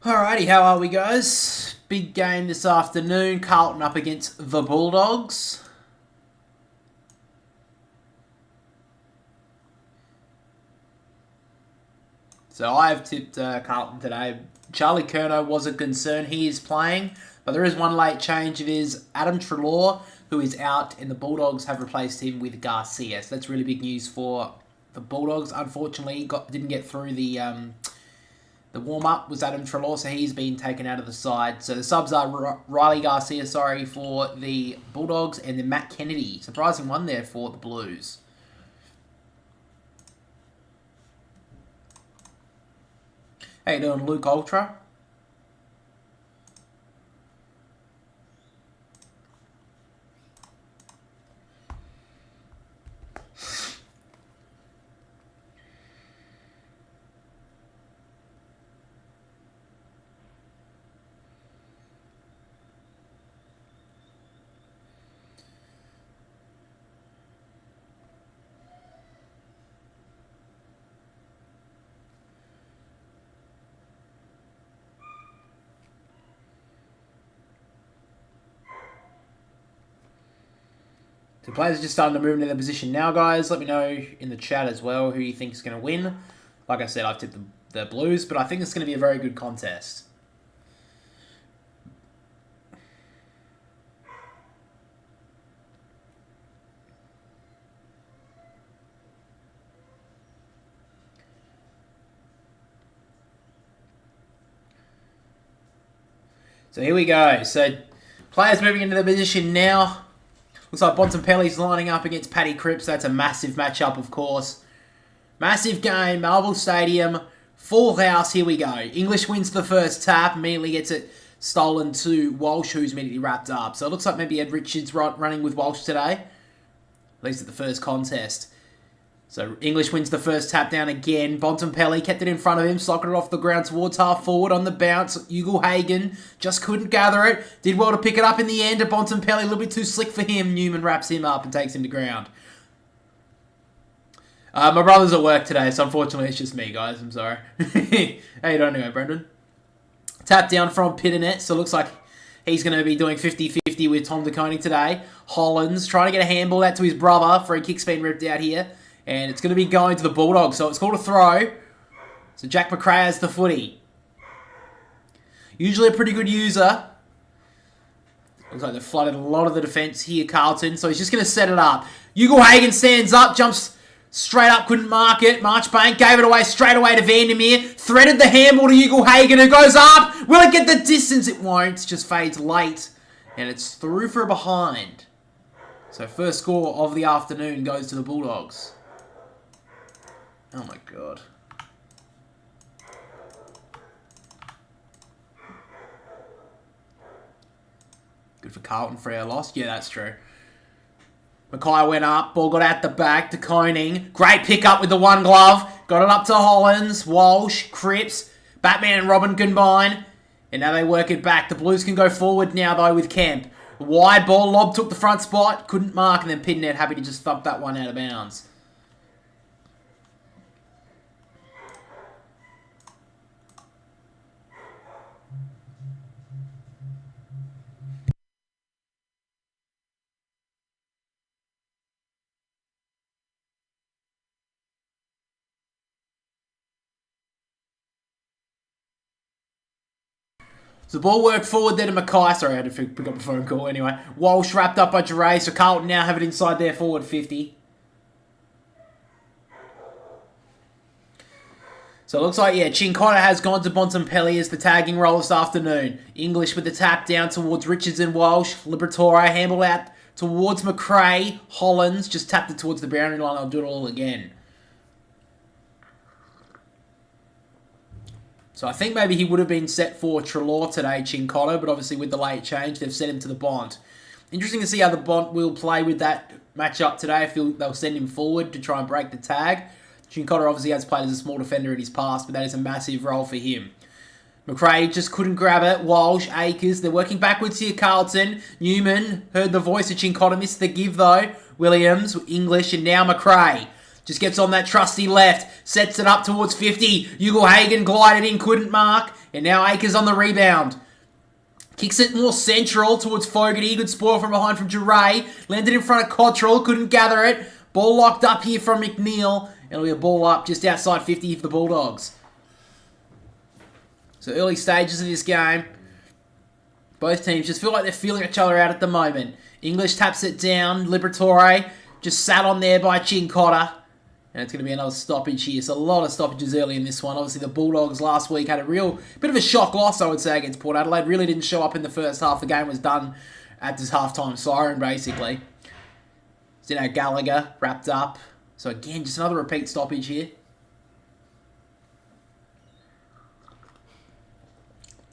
Alrighty, how are we, guys? Big game this afternoon. Carlton up against the Bulldogs. So I have tipped Carlton today. Charlie Curnow was a concern. He is playing, but there is one late change. It is Adam Treloar, who is out, and the Bulldogs have replaced him with Garcia. So that's really big news for the Bulldogs. Unfortunately, didn't get through the warm-up was Adam Treloar, so he's been taken out of the side. So the subs are Riley Garcia, for the Bulldogs, and then Matt Kennedy. Surprising one there for the Blues. How you doing, Luke Ultra? The players are just starting to move into their position now, guys. Let me know in the chat as well who you think is going to win. Like I said, I've tipped the Blues, but I think it's going to be a very good contest. So here we go. So players moving into their position now. Looks like Bontempelli's lining up against Paddy Cripps. That's a massive matchup, of course. Massive game, Melbourne Stadium, full house. Here we go. English wins the first tap, immediately gets it stolen to Walsh, who's immediately wrapped up. So it looks like maybe Ed Richards running with Walsh today, at least at the first contest. So English wins the first tap down again. Bontempelli kept it in front of him, socketed it off the ground towards half forward on the bounce. Ugle-Hagan just couldn't gather it. Did well to pick it up in the end. Bontempelli, a little bit too slick for him. Newman wraps him up and takes him to ground. My brother's at work today, so unfortunately it's just me, guys. I'm sorry. How you doing anyway, Brendan? Tap down from Pitternet, so it looks like he's going to be doing 50-50 with Tom DeConey today. Hollands trying to get a handball out to his brother. Free kick's been ripped out here. And it's going to be going to the Bulldogs, so it's called a throw. So Jack McRae has the footy. Usually a pretty good user. Looks like they've flooded a lot of the defence here, Carlton. So he's just going to set it up. Ugle-Hagan stands up, jumps straight up, couldn't mark it. Marchbank gave it away straight away to Vandermeer. Threaded the handball to Ugle-Hagan, who goes up. Will it get the distance? It won't. It just fades late. And it's through for a behind. So first score of the afternoon goes to the Bulldogs. Oh my god. Good for Carlton for our loss. Yeah, that's true. Mackay went up. Ball got out the back to Koning. Great pick up with the one glove. Got it up to Hollands. Walsh. Cripps. Batman and Robin combine. And now they work it back. The Blues can go forward now, though, with Kemp. Wide ball. Lob took the front spot. Couldn't mark. And then Pitternet happy to just thump that one out of bounds. So the ball worked forward there to Mackay. Sorry, I had to pick up a phone call anyway. Walsh wrapped up by Duray. So Carlton now have it inside their forward 50. So it looks like, yeah, Cincotta has gone to Bontempelli as the tagging role this afternoon. English with the tap down towards Richards and Walsh. Liberatore handball out towards McRae. Hollands just tapped it towards the boundary line. I'll do it all again. So I think maybe he would have been set for Treloar today, Cincotta, but obviously with the late change, they've sent him to the Bont. Interesting to see how the Bont will play with that matchup today. I feel they'll send him forward to try and break the tag. Cincotta obviously has played as a small defender in his past, but that is a massive role for him. McRae just couldn't grab it. Walsh, Akers, they're working backwards here, Carlton. Newman heard the voice of Cincotta, missed the give though. Williams, English, and now McRae. Just gets on that trusty left. Sets it up towards 50. Ugle-Hagan glided in, couldn't mark. And now Akers on the rebound. Kicks it more central towards Fogarty. Good spoil from behind from Duray. Landed in front of Cottrell. Couldn't gather it. Ball locked up here from McNeil. It'll be a ball up just outside 50 for the Bulldogs. So early stages of this game. Both teams just feel like they're feeling each other out at the moment. English taps it down. Liberatore just sat on there by Chincotta. And it's going to be another stoppage here. So a lot of stoppages early in this one. Obviously, the Bulldogs last week had a real bit of a shock loss, I would say, against Port Adelaide. Really didn't show up in the first half. The game was done at this halftime siren, basically. So now Gallagher wrapped up. So again, just another repeat stoppage here.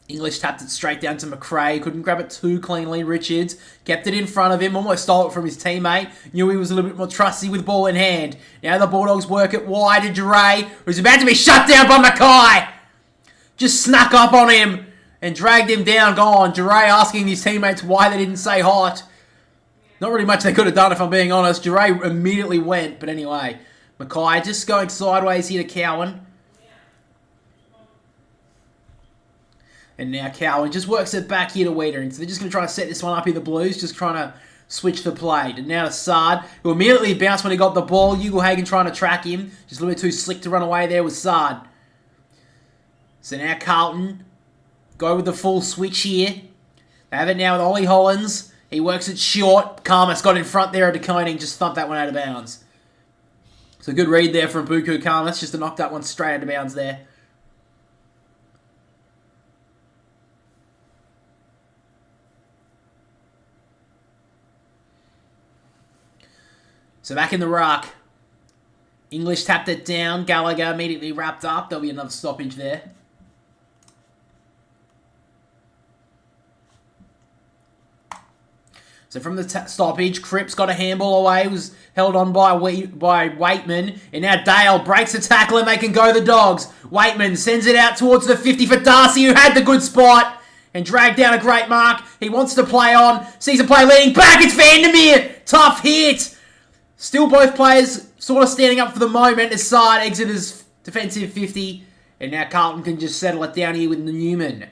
English tapped it straight down to McRae. Couldn't grab it too cleanly. Richards kept it in front of him. Almost stole it from his teammate. Knew he was a little bit more trusty with ball in hand. Now the Bulldogs work it wide to Duray, who's about to be shut down by Mackay. Just snuck up on him and dragged him down. Gone. Duray asking his teammates why they didn't say hot. Not really much they could have done, if I'm being honest. Duray immediately went. But anyway, Mackay just going sideways here to Cowan. And now Cowan just works it back here to Wiedering. So they're just going to try to set this one up here, the Blues. Just trying to switch the play. And now to Sard, who immediately bounced when he got the ball. Ugle-Hagan trying to track him. Just a little bit too slick to run away there with Sard. So now Carlton go with the full switch here. They have it now with Ollie Hollins. He works it short. Karmas got in front there of DeConing. Just thumped that one out of bounds. So good read there from Buku Karmas. Just to knock that one straight out of bounds there. So back in the ruck. English tapped it down. Gallagher immediately wrapped up. There'll be another stoppage there. So from the stoppage, Cripps got a handball away. Was held on by Waitman. And now Dale breaks the tackle and they can go the Dogs. Waitman sends it out towards the 50 for Darcy, who had the good spot. And dragged down a great mark. He wants to play on. Sees a play leading back. It's Vandermeer. Tough hit. Still both players sort of standing up for the moment as Sard exits his defensive 50. And now Carlton can just settle it down here with Newman.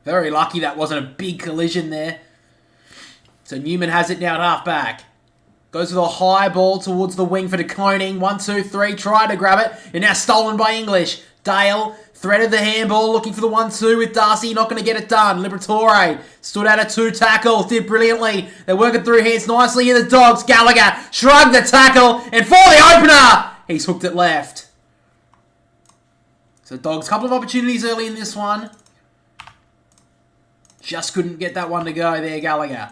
Very lucky that wasn't a big collision there. So Newman has it now at half-back. Goes with a high ball towards the wing for DeConing. 1, 2, 3. Tried to grab it. And now stolen by English. Dale threaded the handball, looking for the 1-2 with Darcy. Not going to get it done. Liberatore stood out a 2 tackle. Did brilliantly. They're working through hands nicely in the Dogs. Gallagher shrugged the tackle. And for the opener, he's hooked it left. So Dogs, couple of opportunities early in this one. Just couldn't get that one to go there, Gallagher.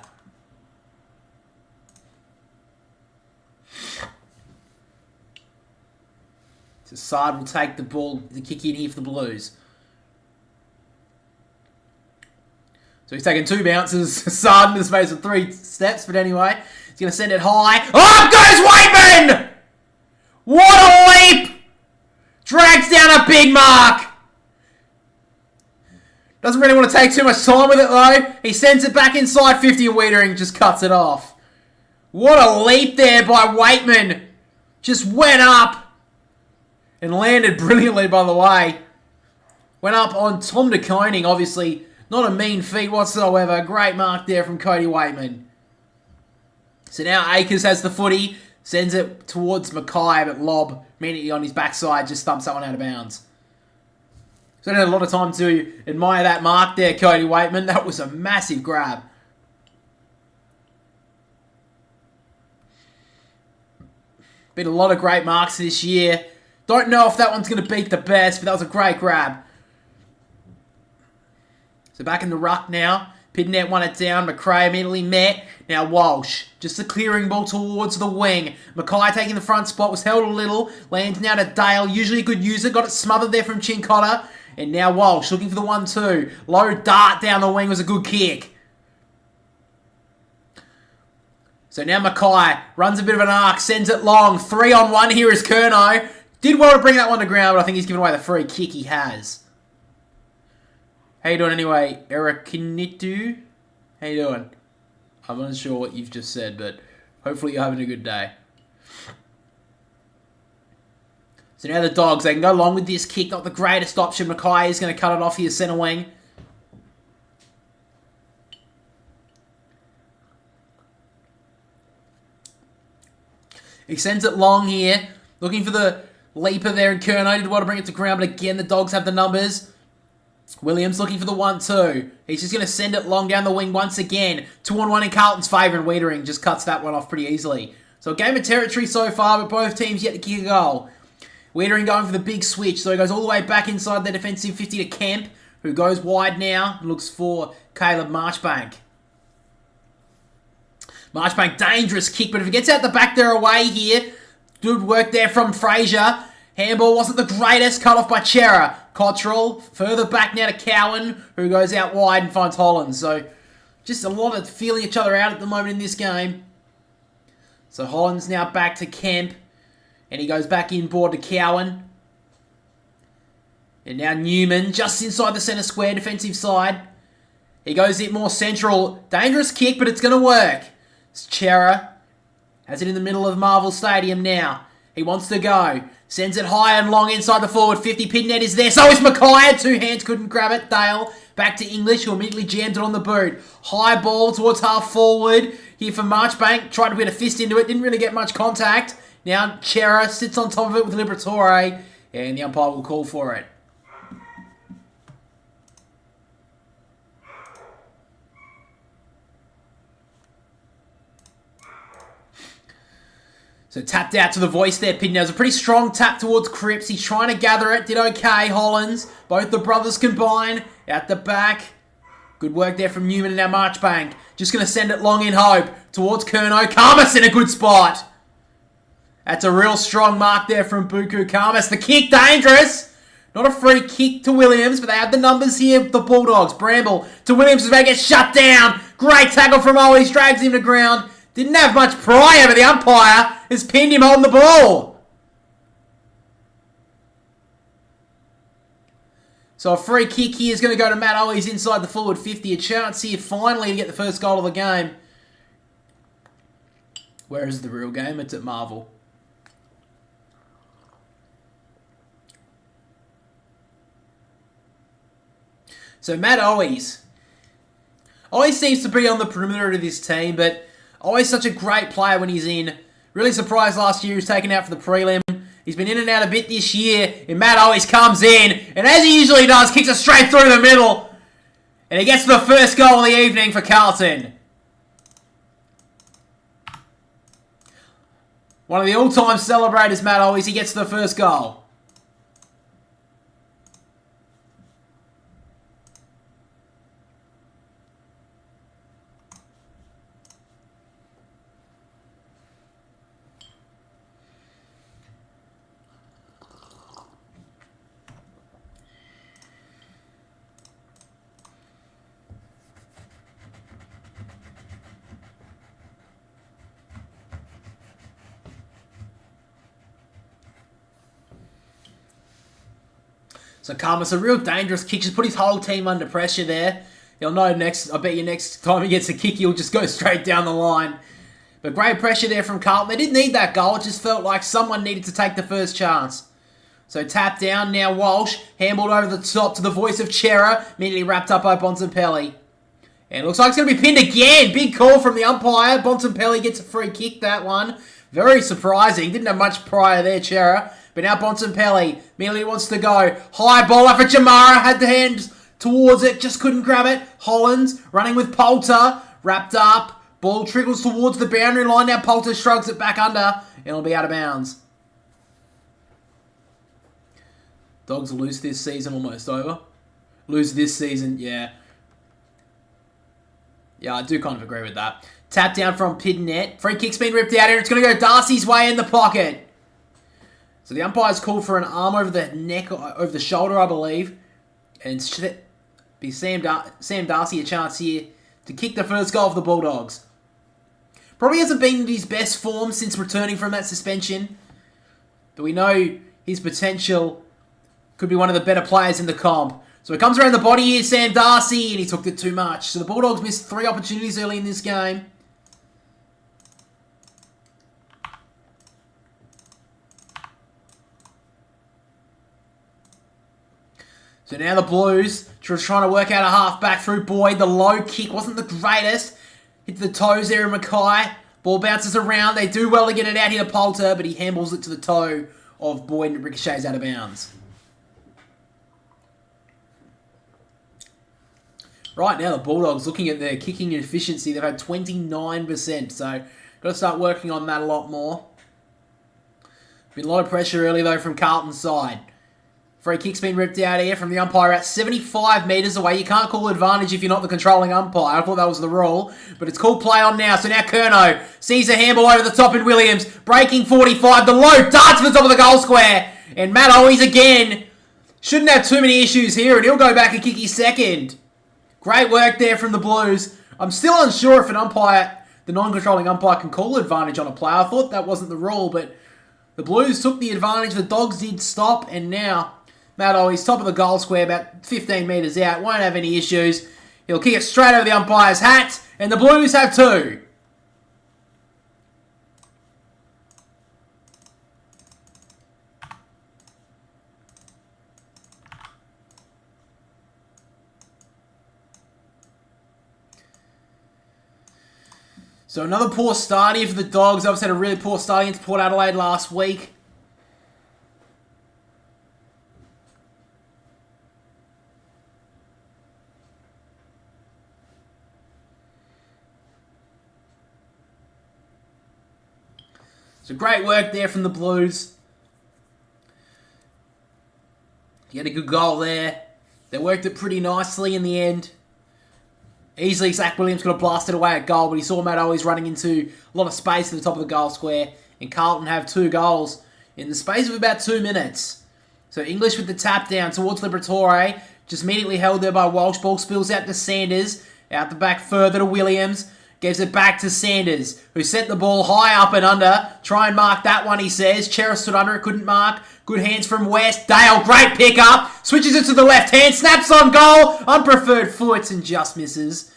So Sard will take the ball, the kick in here for the Blues. So he's taking 2 bounces. Sard in the space of 3 steps, but anyway, he's going to send it high. Up goes Waitman! What a leap! Drags down a big mark. Doesn't really want to take too much time with it though. He sends it back inside 50 and Wiedering just cuts it off. What a leap there by Waitman. Just went up. And landed brilliantly, by the way. Went up on Tom DeConing, obviously. Not a mean feat whatsoever. Great mark there from Cody Waitman. So now Akers has the footy. Sends it towards Mackay, but Lob, immediately on his backside, just thumps that one out of bounds. So I had a lot of time to admire that mark there, Cody Waitman. That was a massive grab. Been a lot of great marks this year. Don't know if that one's going to beat the best, but that was a great grab. So back in the ruck now. Pidnet won it down. McRae immediately met. Now Walsh. Just a clearing ball towards the wing. Mackay taking the front spot. Was held a little. Lands now to Dale. Usually a good user. Got it smothered there from Chincotta. And now Walsh looking for the 1-2. Low dart down the wing was a good kick. So now Mackay runs a bit of an arc. Sends it long. 3-on-1 here is Curnow. Did well to bring that one to ground, but I think he's given away the free kick he has. How you doing anyway, Erakinitu? How you doing? I'm not sure what you've just said, but hopefully you're having a good day. So now the Dogs, they can go along with this kick. Not the greatest option. Mackay is going to cut it off here, centre wing. He sends it long here. Looking for the leaper there, and Curnow did want to bring it to ground, but again, the Dogs have the numbers. Williams looking for the 1-2. He's just going to send it long down the wing once again. 2-on-1 in Carlton's favour, and Wiedering just cuts that one off pretty easily. So a game of territory so far, but both teams yet to kick a goal. Wiedering going for the big switch, so he goes all the way back inside the defensive 50 to Kemp, who goes wide now and looks for Caleb Marchbank. Marchbank, dangerous kick, but if he gets out the back, they're away here. Good work there from Fraser. Handball wasn't the greatest, cut off by Chera. Cottrell, further back now to Cowan, who goes out wide and finds Holland. So, just a lot of feeling each other out at the moment in this game. So, Holland's now back to Kemp, and he goes back inboard to Cowan. And now Newman, just inside the centre square, defensive side. He goes it more central. Dangerous kick, but it's going to work. It's Chera. Has it in the middle of Marvel Stadium now. He wants to go. Sends it high and long inside the forward 50. Pitnet is there. So is Mackay. 2 hands. Couldn't grab it. Dale back to English, who immediately jammed it on the boot. High ball towards half forward. Here for Marchbank. Tried to put a fist into it. Didn't really get much contact. Now Chera sits on top of it with Liberatore. And the umpire will call for it. So tapped out to the voice there, Pitnet. It was a pretty strong tap towards Cripps. He's trying to gather it. Did okay, Hollands. Both the brothers combine. At the back. Good work there from Newman and now Marchbank. Just going to send it long in hope. Towards Curnow. Karmas in a good spot. That's a real strong mark there from Buku Karmas. The kick, dangerous. Not a free kick to Williams, but they have the numbers here. The Bulldogs. Bramble to Williams. Is about to get shut down. Great tackle from Owens. Drags him to ground. Didn't have much prior, but the umpire has pinned him holding the ball. So a free kick here is going to go to Matt Owies inside the forward 50. A chance here finally to get the first goal of the game. Where is the real game? It's at Marvel. So Matt Owies. Always seems to be on the perimeter of this team, but always such a great player when he's in. Really surprised last year he was taken out for the prelim. He's been in and out a bit this year. And Matt always comes in. And as he usually does, kicks it straight through the middle. And he gets the first goal of the evening for Carlton. One of the all-time celebrators, Matt always. He gets the first goal. So Karmas, a real dangerous kick. Just put his whole team under pressure there. He'll know next. I bet you next time he gets a kick, he'll just go straight down the line. But great pressure there from Carlton. They didn't need that goal. It just felt like someone needed to take the first chance. So tap down. Now Walsh. Handballed over the top to the voice of Chera. Immediately wrapped up by Bontempelli. And it looks like it's going to be pinned again. Big call from the umpire. Bontempelli gets a free kick, that one. Very surprising. Didn't have much prior there, Chera. But now Bontempelli immediately wants to go. High ball up for Jamara. Had the hands towards it. Just couldn't grab it. Hollands running with Poulter. Wrapped up. Ball trickles towards the boundary line. Now Poulter shrugs it back under. And it'll be out of bounds. Dogs lose this season. Almost over. Lose this season. Yeah. Yeah, I do kind of agree with that. Tap down from Pitnet. Free kick's been ripped out here. It's going to go Darcy's way in the pocket. So the umpire's called for an arm over the neck, over the shoulder, I believe. And be Sam Darcy a chance here to kick the first goal of the Bulldogs. Probably hasn't been in his best form since returning from that suspension. But we know his potential could be one of the better players in the comp. So it comes around the body here, Sam Darcy, and he took it too much. So the Bulldogs missed 3 opportunities early in this game. So now the Blues just trying to work out a half back through Boyd. The low kick wasn't the greatest. Hit the toes there of Mackay. Ball bounces around. They do well to get it out here to Poulter, but he handballs it to the toe of Boyd and it ricochets out of bounds. Right now, the Bulldogs looking at their kicking efficiency. They've had 29%, so got to start working on that a lot more. Been a lot of pressure early, though, from Carlton's side. Free kick's been ripped out here from the umpire at 75 metres away. You can't call advantage if you're not the controlling umpire. I thought that was the rule, but it's called play on now. So now Curnow sees a handball over the top in Williams. Breaking 45. The low darts to the top of the goal square. And Matt Owies again. Shouldn't have too many issues here, and he'll go back and kick his second. Great work there from the Blues. I'm still unsure if an umpire, the non-controlling umpire, can call advantage on a play. I thought that wasn't the rule, but the Blues took the advantage. The Dogs did stop, and now Matt Owies, top of the goal square, about 15 metres out. Won't have any issues. He'll kick it straight over the umpire's hat, and the Blues have two. So another poor start here for the Dogs. Obviously had a really poor start against Port Adelaide last week. So great work there from the Blues. You had a good goal there. They worked it pretty nicely in the end. Easily, Zach Williams could have blasted away at goal, but he saw Matt Owies running into a lot of space at the top of the goal square. And Carlton have 2 goals in the space of about 2 minutes. So English with the tap down towards Liberatore. Just immediately held there by Walsh. Ball spills out to Sanders. Out the back further to Williams. Gives it back to Sanders, who sent the ball high up and under. Try and mark that one, he says. Chera stood under it, couldn't mark. Good hands from West. Dale, great pick up. Switches it to the left hand. Snaps on goal. Unpreferred foot and just misses.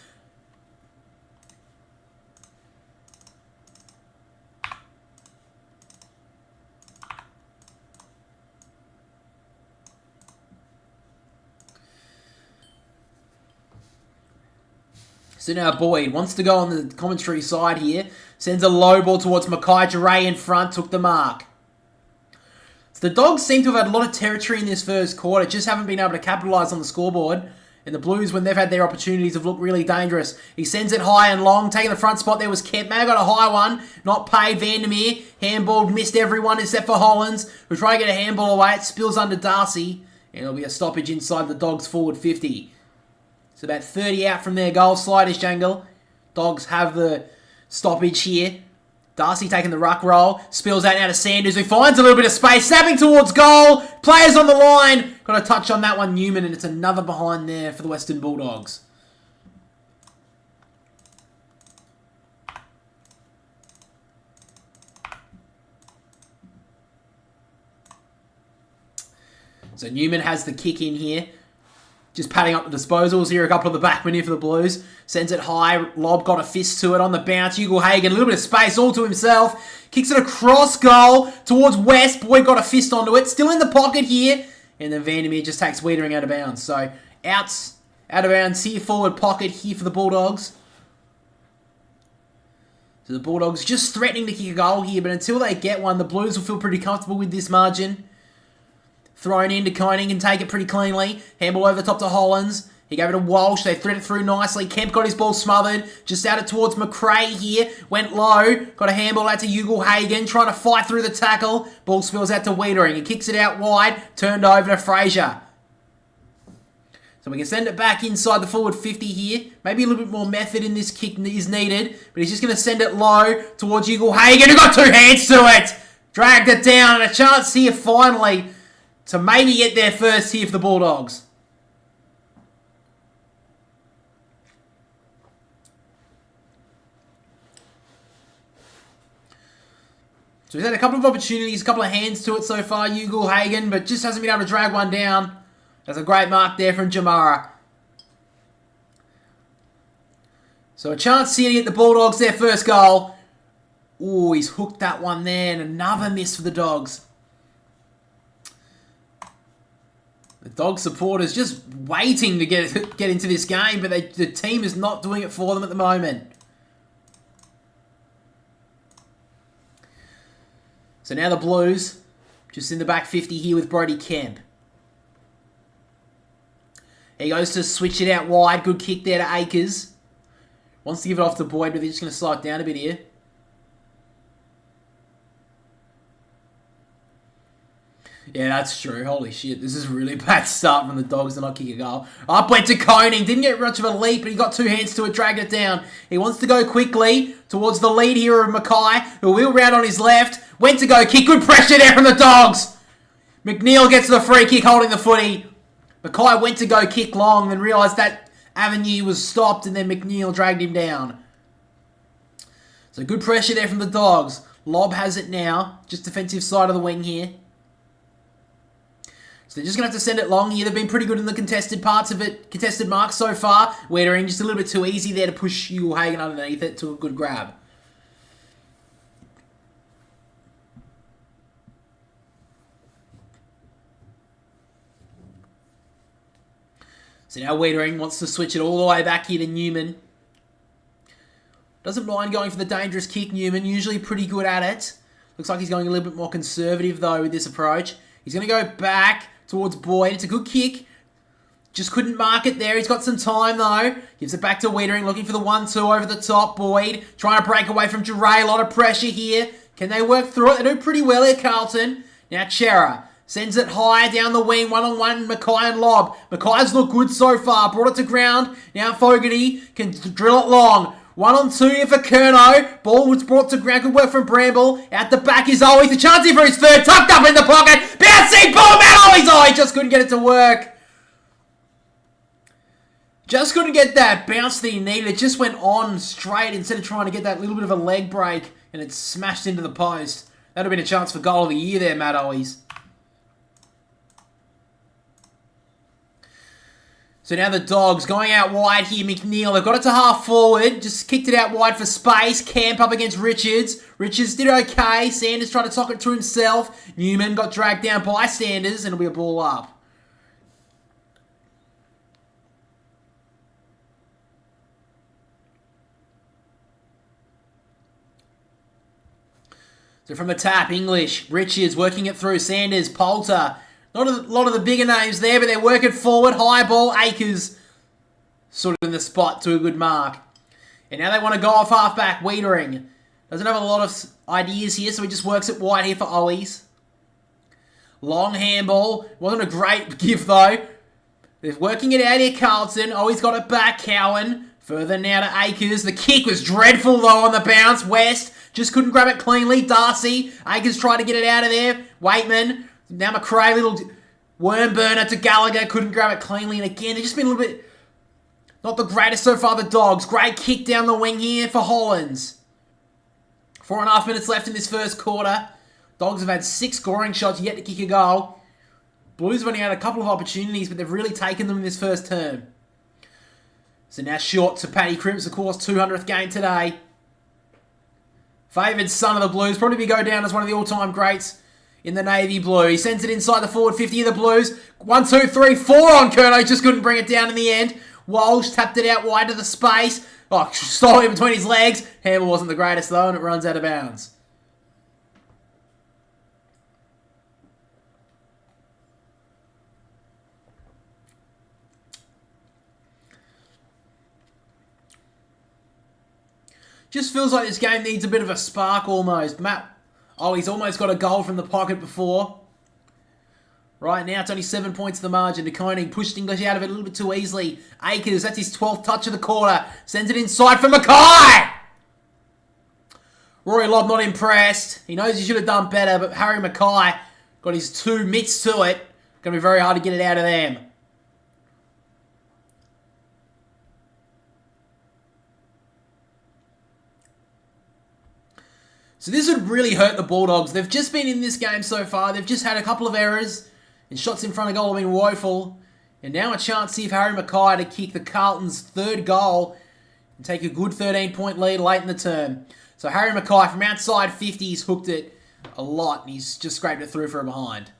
So now Boyd wants to go on the commentary side here. Sends a low ball towards Mackay. Jure in front. Took the mark. So the Dogs seem to have had a lot of territory in this first quarter. Just haven't been able to capitalise on the scoreboard. And the Blues, when they've had their opportunities, have looked really dangerous. He sends it high and long. Taking the front spot there was Kemp. May have got a high one. Not paid. Vandermeer. Handballed. Missed everyone except for Hollands, who tried to get a handball away. It spills under Darcy. And it'll be a stoppage inside the Dogs' forward 50. It's about 30 out from their goal. Sliders jangle. Dogs have the stoppage here. Darcy taking the ruck roll. Spills out now to Sanders, who finds a little bit of space. Snapping towards goal. Players on the line. Got a touch on that one, Newman, and it's another behind there for the Western Bulldogs. So Newman has the kick in here. Just padding up the disposals here. A couple of the backmen here for the Blues. Sends it high. Lob got a fist to it on the bounce. Hugo Hagan, a little bit of space all to himself. Kicks it across goal towards West. Boyd got a fist onto it. Still in the pocket here. And then Vandermeer just takes Wiedering out of bounds. So out of bounds here. Forward pocket here for the Bulldogs. So the Bulldogs just threatening to kick a goal here. But until they get one, the Blues will feel pretty comfortable with this margin. Thrown into Koning can take it pretty cleanly. Handball over the top to Hollands. He gave it to Walsh. They thread it through nicely. Kemp got his ball smothered. Just out it towards McRae here. Went low. Got a handball out to Hugo Hagan. Trying to fight through the tackle. Ball spills out to Wiedering. He kicks it out wide. Turned over to Fraser. So we can send it back inside the forward 50 here. Maybe a little bit more method in this kick is needed. But he's just going to send it low towards Hugo Hagan, who got 2 hands to it. Dragged it down. And a chance here finally to maybe get there first here for the Bulldogs. So he's had a couple of opportunities, a couple of hands to it so far, Hugo Hagan, but just hasn't been able to drag one down. That's a great mark there from Jamara. So a chance here to get the Bulldogs their first goal. Ooh, he's hooked that one there, and another miss for the Dogs. The Dog supporters just waiting to get into this game, but the team is not doing it for them at the moment. So now the Blues, just in the back 50 here with Brody Kemp. He goes to switch it out wide. Good kick there to Akers. Wants to give it off to Boyd, but they're just going to slow it down a bit here. Yeah, that's true. Holy shit. This is a really bad start from the Dogs to not kick a goal. Up went to Koning. Didn't get much of a leap, but he got two hands to it, dragged it down. He wants to go quickly towards the lead here of Mackay, who will round on his left. Went to go kick. Good pressure there from the Dogs. McNeil gets the free kick holding the footy. Mackay went to go kick long, then realised that avenue was stopped, and then McNeil dragged him down. So good pressure there from the Dogs. Lob has it now. Just defensive side of the wing here. So they're just going to have to send it long here. They've been pretty good in the contested parts of it. Contested marks so far. Wiedering just a little bit too easy there to push Hagen underneath it to a good grab. So now Wiedering wants to switch it all the way back here to Newman. Doesn't mind going for the dangerous kick, Newman. Usually pretty good at it. Looks like he's going a little bit more conservative, though, with this approach. He's going to go back towards Boyd. It's a good kick. Just couldn't mark it there. He's got some time, though. Gives it back to Wiedering, looking for the 1-2 over the top. Boyd trying to break away from Duray. A lot of pressure here. Can they work through it? They do pretty well here, Carlton. Now Chera sends it high down the wing. One-on-one, Mackay and Lob. Mackay's looked good so far. Brought it to ground. Now Fogarty can drill it long. 1-on-2 here for Curnow. Ball was brought to ground. Good work from Bramble. Out the back is Owies. The chance here for his third. Tucked up in the pocket. Bouncing ball. Matt Owies. Oh, he just couldn't get it to work. Just couldn't get that bounce that he needed. It just went on straight instead of trying to get that little bit of a leg break. And it smashed into the post. That would have been a chance for goal of the year there, Matt Owies. So now the Dogs going out wide here. McNeil, they've got it to half forward. Just kicked it out wide for space. Camp up against Richards. Richards did okay. Sanders tried to sock it to himself. Newman got dragged down by Sanders, and it'll be a ball up. So from the tap, English, Richards working it through. Sanders, Poulter. Not a lot of the bigger names there, but they're working forward. High ball, Akers sort of in the spot to a good mark. And now they want to go off half-back. Wiedering doesn't have a lot of ideas here, so he just works it wide here for Owies. Long handball. Wasn't a great give, though. They're working it out here, Carlton. Owies got it back, Cowan. Further now to Akers. The kick was dreadful, though, on the bounce. West just couldn't grab it cleanly. Darcy. Akers tried to get it out of there. Waitman. Now McRae, little worm burner to Gallagher. Couldn't grab it cleanly. And again, they've just been a little bit not the greatest so far, the Dogs. Great kick down the wing here for Hollands. 4.5 minutes left in this first quarter. Dogs have had 6 scoring shots, yet to kick a goal. Blues have only had a couple of opportunities, but they've really taken them in this first term. So now short to Paddy Cripps, of course, 200th game today. Favoured son of the Blues. Probably go down as one of the all-time greats in the navy blue. He sends it inside the forward 50 of the Blues. 1, 2, 3, 4 on Curnow. Just couldn't bring it down in the end. Walsh tapped it out wide to the space. Oh, stole it between his legs. Handball wasn't the greatest though, and it runs out of bounds. Just feels like this game needs a bit of a spark almost. He's almost got a goal from the pocket before. Right now, it's only 7 points to the margin. DeConing pushed English out of it a little bit too easily. Akers, that's his 12th touch of the quarter. Sends it inside for Mackay! Rory Lobb not impressed. He knows he should have done better, but Harry Mackay got his 2 mitts to it. Going to be very hard to get it out of them. So this would really hurt the Bulldogs. They've just been in this game so far. They've just had a couple of errors. And shots in front of goal have been woeful. And now a chance here for Harry Mackay to kick the Carlton's 3rd goal and take a good 13-point lead late in the term. So Harry Mackay from outside 50, he's hooked it a lot. And he's just scraped it through for a behind.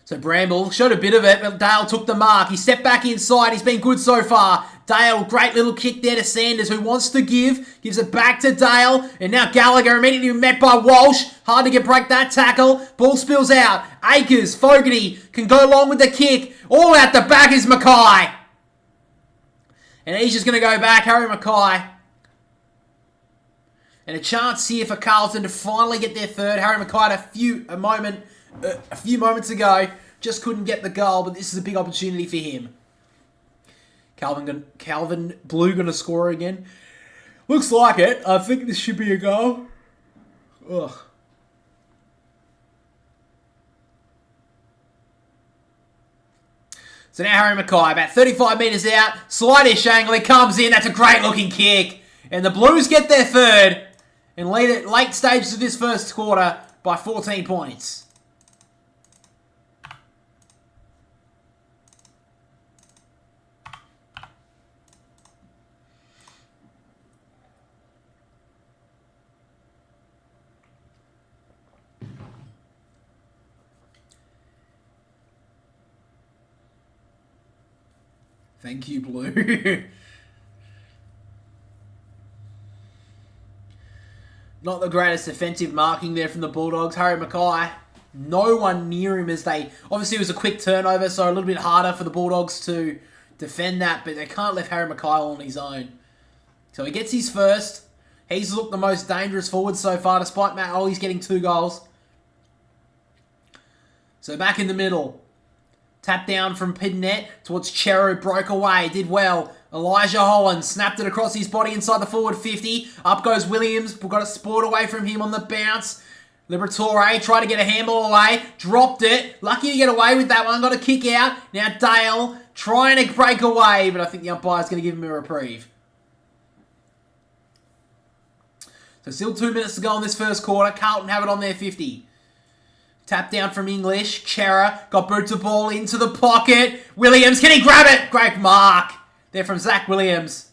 So Bramble showed a bit of it, but Dale took the mark. He stepped back inside. He's been good so far. Dale, great little kick there to Sanders, who wants to give. Gives it back to Dale. And now Gallagher immediately met by Walsh. Hard to break that tackle. Ball spills out. Akers, Fogarty can go along with the kick. All out the back is Mackay. And he's just going to go back. Harry Mackay. And a chance here for Carlton to finally get their third. Harry Mackay had a few moments ago, just couldn't get the goal, but this is a big opportunity for him. Calvin Blue going to score again. Looks like it. I think this should be a goal. Ugh. So now Harry Mackay, about 35 metres out. Slidish angle, he comes in. That's a great looking kick. And the Blues get their third and lead at late stages of this first quarter by 14 points. Thank you, Blue. Not the greatest offensive marking there from the Bulldogs. Harry Mackay, no one near him as they... Obviously, it was a quick turnover, so a little bit harder for the Bulldogs to defend that, but they can't let Harry Mackay on his own. So he gets his first. He's looked the most dangerous forward so far, despite Matt Ollie's getting 2 goals. So back in the middle. Tap down from Pidnett towards Chero, broke away, did well. Elijah Holland snapped it across his body inside the forward 50. Up goes Williams, got a sport away from him on the bounce. Liberatore tried to get a handball away, dropped it. Lucky to get away with that one, got a kick out. Now Dale trying to break away, but I think the umpire's going to give him a reprieve. So still 2 minutes to go in this first quarter. Carlton have it on their 50. Tap down from English. Chera got boots the ball into the pocket. Williams, can he grab it? Great mark. There from Zach Williams.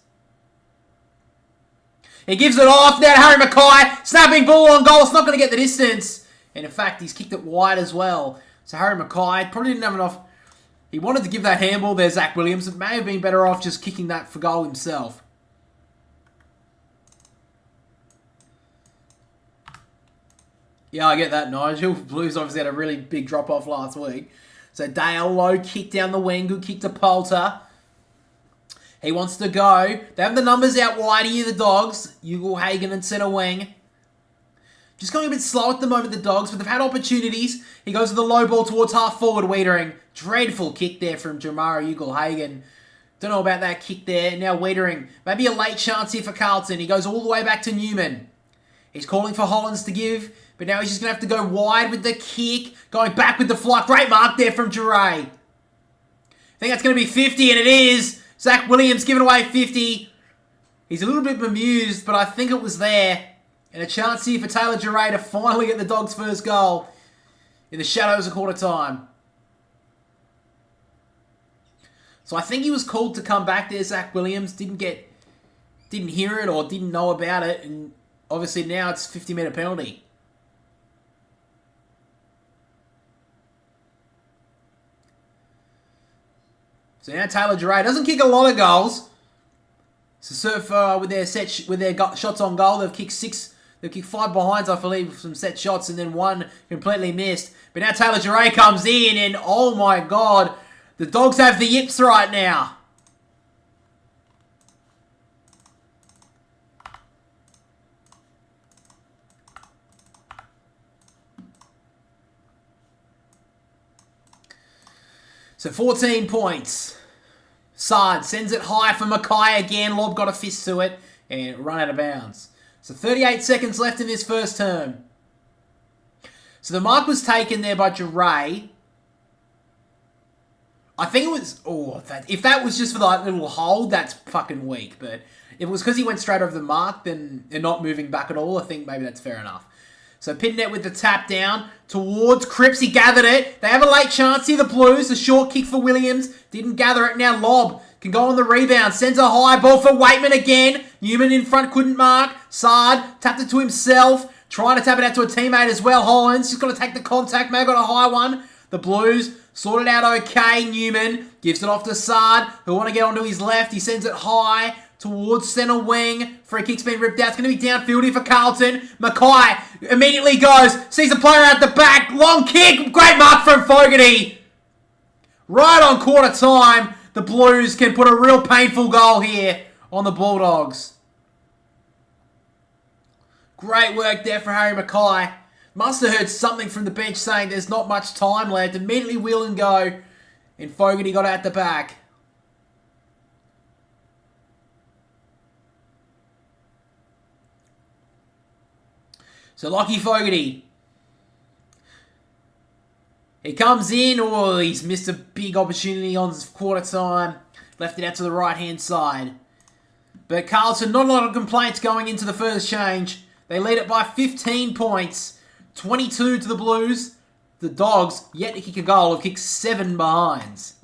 He gives it off. Now Harry Mackay. Snapping ball on goal. It's not going to get the distance. And in fact, he's kicked it wide as well. So Harry Mackay probably didn't have enough. He wanted to give that handball there, Zach Williams. It may have been better off just kicking that for goal himself. Yeah, I get that, Nigel. Blues obviously had a really big drop-off last week. So Dale low kick down the wing. Good kick to Poulter. He wants to go. They have the numbers out wide here, the Dogs. Ugle Hagen and centre wing. Just going a bit slow at the moment, the Dogs, but they've had opportunities. He goes with the low ball towards half forward, Wiedering. Dreadful kick there from Jamara Ugle Hagen. Don't know about that kick there. Now Wiedering. Maybe a late chance here for Carlton. He goes all the way back to Newman. He's calling for Hollands to give. But now he's just going to have to go wide with the kick. Going back with the flight. Great mark there from Jure. I think that's going to be 50, and it is. Zach Williams giving away 50. He's a little bit bemused, but I think it was there. And a chance here for Taylor Jure to finally get the Dogs' first goal in the shadows of quarter time. So I think he was called to come back there, Zach Williams. Didn't hear it or didn't know about it. And obviously now it's a 50-metre penalty. So now Taylor Jure doesn't kick a lot of goals. So Surf with their shots on goal, they've kicked 6. They've kicked 5 behinds, I believe, with some set shots, and then 1 completely missed. But now Taylor Jure comes in, and oh my God, the Dogs have the yips right now. So 14 points. Sard sends it high for Mackay again. Lob got a fist to it and run out of bounds. So 38 seconds left in this first term. So the mark was taken there by Jure. I think it was... if that was just for that little hold, that's fucking weak. But if it was because he went straight over the mark, then they're not moving back at all. I think maybe that's fair enough. So Pidnett with the tap down towards Cripps. He gathered it. They have a late chance here, the Blues. A short kick for Williams. Didn't gather it. Now Lob can go on the rebound. Sends a high ball for Waitman again. Newman in front couldn't mark. Sard tapped it to himself. Trying to tap it out to a teammate as well. Hollands just got to take the contact. May have got a high one. The Blues Sorted out okay, Newman. Gives it off to Sard, who want to get onto his left. He sends it high towards centre wing. Free kick's been ripped out. It's going to be downfield here for Carlton. Mackay immediately goes. Sees a player at the back. Long kick. Great mark from Fogarty. Right on quarter time. The Blues can put a real painful goal here on the Bulldogs. Great work there for Harry Mackay. Must have heard something from the bench saying there's not much time left. Immediately wheel and go. And Fogarty got out the back. So Lockie Fogarty. He comes in. Oh, he's missed a big opportunity on quarter time. Left it out to the right-hand side. But Carlton, not a lot of complaints going into the first change. They lead it by 15 points. 22 to the Blues. The Dogs, yet to kick a goal, have kicked 7 behinds.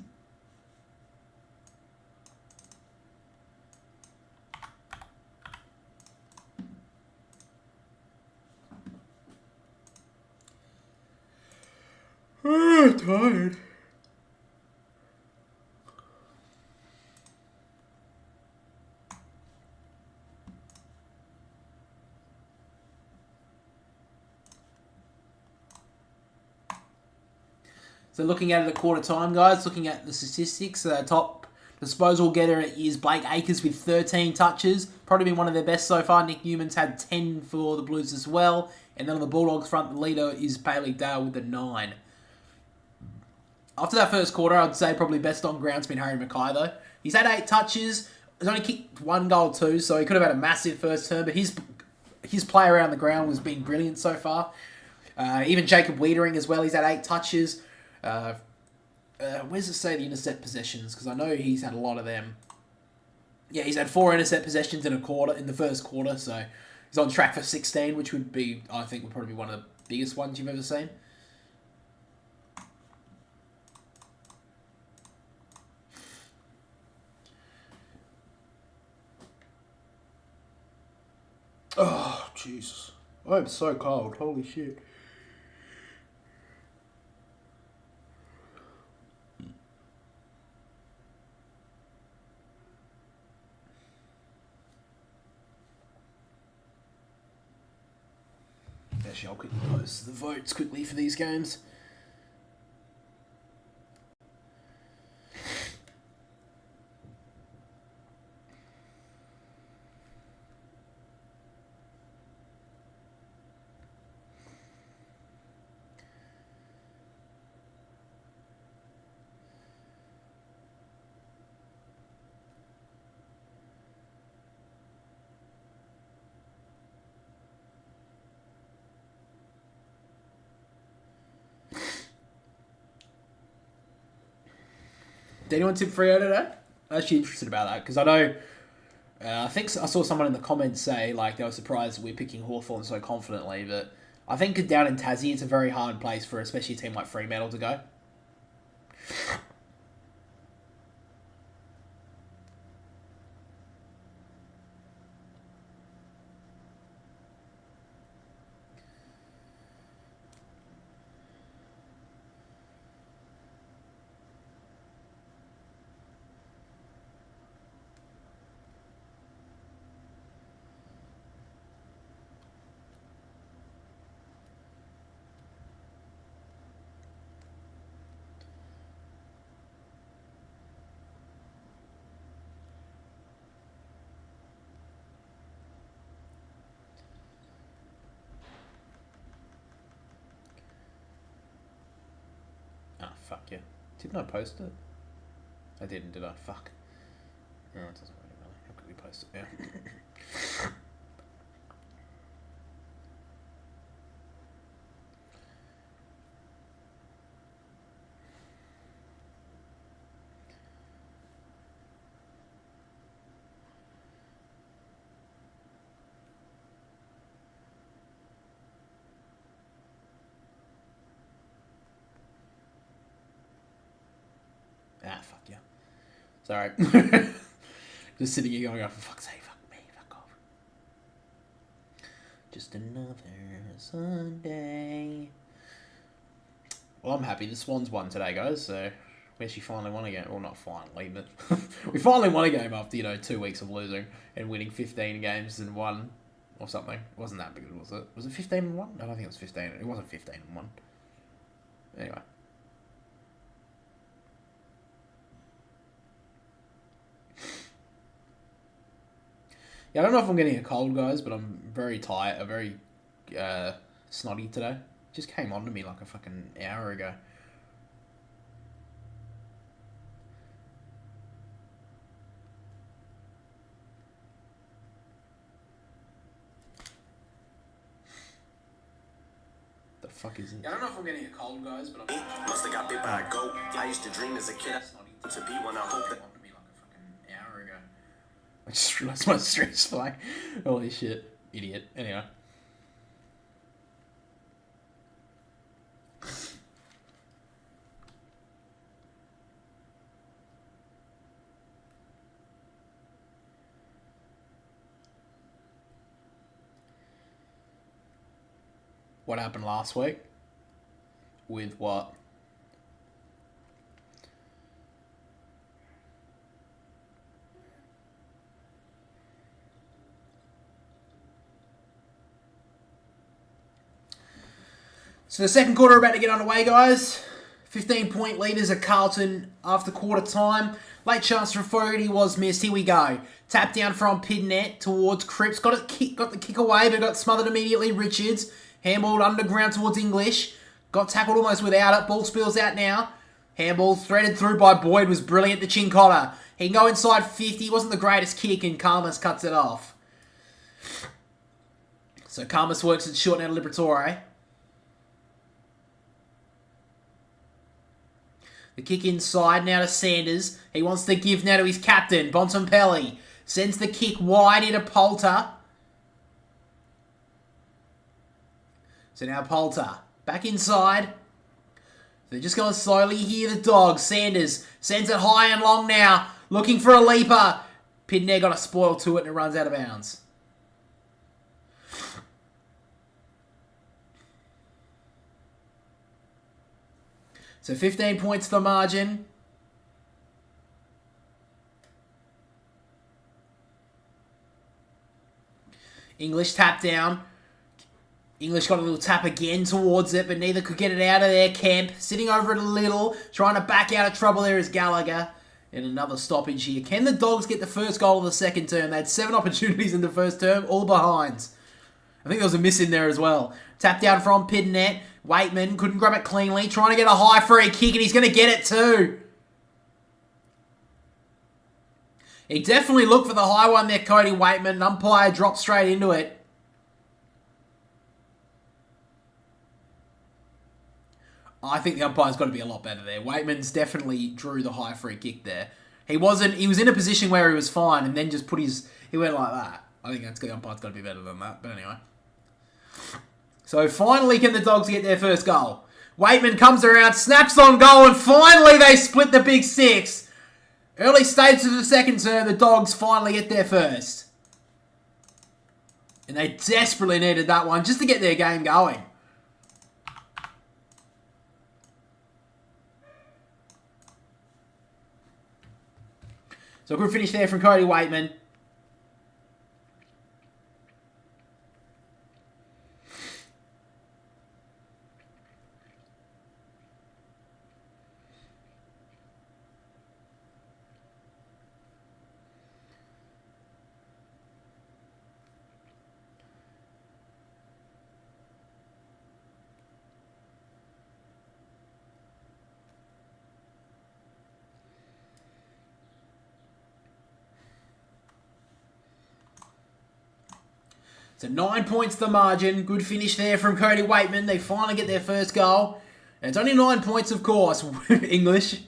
I'm tired. So looking at it at quarter time, guys, looking at the statistics, top disposal getter is Blake Acres with 13 touches. Probably been one of their best so far. Nick Newman's had 10 for the Blues as well. And then on the Bulldogs front, the leader is Bailey Dale with the 9. After that first quarter, I'd say probably best on ground's been Harry Mackay, though. He's had 8 touches. He's only kicked 1 goal too, so he could have had a massive first term. But his play around the ground was being brilliant so far. Even Jacob Wiedering as well. He's had 8 touches. Where's it say the intercept possessions? Because I know he's had a lot of them. Yeah, he's had 4 intercept possessions in the first quarter. So he's on track for 16, which would be, I think, would probably be one of the biggest ones you've ever seen. Oh, Jesus. I'm so cold. Holy shit. Actually, I'll quickly post the votes quickly for these games. Did anyone tip Freo today? I'm actually interested about that because I know, I think I saw someone in the comments say like they were surprised that we're picking Hawthorn so confidently, but I think down in Tassie it's a very hard place for especially a team like Fremantle to go. Fuck yeah. Didn't I post it? I didn't, did I? Fuck. No, it doesn't really matter. How could we post it? Yeah. Fuck yeah. Sorry. Just sitting here going, oh, for fuck's sake, fuck me, fuck off. Just another Sunday. Well, I'm happy the Swans won today, guys, so we actually finally won a game. Well, not finally, but we finally won a game after, 2 weeks of losing and winning 15 games and 1 or something. It wasn't that big, was it? Was it 15 and 1? I don't think it was 15. It wasn't 15 and 1. Anyway. Yeah, I don't know if I'm getting a cold, guys, but I'm very tired. I'm very snotty today. Just came on to me like a fucking hour ago. The fuck is it? Yeah, I don't know if I'm getting a cold, guys, but I'm... Must have got bit by a goat. I used to dream as a kid to be one. I hope that... On to me like a fucking hour ago. I just realized my stress flag. Holy shit. Idiot. Anyway. What happened last week? With what? So the second quarter about to get underway, guys. 15-point leaders at Carlton after quarter time. Late chance for Fogarty was missed. Here we go. Tap down from Pidnet towards Cripps. Got the kick away, but got smothered immediately. Richards. Handballed underground towards English. Got tackled almost without it. Ball spills out now. Handball threaded through by Boyd was brilliant. The chin collar. He can go inside 50. Wasn't the greatest kick, and Karmas cuts it off. So Karmas works it short now to Liberatore. The kick inside now to Sanders. He wants to give now to his captain, Bontempelli. Sends the kick wide into Poulter. So now Poulter. Back inside. They're just going slowly here, the Dogs. Sanders sends it high and long now. Looking for a leaper. Pidney got a spoil to it and it runs out of bounds. So 15 points the margin. English tap down. English got a little tap again towards it, but neither could get it out of there. Kemp sitting over it a little, trying to back out of trouble there is Gallagher. And another stoppage here. Can the Dogs get the first goal of the second term? They had 7 opportunities in the first term, all behinds. I think there was a miss in there as well. Tap down from Pidnet. Waitman couldn't grab it cleanly. Trying to get a high free kick, and he's going to get it too. He definitely looked for the high one there, Cody Waitman. Umpire dropped straight into it. I think the umpire's got to be a lot better there. Waitman's definitely drew the high free kick there. He was in a position where he was fine and then just he went like that. I think the umpire's got to be better than that. But anyway. So finally can the Dogs get their first goal. Waitman comes around, snaps on goal, and finally they split the big 6. Early stages of the second term, the Dogs finally get their first. And they desperately needed that one just to get their game going. So a good finish there from Cody Waitman. So 9 points the margin. Good finish there from Cody Waitman. They finally get their first goal. And it's only 9 points, of course. English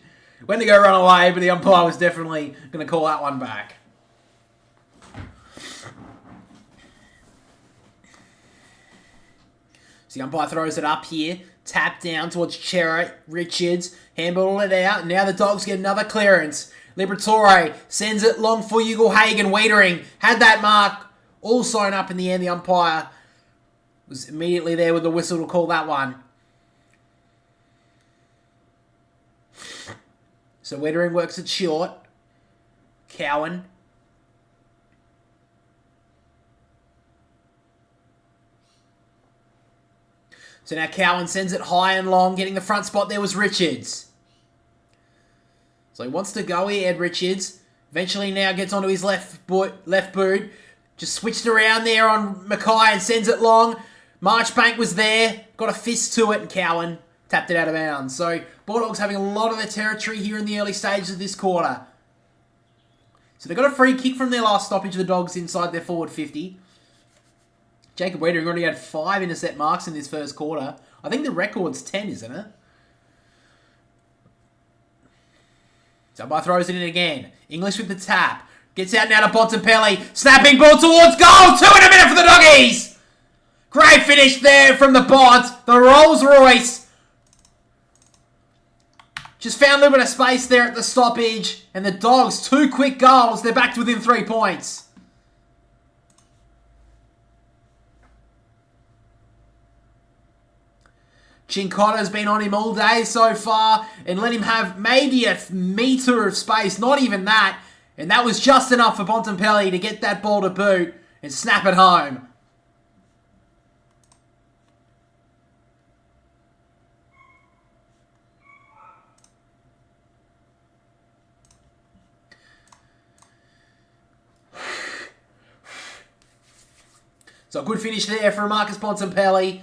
went to go run away, but the umpire was definitely going to call that one back. So the umpire throws it up here. Tap down towards Chera. Richards handball it out. Now the Dogs get another clearance. Liberatore sends it long for Ugle-Hagan. Wiedering had that mark. All sewn up in the end. The umpire was immediately there with the whistle to call that one. So Wettering works it short. Cowan. So now Cowan sends it high and long. Getting the front spot there was Richards. So he wants to go here, Ed Richards. Eventually now gets onto his left boot. Just switched around there on Mackay and sends it long. Marchbank was there. Got a fist to it and Cowan tapped it out of bounds. So Bulldogs having a lot of their territory here in the early stages of this quarter. So they got a free kick from their last stoppage, the Dogs, inside their forward 50. Jacob Wettering already had 5 intercept marks in this first quarter. I think the record's 10, isn't it? Somebody throws it in again. English with the tap. Gets out now to Bontempelli. Snapping ball towards goal. 2 in a minute for the Doggies. Great finish there from the Bont. The Rolls Royce. Just found a little bit of space there at the stoppage. And the Dogs, 2 quick goals. They're back to within 3 points. Chincotta's been on him all day so far and let him have maybe a metre of space, not even that. And that was just enough for Bontempelli to get that ball to boot and snap it home. So a good finish there for Marcus Bontempelli.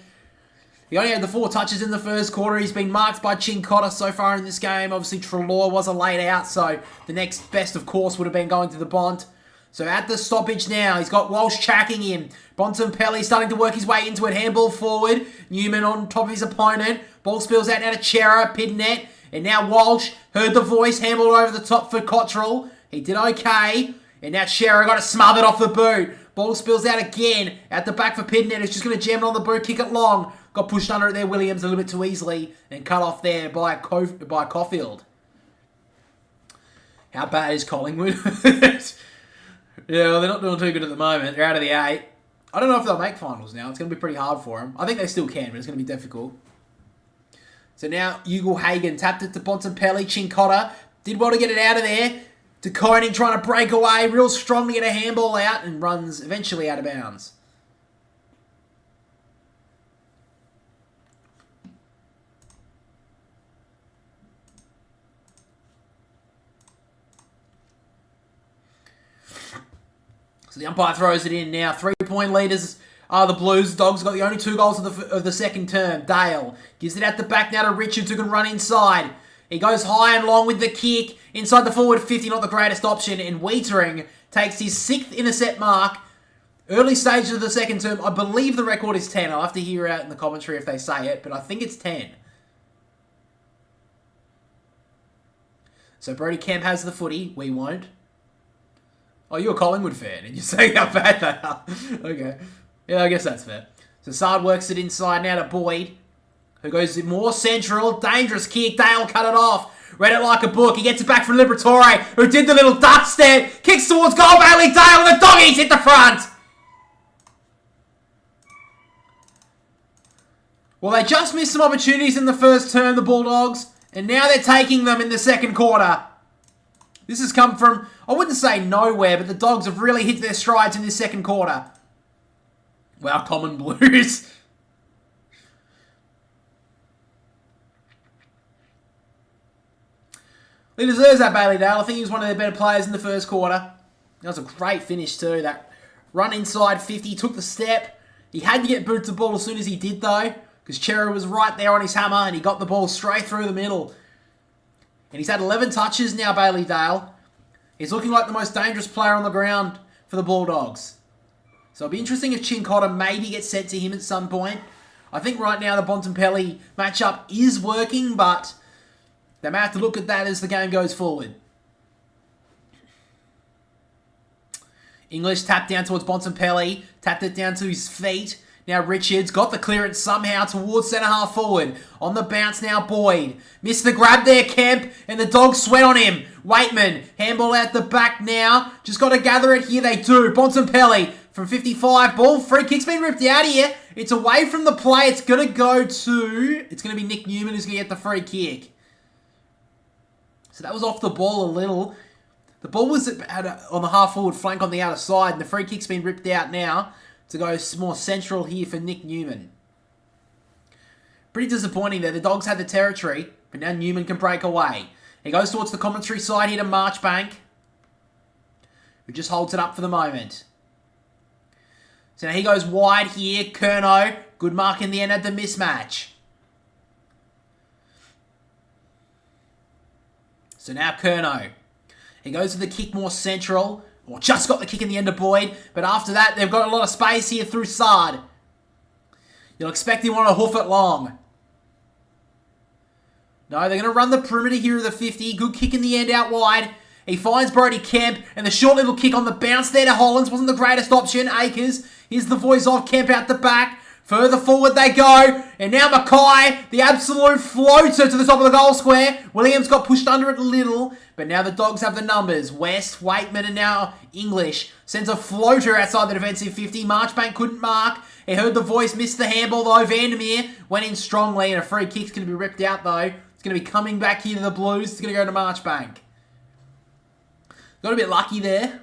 He only had the 4 touches in the first quarter. He's been marked by Chincotta so far in this game. Obviously, Treloar was a late out, so the next best, of course, would have been going to the Bont. So at the stoppage now, he's got Walsh tracking him. Bontempelli starting to work his way into it. Handball forward. Newman on top of his opponent. Ball spills out now to Chera, Pidnet. And now Walsh heard the voice. Handball over the top for Cottrell. He did okay. And now Chera got it smothered off the boot. Ball spills out again. At the back for Pidnet. It's just going to jam it on the boot. Kick it long. Got pushed under it there, Williams, a little bit too easily. And cut off there by Caulfield. How bad is Collingwood? Yeah, well, they're not doing too good at the moment. They're out of the 8. I don't know if they'll make finals now. It's going to be pretty hard for them. I think they still can, but it's going to be difficult. So now, Ugle-Hagan tapped it to Bontempelli. Chincotta did well to get it out of there. De Koning trying to break away. Real strong to get a handball out. And runs eventually out of bounds. So the umpire throws it in now. 3-point leaders are the Blues. Dogs got the only 2 goals of the second term. Dale gives it at the back now to Richards, who can run inside. He goes high and long with the kick. Inside the forward 50, not the greatest option. And Wettering takes his 6th intercept mark. Early stages of the second term. I believe the record is 10. I'll have to hear out in the commentary if they say it, but I think it's 10. So Brody Kemp has the footy. We won't. Oh, you're a Collingwood fan, and you're saying how bad they are. Okay. Yeah, I guess that's fair. So Sard works it inside now to Boyd, who goes more central. Dangerous kick. Dale cut it off. Read it like a book. He gets it back from Liberatore, who did the little duck step. Kicks towards goal. Bailey Dale, and the Doggies hit the front. Well, they just missed some opportunities in the first term, the Bulldogs, and now they're taking them in the second quarter. This has come from, I wouldn't say nowhere, but the Dogs have really hit their strides in this second quarter. Wow, Common Blues. He deserves that, Bailey Dale. I think he was one of their better players in the first quarter. That was a great finish too. That run inside 50, took the step. He had to get booted the ball as soon as he did though, because Chera was right there on his hammer and he got the ball straight through the middle. And he's had 11 touches now, Bailey Dale. He's looking like the most dangerous player on the ground for the Bulldogs. So it'll be interesting if Chincotta maybe gets sent to him at some point. I think right now the Bontempelli matchup is working, but they may have to look at that as the game goes forward. English tapped down towards Bontempelli. Tapped it down to his feet. Now Richards got the clearance somehow towards centre half forward. On the bounce now Boyd. Missed the grab there Kemp. And the Dogs sweat on him. Waitman. Handball out the back now. Just got to gather it here. They do. Bontempelli from 55. Ball free kick's been ripped out here. It's away from the play. It's going to go to... It's going to be Nick Newman who's going to get the free kick. So that was off the ball a little. The ball was on the half-forward flank on the outer side, and the free kick's been ripped out now to go more central here for Nick Newman. Pretty disappointing there. The Dogs had the territory, but now Newman can break away. He goes towards the commentary side here to Marchbank, who just holds it up for the moment. So now he goes wide here. Curnow, good mark in the end at the mismatch. So now Curnow. He goes to the kick more central. Or just got the kick in the end of Boyd. But after that, they've got a lot of space here through Sard. You'll expect him to hoof it long. No, they're going to run the perimeter here of the 50. Good kick in the end out wide. He finds Brody Kemp. And the short little kick on the bounce there to Hollands wasn't the greatest option. Akers. Here's the voice of Kemp out the back. Further forward they go. And now Mackay, the absolute floater to the top of the goal square. Williams got pushed under it a little. But now the Dogs have the numbers. West, Waitman, and now English. Sends a floater outside the defensive 50. Marchbank couldn't mark. He heard the voice, missed the handball though. Vandermeer went in strongly. And a free kick's going to be ripped out though. It's going to be coming back here to the Blues. It's going to go to Marchbank. Got a bit lucky there.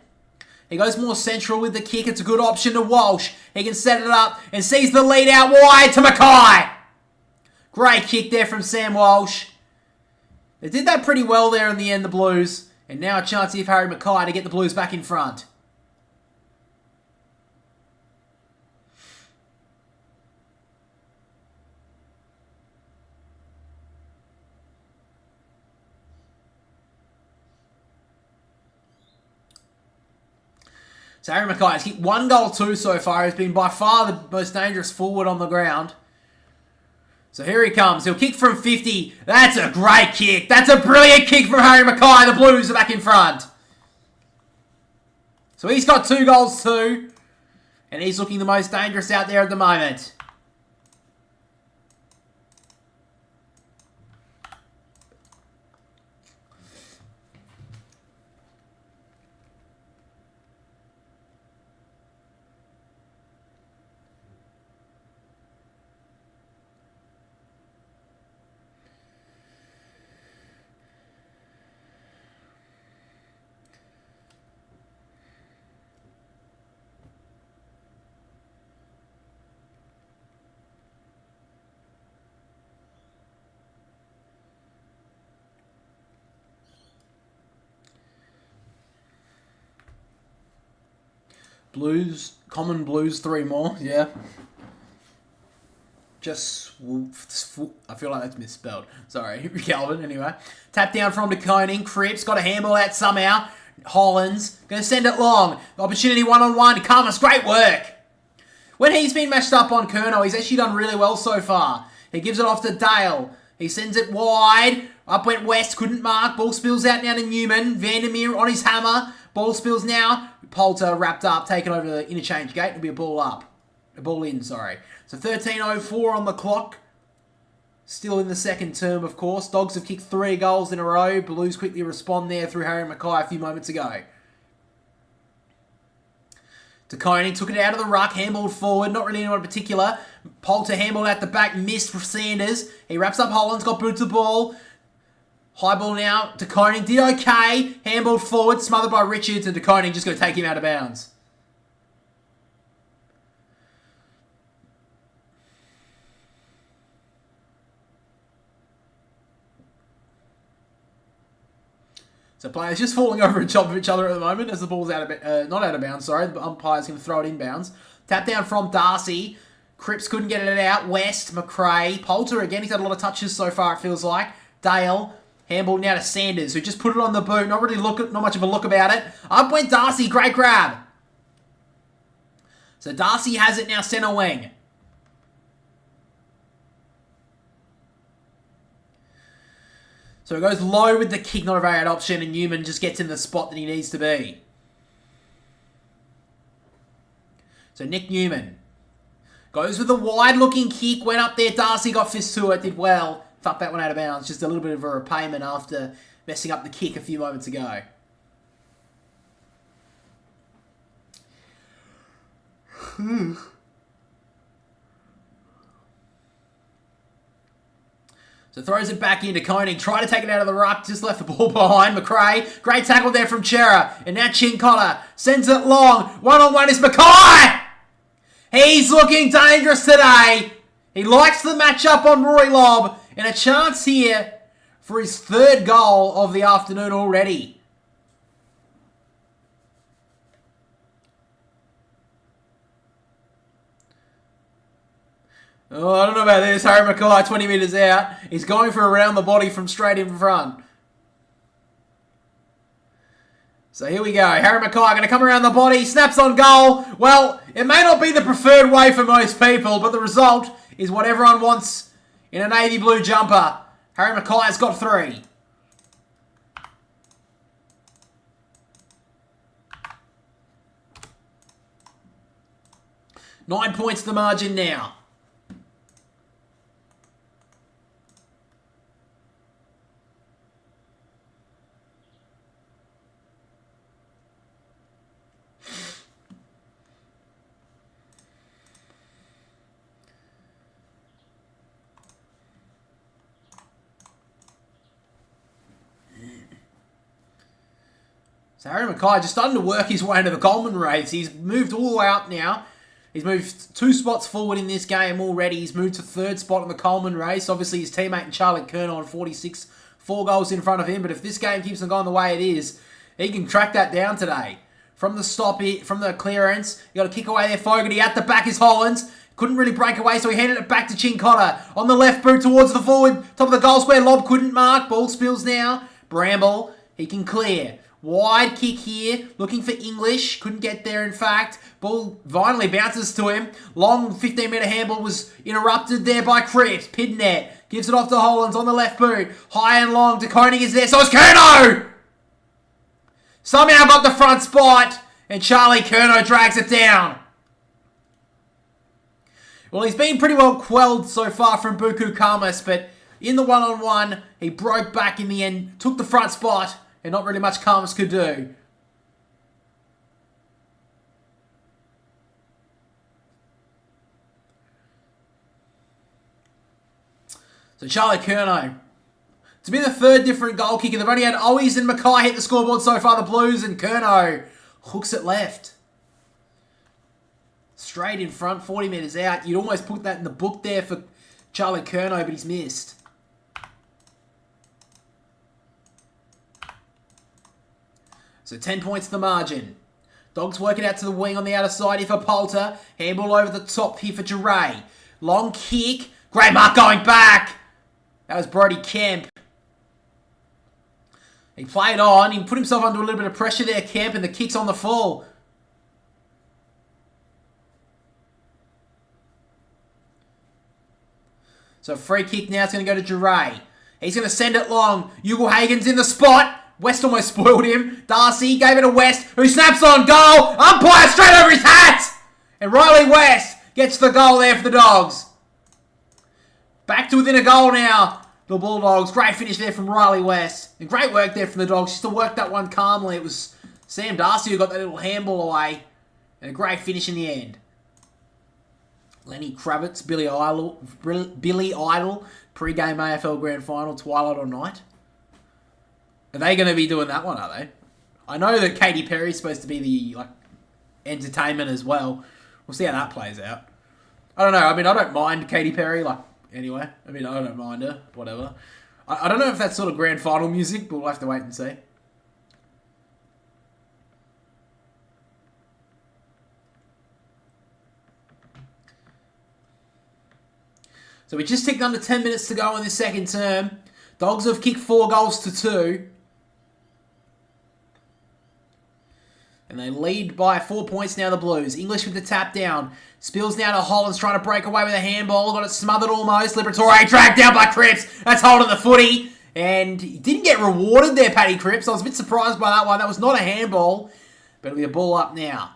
He goes more central with the kick. It's a good option to Walsh. He can set it up and sees the lead out wide to Mackay. Great kick there from Sam Walsh. They did that pretty well there in the end, the Blues. And now a chance here for Harry Mackay to get the Blues back in front. So Harry Mackay has kicked 1 goal 2 so far. He's been by far the most dangerous forward on the ground. So here he comes. He'll kick from 50. That's a great kick. That's a brilliant kick from Harry Mackay. The Blues are back in front. So he's got 2 goals too. And he's looking the most dangerous out there at the moment. Blues, common Blues, 3 more, yeah. I feel like that's misspelled. Sorry, Calvin, anyway. Tap down from De Koning. Cripps got a handball out somehow. Hollands, going to send it long. Opportunity one-on-one. Karmas, great work. When he's been matched up on Curnow, he's actually done really well so far. He gives it off to Dale. He sends it wide. Up went West, couldn't mark. Ball spills out now to Newman. Vandermeer on his hammer. Ball spills now. Poulter wrapped up, taken over the interchange gate. It'll be a ball up. A ball in, sorry. So 13:04 on the clock. Still in the second term, of course. Dogs have kicked 3 goals in a row. Blues quickly respond there through Harry Mackay a few moments ago. De Koning took it out of the ruck, handballed forward, not really anyone in particular. Poulter handballed out the back, missed for Sanders. He wraps up Hollands, got boots the ball. High ball now, De Koning did okay. Handballed forward, smothered by Richards, and De Koning just going to take him out of bounds. So players just falling over and top of each other at the moment as the ball's not out of bounds, sorry. The umpire's going to throw it inbounds. Tap down from Darcy. Cripps couldn't get it out. West, McRae. Poulter again, he's had a lot of touches so far, it feels like. Dale. Handball now to Sanders, who just put it on the boot. Not much of a look about it. Up went Darcy. Great grab. So Darcy has it now centre wing. So it goes low with the kick, not a very good option, and Newman just gets in the spot that he needs to be. So Nick Newman goes with a wide-looking kick, went up there. Darcy got fist to it, did well. Fuck that one out of bounds. Just a little bit of a repayment after messing up the kick a few moments ago. So So throws it back into Koenig. Try to take it out of the ruck. Just left the ball behind. McRae. Great tackle there from Chera. And now Chincotta sends it long. One-on-one is Mackay. He's looking dangerous today. He likes the matchup on Rory Lobb. And a chance here for his third goal of the afternoon already. Oh, I don't know about this. Harry Mackay, 20 metres out. He's going for around the body from straight in front. So here we go. Harry Mackay going to come around the body. Snaps on goal. Well, it may not be the preferred way for most people, but the result is what everyone wants in a navy blue jumper. Harry Mackay's got 3. Nine points the margin now. So Harry Mackay just starting to work his way into the Coleman race. He's moved all the way up now. He's moved 2 spots forward in this game already. He's moved to 3rd spot in the Coleman race. Obviously, his teammate Charlie Kerner on 46, 4 goals in front of him. But if this game keeps on going the way it is, he can track that down today. From the clearance, you got to kick away there. Fogarty at the back is Hollands. Couldn't really break away, so he handed it back to Chincotta. On the left boot towards the forward. Top of the goal square. Lobb couldn't mark. Ball spills now. Bramble, he can clear. Wide kick here, looking for English. Couldn't get there, in fact. Ball finally bounces to him. Long 15-metre handball was interrupted there by Cripps. Pidnet gives it off to Hollands on the left boot. High and long. De Koning is there, so it's Kerno! Somehow got the front spot, and Charlie Kerno drags it down. Well, he's been pretty well quelled so far from Buku Kamas, but in the one-on-one, he broke back in the end, took the front spot, and not really much Kamas could do. So Charlie Kerno, to be the 3rd different goal kicker, they've only had Owies and Mackay hit the scoreboard so far, the Blues, and Kerno hooks it left. Straight in front, 40 metres out. You'd almost put that in the book there for Charlie Kerno, but he's missed. So 10 points the margin. Dogs working out to the wing on the outer side here for Poulter. Handball over the top here for Duray. Long kick. Great mark going back. That was Brody Kemp. He played on. He put himself under a little bit of pressure there, Kemp, and the kick's on the full. So free kick now is going to go to Duray. He's going to send it long. Ugle-Hagen's in the spot. West almost spoiled him. Darcy gave it to West, who snaps on goal. Umpire straight over his hat. And Riley West gets the goal there for the Dogs. Back to within a goal now. The Bulldogs. Great finish there from Riley West. And great work there from the Dogs. Just to work that one calmly. It was Sam Darcy who got that little handball away. And a great finish in the end. Lenny Kravitz, Billy Idol, pre-game AFL Grand Final, Twilight or Night. Are they going to be doing that one, are they? I know that Katy Perry's supposed to be the entertainment as well. We'll see how that plays out. I don't know. I mean, I don't mind Katy Perry, anyway. I mean, I don't mind her, whatever. I don't know if that's sort of grand final music, but we'll have to wait and see. So we just ticked under 10 minutes to go in this second term. Dogs have kicked 4 goals to 2. And they lead by 4 points now, the Blues. English with the tap down. Spills now to Hollands, trying to break away with a handball. Got it smothered almost. Liberatore dragged down by Cripps. That's holding the footy. And he didn't get rewarded there, Paddy Cripps. I was a bit surprised by that one. That was not a handball. But it'll be a ball up now.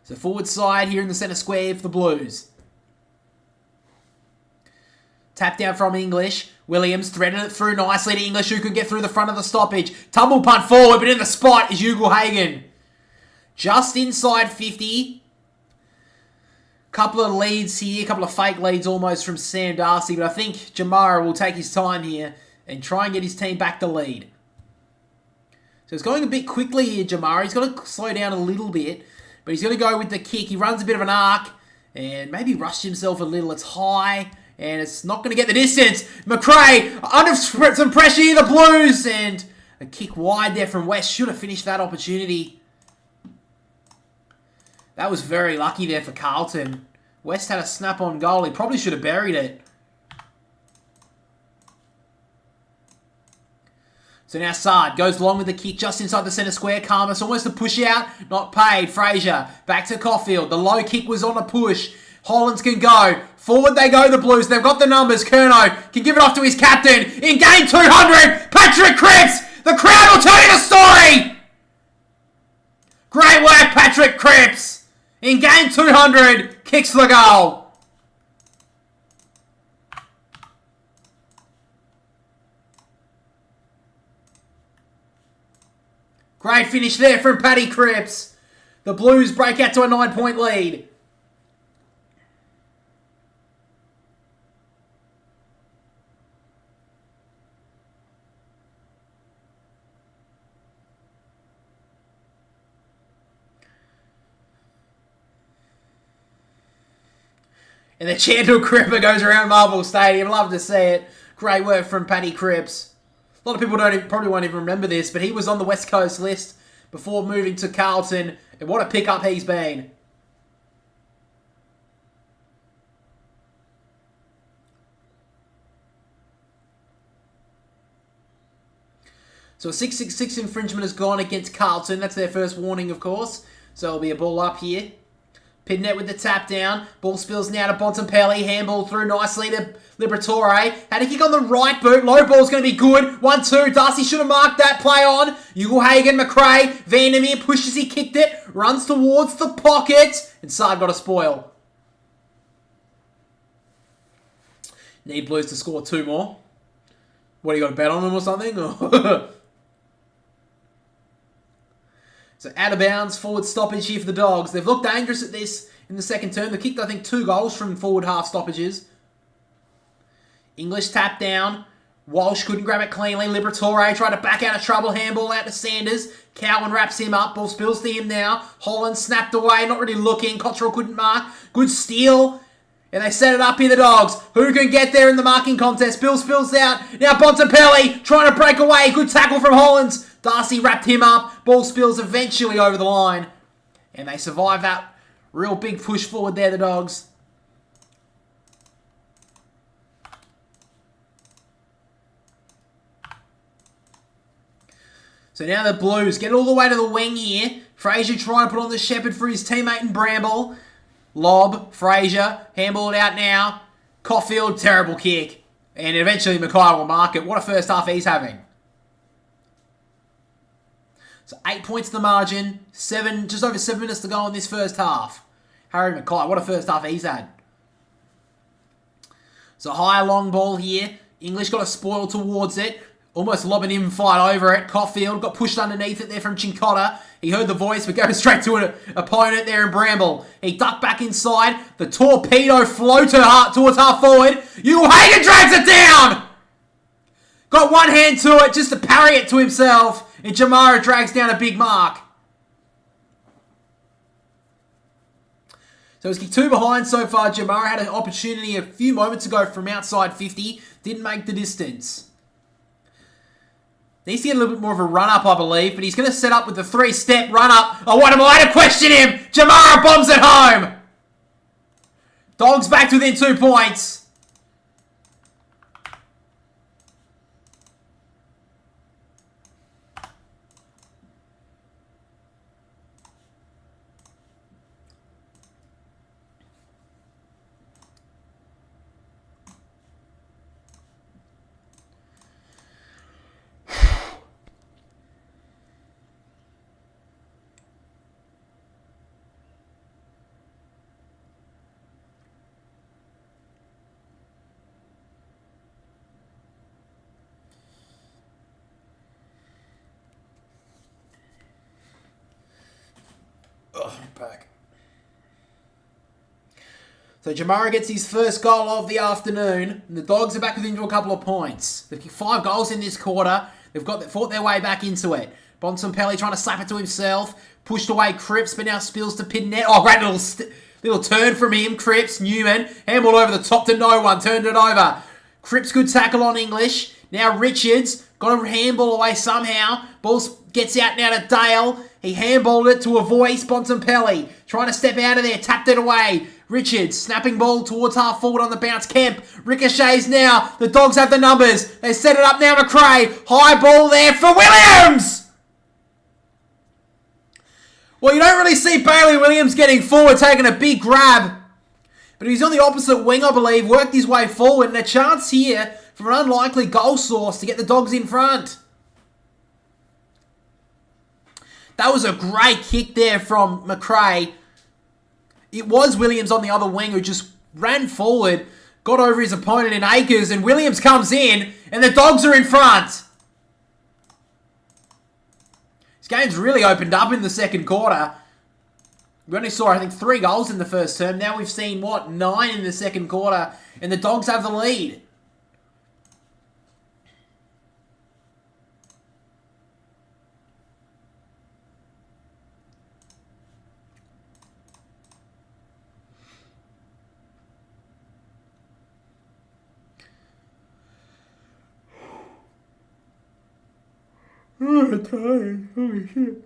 So forward side here in the centre square for the Blues. Tap down from English. Williams threaded it through nicely to English, who could get through the front of the stoppage. Tumble punt forward, but in the spot is Ugle-Hagen. Just inside 50. Couple of leads here, a couple of fake leads almost from Sam Darcy, but I think Jamara will take his time here and try and get his team back to lead. So it's going a bit quickly here, Jamara. He's got to slow down a little bit, but he's going to go with the kick. He runs a bit of an arc and maybe rushed himself a little. It's high and it's not going to get the distance. McRae under some pressure here, the Blues, and a kick wide there from West. Should have finished that opportunity. That was very lucky there for Carlton. West had a snap-on goal. He probably should have buried it. So now Sard goes long with the kick just inside the centre square. Karmas almost a push out. Not paid. Fraser back to Caulfield. The low kick was on a push. Hollands can go. Forward they go, the Blues. They've got the numbers. Curnow can give it off to his captain. In game 200, Patrick Cripps. The crowd will tell you the story. Great work, Patrick Cripps. In game 200, kicks the goal. Great finish there from Paddy Cripps. The Blues break out to a 9-point lead. And the Chandler Cripper goes around Marvel Stadium. Love to see it. Great work from Paddy Cripps. A lot of people probably won't even remember this, but he was on the West Coast list before moving to Carlton. And what a pickup he's been. So a 666 infringement has gone against Carlton. That's their first warning, of course. So it'll be a ball up here. Pidnet with the tap down. Ball spills now to Bontempelli. Handball through nicely to Liberatore. Had a kick on the right boot. Low ball's going to be good. 1-2. Darcy should have marked that play on. Ugelhagen, McRae. Vandermeer pushes, he kicked it. Runs towards the pocket. And Sard got a spoil. Need Blues to score 2 more. What, you got to bet on them or something? So out of bounds, forward stoppage here for the Dogs. They've looked dangerous at this in the second term. They kicked, I think, 2 goals from forward half stoppages. English tap down. Walsh couldn't grab it cleanly. Liberatore tried to back out of trouble. Handball out to Sanders. Cowan wraps him up. Ball spills to him now. Holland snapped away, not really looking. Cottrell couldn't mark. Good steal. And they set it up here, the Dogs. Who can get there in the marking contest? Bill spills out. Now Bontempelli trying to break away. Good tackle from Hollands. Darcy wrapped him up. Ball spills eventually over the line. And they survive that real big push forward there, the Dogs. So now the Blues get all the way to the wing here. Fraser trying to put on the Shepherd for his teammate in Bramble. Lob, Fraser, handball it out now. Caulfield, terrible kick. And eventually Mackay will mark it. What a first half he's having. So 8 points the margin. Just over 7 minutes to go in this first half. Harry Mackay, what a first half he's had. So high long ball here. English got a spoil towards it. Almost lobbing him flight over it. Caulfield got pushed underneath it there from Chincotta. He heard the voice, but goes straight to an opponent there in Bramble. He ducked back inside. The torpedo floater towards half forward. Ugelhagen drags it down! Got one hand to it just to parry it to himself. And Jamara drags down a big mark. So he's kicked 2 behind so far. Jamara had an opportunity a few moments ago from outside 50. Didn't make the distance. Needs to get a little bit more of a run-up, I believe. But he's going to set up with the 3-step run-up. Oh, what am I to question him? Jamara bombs it home. Dogs back to within 2 points. So Jamara gets his first goal of the afternoon, and the Dogs are back within a couple of points. They've kicked 5 goals in this quarter. They've fought their way back into it. Bontempelli trying to slap it to himself. Pushed away Cripps, but now spills to Pinnet. Oh, great little turn from him. Cripps, Newman, handball over the top to no one. Turned it over. Cripps, good tackle on English. Now Richards, got a handball away somehow. Ball gets out now to Dale. He handballed it to a voice. Bontempelli trying to step out of there. Tapped it away. Richards, snapping ball towards half forward on the bounce. Kemp, ricochets now. The Dogs have the numbers. They set it up now, McRae. High ball there for Williams! Well, you don't really see Bailey Williams getting forward, taking a big grab. But he's on the opposite wing, I believe. Worked his way forward. And a chance here for an unlikely goal source to get the Dogs in front. That was a great kick there from McRae. It was Williams on the other wing who just ran forward, got over his opponent in Akers, and Williams comes in, and the Dogs are in front. This game's really opened up in the second quarter. We only saw, I think, 3 goals in the first term. Now we've seen, 9 in the second quarter, and the Dogs have the lead. Oh, I'm tired. Holy shit.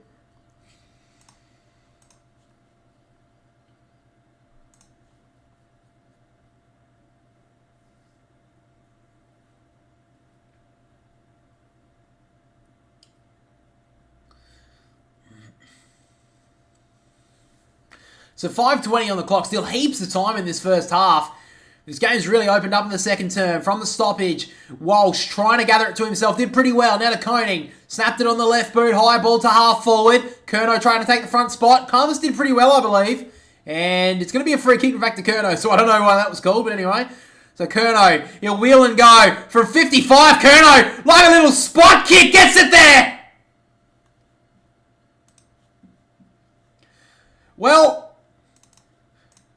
So 5:20 on the clock. Still heaps of time in this first half. This game's really opened up in the second term. From the stoppage, Walsh trying to gather it to himself. Did pretty well. Now to Koning. Snapped it on the left boot. High ball to half forward. Kerno trying to take the front spot. Carlton did pretty well, I believe. And it's going to be a free kick back to Kerno. So I don't know why that was called, but anyway. So Kerno, he'll wheel and go. From 55, Kerno, like a little spot kick, gets it there! Well,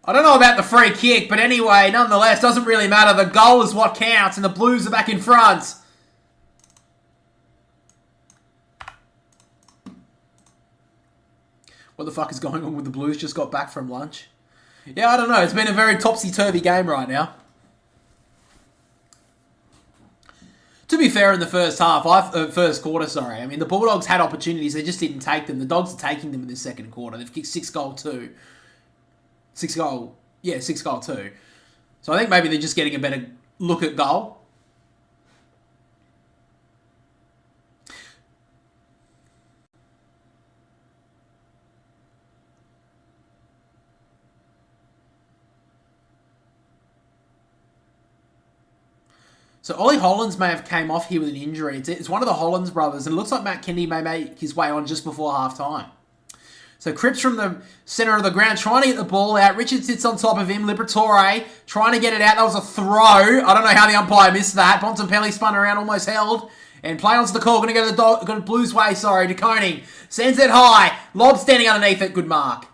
I don't know about the free kick, but anyway, nonetheless, doesn't really matter. The goal is what counts, and the Blues are back in front. What the fuck is going on with the Blues? Just got back from lunch. Yeah, I don't know. It's been a very topsy-turvy game right now. To be fair, in the first quarter, sorry. I mean, the Bulldogs had opportunities. They just didn't take them. The Dogs are taking them in this second quarter. They've kicked 6-2. 6-2. So I think maybe they're just getting a better look at goal. So Ollie Hollands may have came off here with an injury. It's one of the Hollands brothers, and it looks like Matt Kennedy may make his way on just before half-time. So Cripps from the centre of the ground trying to get the ball out. Richard sits on top of him. Liberatore trying to get it out. That was a throw. I don't know how the umpire missed that. Bontempelli spun around, almost held. And play onto the call. Going to go to the Blues way, to Koning. Sends it high. Lob standing underneath it. Good mark.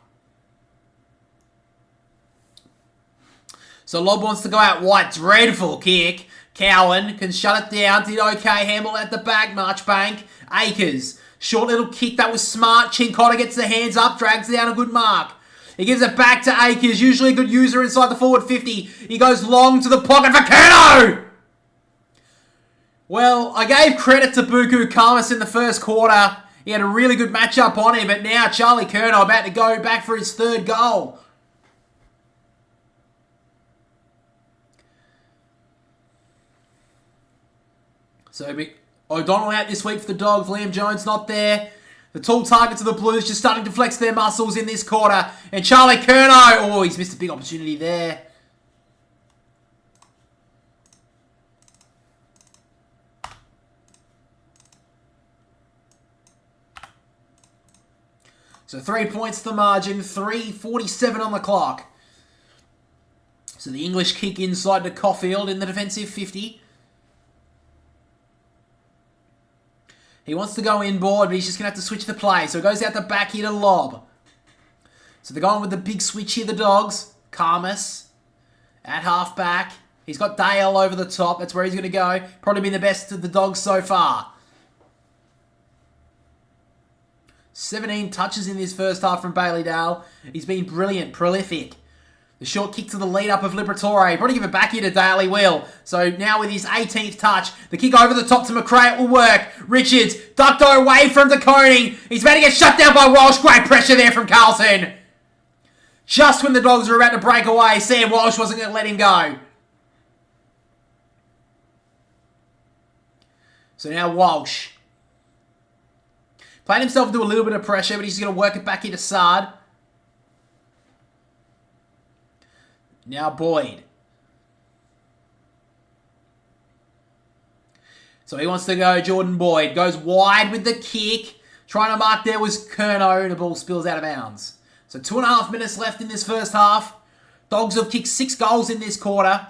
So Lob wants to go out wide. Dreadful kick. Cowan can shut it down. Did okay. Handball at the back. Marchbank. Akers. Short little kick. That was smart. Chincotta gets the hands up. Drags down a good mark. He gives it back to Akers. Usually a good user inside the forward 50. He goes long to the pocket for Kerno. Well, I gave credit to Buku Karmas in the first quarter. He had a really good matchup on him. But now Charlie Kerno about to go back for his third goal. So O'Donnell out this week for the Dogs. Liam Jones not there. The tall targets of the Blues just starting to flex their muscles in this quarter. And Charlie Kerno, oh, he's missed a big opportunity there. So 3 points to the margin, 3:47 on the clock. So the English kick inside to Caulfield in the defensive 50. He wants to go inboard, but he's just going to have to switch the play. So it goes out the back here to Lob. So they're going with the big switch here, the Dogs. Karmas. At half-back. He's got Dale over the top. That's where he's going to go. Probably been the best of the Dogs so far. 17 touches in this first half from Bailey Dale. He's been brilliant, prolific. The short kick to the lead-up of Liberatore. Probably give it back here to Dale, he will. So now with his 18th touch, the kick over the top to McRae, it will work. Richards ducked away from De Koning. He's about to get shut down by Walsh. Great pressure there from Carlton. Just when the Dogs were about to break away, Sam Walsh wasn't going to let him go. So now Walsh. Playing himself into a little bit of pressure, but he's going to work it back into Sard. Now Boyd. So he wants to go Jordan Boyd. Goes wide with the kick. Trying to mark there was Curnow, and the ball spills out of bounds. So 2.5 minutes left in this first half. Dogs have kicked 6 goals in this quarter.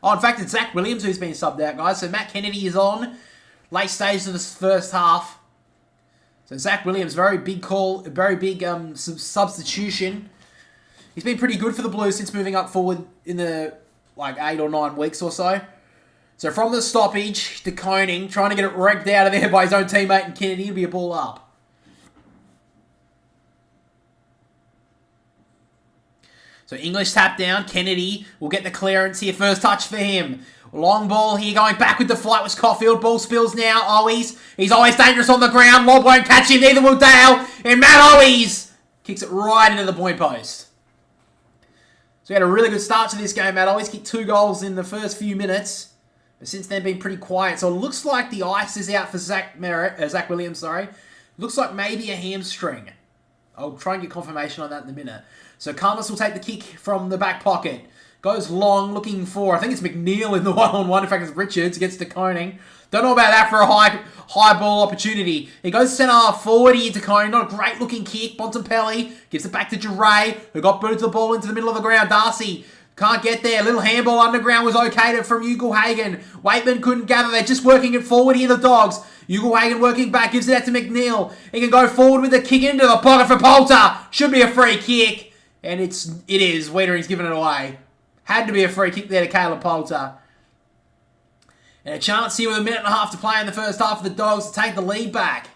Oh, in fact, it's Zach Williams who's been subbed out, guys. So Matt Kennedy is on. Late stage of this first half. So Zach Williams, very big call, very big substitution. He's been pretty good for the Blues since moving up forward in the 8 or 9 weeks or so. So from the stoppage, De Koning trying to get it wrecked out of there by his own teammate and Kennedy. It'll be a ball up. So English tap down. Kennedy will get the clearance here. First touch for him. Long ball here, going back with the flight was Caulfield. Ball spills now. Owies. He's always dangerous on the ground. Lob won't catch him. Neither will Dale. And Matt Owies kicks it right into the point post. So he had a really good start to this game. Matt Owies kicked 2 goals in the first few minutes. But since then, been pretty quiet. So it looks like the ice is out for Zach Williams. Looks like maybe a hamstring. I'll try and get confirmation on that in a minute. So Karmas will take the kick from the back pocket. Goes long, looking for, I think it's McNeil in the one-on-one. In fact, it's Richards against De Koning. Don't know about that for a high ball opportunity. He goes centre forward here, De Koning. Not a great-looking kick. Bontempelli gives it back to Duray, who got booted the ball into the middle of the ground. Darcy can't get there. Little handball underground was okayed from Ugle-Hagan. Waitman couldn't gather. They're just working it forward here, the Dogs. Ugle-Hagan working back, gives it out to McNeil. He can go forward with the kick into the pocket for Poulter. Should be a free kick. And it is. Wiedering's giving it away. Had to be a free kick there to Caleb Poulter. And a chance here with 1.5 minutes to play in the first half of the Dogs to take the lead back.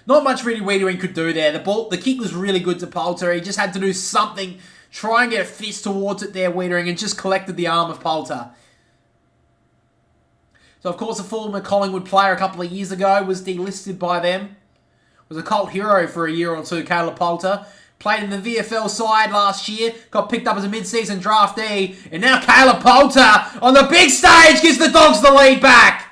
Not much really Wiedering could do there. The kick was really good to Poulter. He just had to do something. Try and get a fist towards it there, Wiedering, and just collected the arm of Poulter. So, of course, a former Collingwood player a couple of years ago was delisted by them. Was a cult hero for a year or two, Caleb Poulter. Played in the VFL side last year. Got picked up as a mid-season draftee. And now Caleb Poulter on the big stage gives the Dogs the lead back.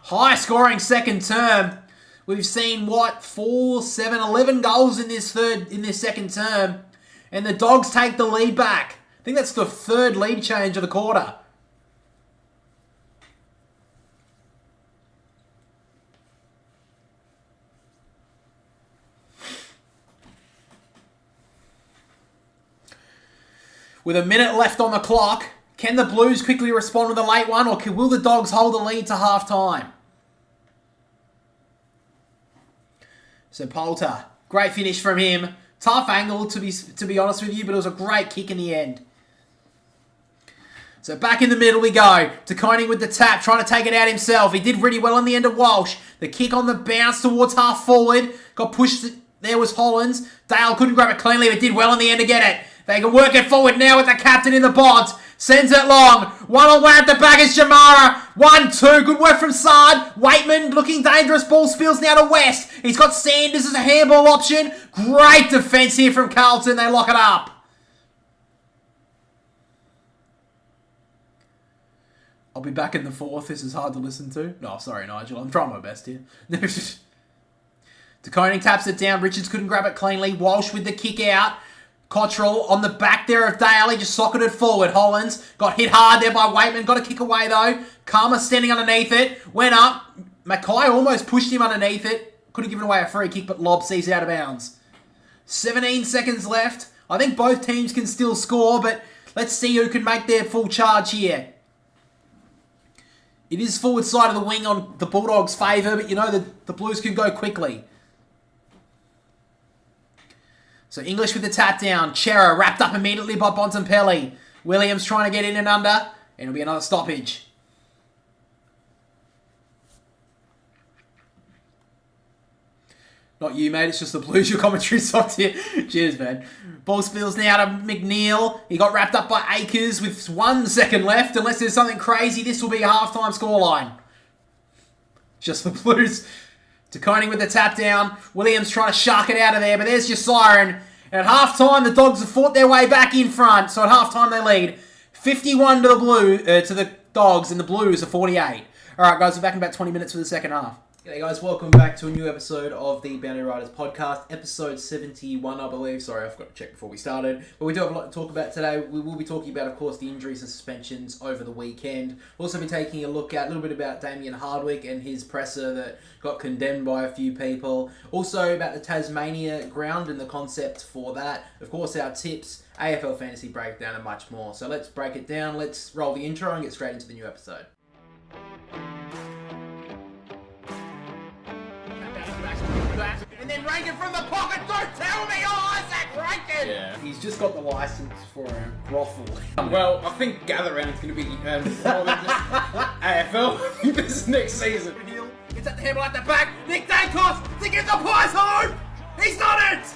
High-scoring second term. We've seen, 4, 7, 11 goals in this second term. And the Dogs take the lead back. I think that's the 3rd lead change of the quarter. With 1 minute left on the clock, can the Blues quickly respond with a late one, or will the Dogs hold the lead to half-time? So Poulter, great finish from him. Tough angle, to be honest with you, but it was a great kick in the end. So back in the middle we go. De Koning with the tap, trying to take it out himself. He did really well on the end of Walsh. The kick on the bounce towards half forward. Got pushed. There was Hollins. Dale couldn't grab it cleanly, but did well in the end to get it. They can work it forward now with the captain in the bonds. Sends it long. 1-on-1 at the back is Jamara. 1-2. Good work from Sard. Waitman looking dangerous. Ball spills now to West. He's got Sanders as a handball option. Great defence here from Carlton. They lock it up. I'll be back in the 4th. This is hard to listen to. No, sorry, Nigel. I'm trying my best here. De Koning taps it down. Richards couldn't grab it cleanly. Walsh with the kick out. Cottrell on the back there of Dale. He just socketed forward. Hollins got hit hard there by Waitman. Got a kick away though. Karma standing underneath it. Went up. Mackay almost pushed him underneath it. Could have given away a free kick, but Lob sees it out of bounds. 17 seconds left. I think both teams can still score, but let's see who can make their full charge here. It is forward side of the wing on the Bulldogs' favour, but you know the Blues can go quickly. So English with the tap down. Chera wrapped up immediately by Bontempelli. Williams trying to get in and under. And it'll be another stoppage. Not you, mate. It's just the Blues. Your commentary stopped here. Cheers, man. Ball spills now to McNeil. He got wrapped up by Akers with 1 second left. Unless there's something crazy, this will be a halftime scoreline. Just the Blues. DeConing with the tap down. Williams trying to shark it out of there, but there's your siren. And at halftime, the Dogs have fought their way back in front. So at halftime, they lead 51 to the Dogs, and the Blues are 48. All right, guys, we're back in about 20 minutes for the second half. G'day guys, welcome back to a new episode of the Boundary Riders podcast, episode 71 I believe. Sorry, I forgot to check before we started. But we do have a lot to talk about today. We will be talking about, of course, the injuries and suspensions over the weekend. We'll also be taking a look at a little bit about Damien Hardwick and his presser that got condemned by a few people. Also about the Tasmania ground and the concept for that. Of course, our tips, AFL fantasy breakdown and much more. So let's break it down. Let's roll the intro and get straight into the new episode. And then Rankin from the pocket. Don't tell me, Isaac Rankin! Yeah. He's just got the license for a brothel. Well, I think Gather Round's going to be more than just AFL. I think this is next season. It's at the handle at the back. Nick Dacos to get the Pies home. He's done it!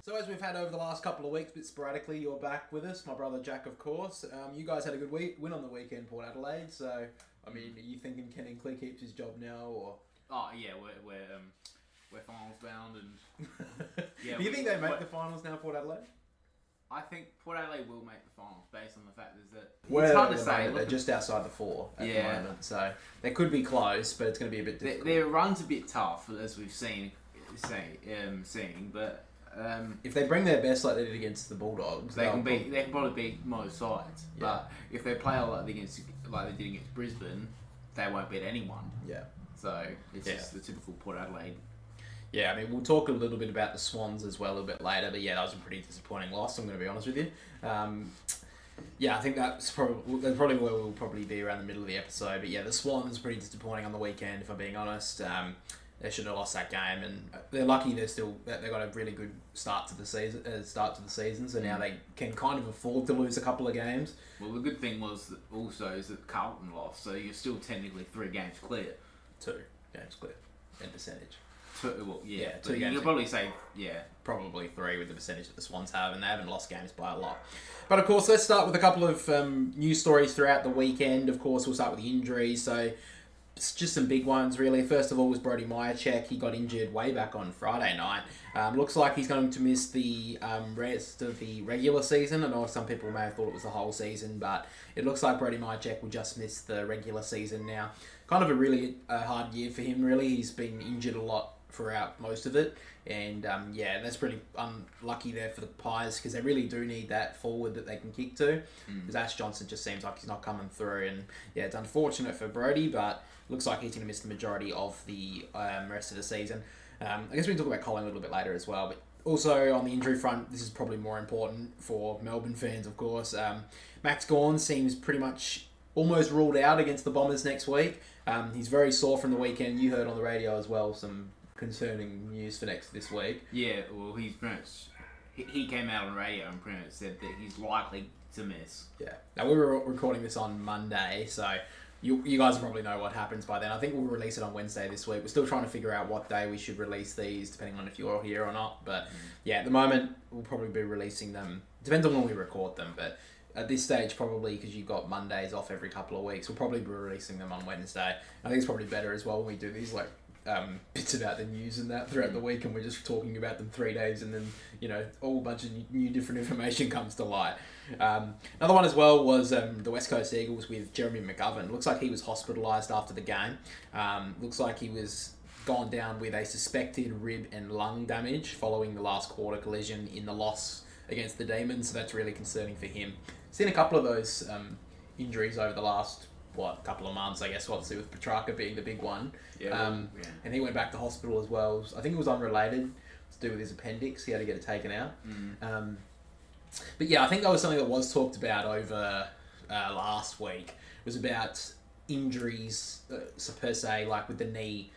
So as we've had over the last couple of weeks, a bit sporadically, you're back with us. My brother Jack, of course. You guys had a good win on the weekend, Port Adelaide. So, I mean, are you thinking Ken Clee keeps his job now, or...? Oh yeah, we're finals bound, and yeah. Do you think they make the finals now, Port Adelaide? I think Port Adelaide will make the finals based on the fact is that Well, it's hard to say. They're just outside the 4 at the Yeah. moment, so they could be close, but it's going to be a bit difficult. Their run's a bit tough, as we've seeing, but if they bring their best like they did against the Bulldogs, they can probably beat most sides. Yeah. But if they play like they did against Brisbane, they won't beat anyone. Yeah. So it's just the typical Port Adelaide. Yeah, I mean, we'll talk a little bit about the Swans as well a bit later, but yeah, that was a pretty disappointing loss, I'm going to be honest with you. Yeah, I think that's probably where we'll probably be around the middle of the episode, but yeah, the Swans pretty disappointing on the weekend, if I'm being honest. They should have lost that game, and they're lucky they've got a really good start to the season. So now they can kind of afford to lose a couple of games. Well, the good thing was that Carlton lost, so you're still technically 3 games clear. 2 games clear in percentage. 2 2 you games. could probably say Probably 3 with the percentage that the Swans have, and they haven't lost games by a lot. But of course, let's start with a couple of news stories throughout the weekend. Of course, we'll start with the injuries. So it's just some big ones, really. First of all was Brody Myercheck. He got injured way back on Friday night. Looks like he's going to miss the rest of the regular season. I know some people may have thought it was the whole season, but it looks like Brody Myercheck will just miss the regular season now. Kind of a really hard year for him, really. He's been injured a lot throughout most of it. And, that's pretty unlucky there for the Pies because they really do need that forward that they can kick to. Because Ash Johnson just seems like he's not coming through. And, yeah, it's unfortunate for Brody, but looks like he's going to miss the majority of the rest of the season. I guess we can talk about Colin a little bit later as well. But also on the injury front, this is probably more important for Melbourne fans, of course. Max Gawn seems pretty much almost ruled out against the Bombers next week. He's very sore from the weekend. You heard on the radio as well some concerning news for this week. Yeah, well, he's pretty much... He came out on radio and pretty much said that he's likely to miss. Yeah. Now, we were recording this on Monday, so you guys probably know what happens by then. I think we'll release it on Wednesday this week. We're still trying to figure out what day we should release these, depending on if you're here or not. But, yeah, at the moment, we'll probably be releasing them. Depends on when we record them, but... At this stage, probably, because you've got Mondays off every couple of weeks, we'll probably be releasing them on Wednesday. I think it's probably better as well when we do these, bits about the news and that throughout the week, and we're just talking about them 3 days, and then, a whole bunch of new different information comes to light. Another one as well was the West Coast Eagles with Jeremy McGovern. Looks like he was hospitalised after the game. Looks like he was gone down with a suspected rib and lung damage following the last quarter collision in the loss against the Demons, so that's really concerning for him. Seen a couple of those injuries over the last, couple of months, I guess, obviously with Petrarca being the big one. And he went back to hospital as well. I think it was unrelated to do with his appendix. He had to get it taken out. But yeah, I think that was something that was talked about over last week was about injuries, per se, like with the knee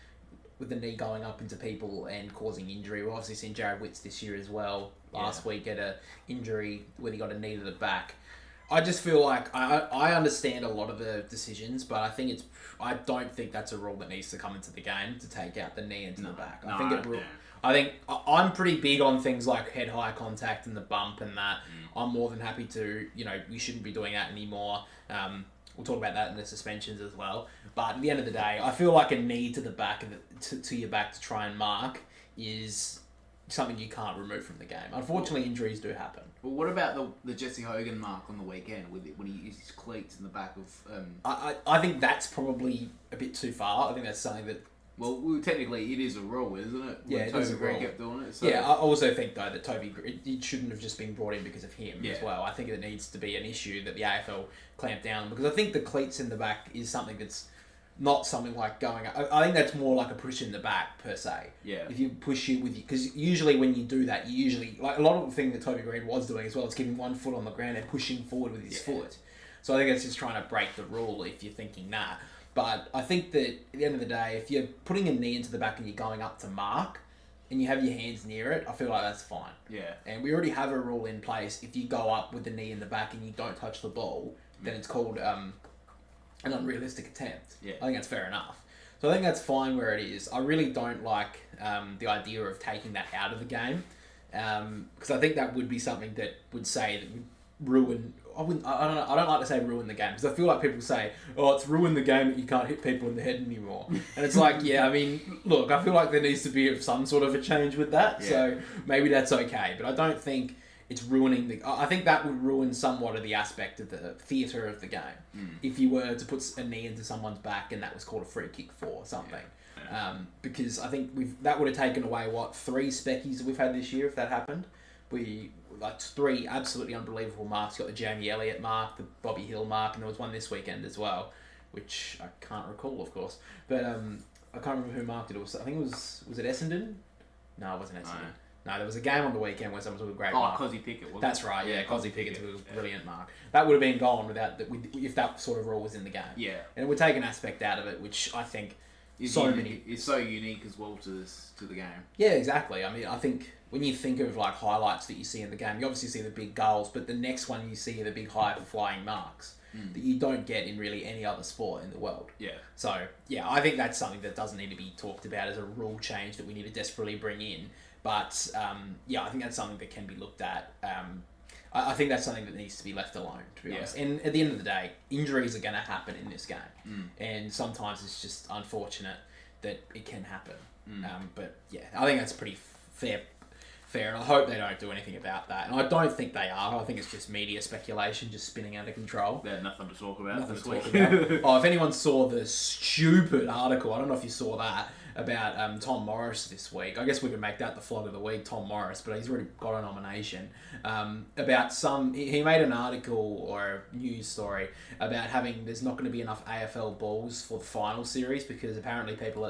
going up into people and causing injury. We've obviously seen Jared Witts this year as well. Last week get a injury when he got a knee to the back. I just feel like I understand a lot of the decisions, but I don't think that's a rule that needs to come into the game to take out the knee into the back. I think I'm pretty big on things like head high contact and the bump and that. I'm more than happy to, we shouldn't be doing that anymore. We'll talk about that in the suspensions as well. But at the end of the day, I feel like a knee to the back to your back to try and mark is something you can't remove from the game. Unfortunately, injuries do happen. Well, what about the Jesse Hogan mark on the weekend when he used his cleats in the back of... I think that's probably a bit too far. I think that's something that... Well, technically, it is a rule, isn't it? Yeah, it is a rule. Toby kept doing it. So. Yeah, I also think, though, that Toby... It shouldn't have just been brought in because of him as well. I think it needs to be an issue that the AFL clamp down on, because I think the cleats in the back is something that's not something like going... I think that's more like a push in the back, per se. Yeah. If you push it with you... Because usually when you do that, you usually... Like, a lot of the thing that Toby Green was doing as well is keeping one foot on the ground and pushing forward with his foot. So I think it's just trying to break the rule if you're thinking that. But I think that at the end of the day, if you're putting a knee into the back and you're going up to mark and you have your hands near it, I feel like that's fine. Yeah. And we already have a rule in place. If you go up with the knee in the back and you don't touch the ball, then it's called an unrealistic attempt. Yeah. I think that's fair enough. So I think that's fine where it is. I really don't like the idea of taking that out of the game, because I think that would be something that would say that would ruin... I don't like to say ruin the game, because I feel like people say, oh, it's ruined the game that you can't hit people in the head anymore. And it's like, yeah, I mean, look, I feel like there needs to be some sort of a change with that. Yeah. So maybe that's okay. But I don't think it's ruining I think that would ruin somewhat of the aspect of the theatre of the game. If you were to put a knee into someone's back and that was called a free kick for something. Because I think that would have taken away, 3 speckies that we've had this year if that happened. We 3 absolutely unbelievable marks. Got the Jamie Elliott mark, the Bobby Hill mark, and there was one this weekend as well, which I can't recall, of course. But I can't remember who marked it. I think it was it Essendon? No, it wasn't Essendon. No, there was a game on the weekend where someone took a great mark. Cozzy Pickett, wasn't That's it? right, yeah. Cozzy Pickett took a brilliant mark. That would have been gone if that sort of rule was in the game. Yeah. And it would take an aspect out of it, which I think it's so unique as well to the game. Yeah, exactly. I mean, I think when you think of like highlights that you see in the game, you obviously see the big goals, but the next one you see are the big high flying marks that you don't get in really any other sport in the world. Yeah. So, yeah, I think that's something that doesn't need to be talked about as a rule change that we need to desperately bring in. But, I think that's something that can be looked at. I think that's something that needs to be left alone, to be honest. And at the end of the day, injuries are going to happen in this game. And sometimes it's just unfortunate that it can happen. But, yeah, I think that's pretty fair, and I hope they don't do anything about that. And I don't think they are. I think it's just media speculation, just spinning out of control. They had nothing to talk about Nothing this to week. talk about. Oh, if anyone saw the stupid article, I don't know if you saw that, about Tom Morris this week. I guess we could make that the flog of the week, Tom Morris, but he's already got a nomination. About he made an article or a news story about there's not going to be enough AFL balls for the final series because apparently people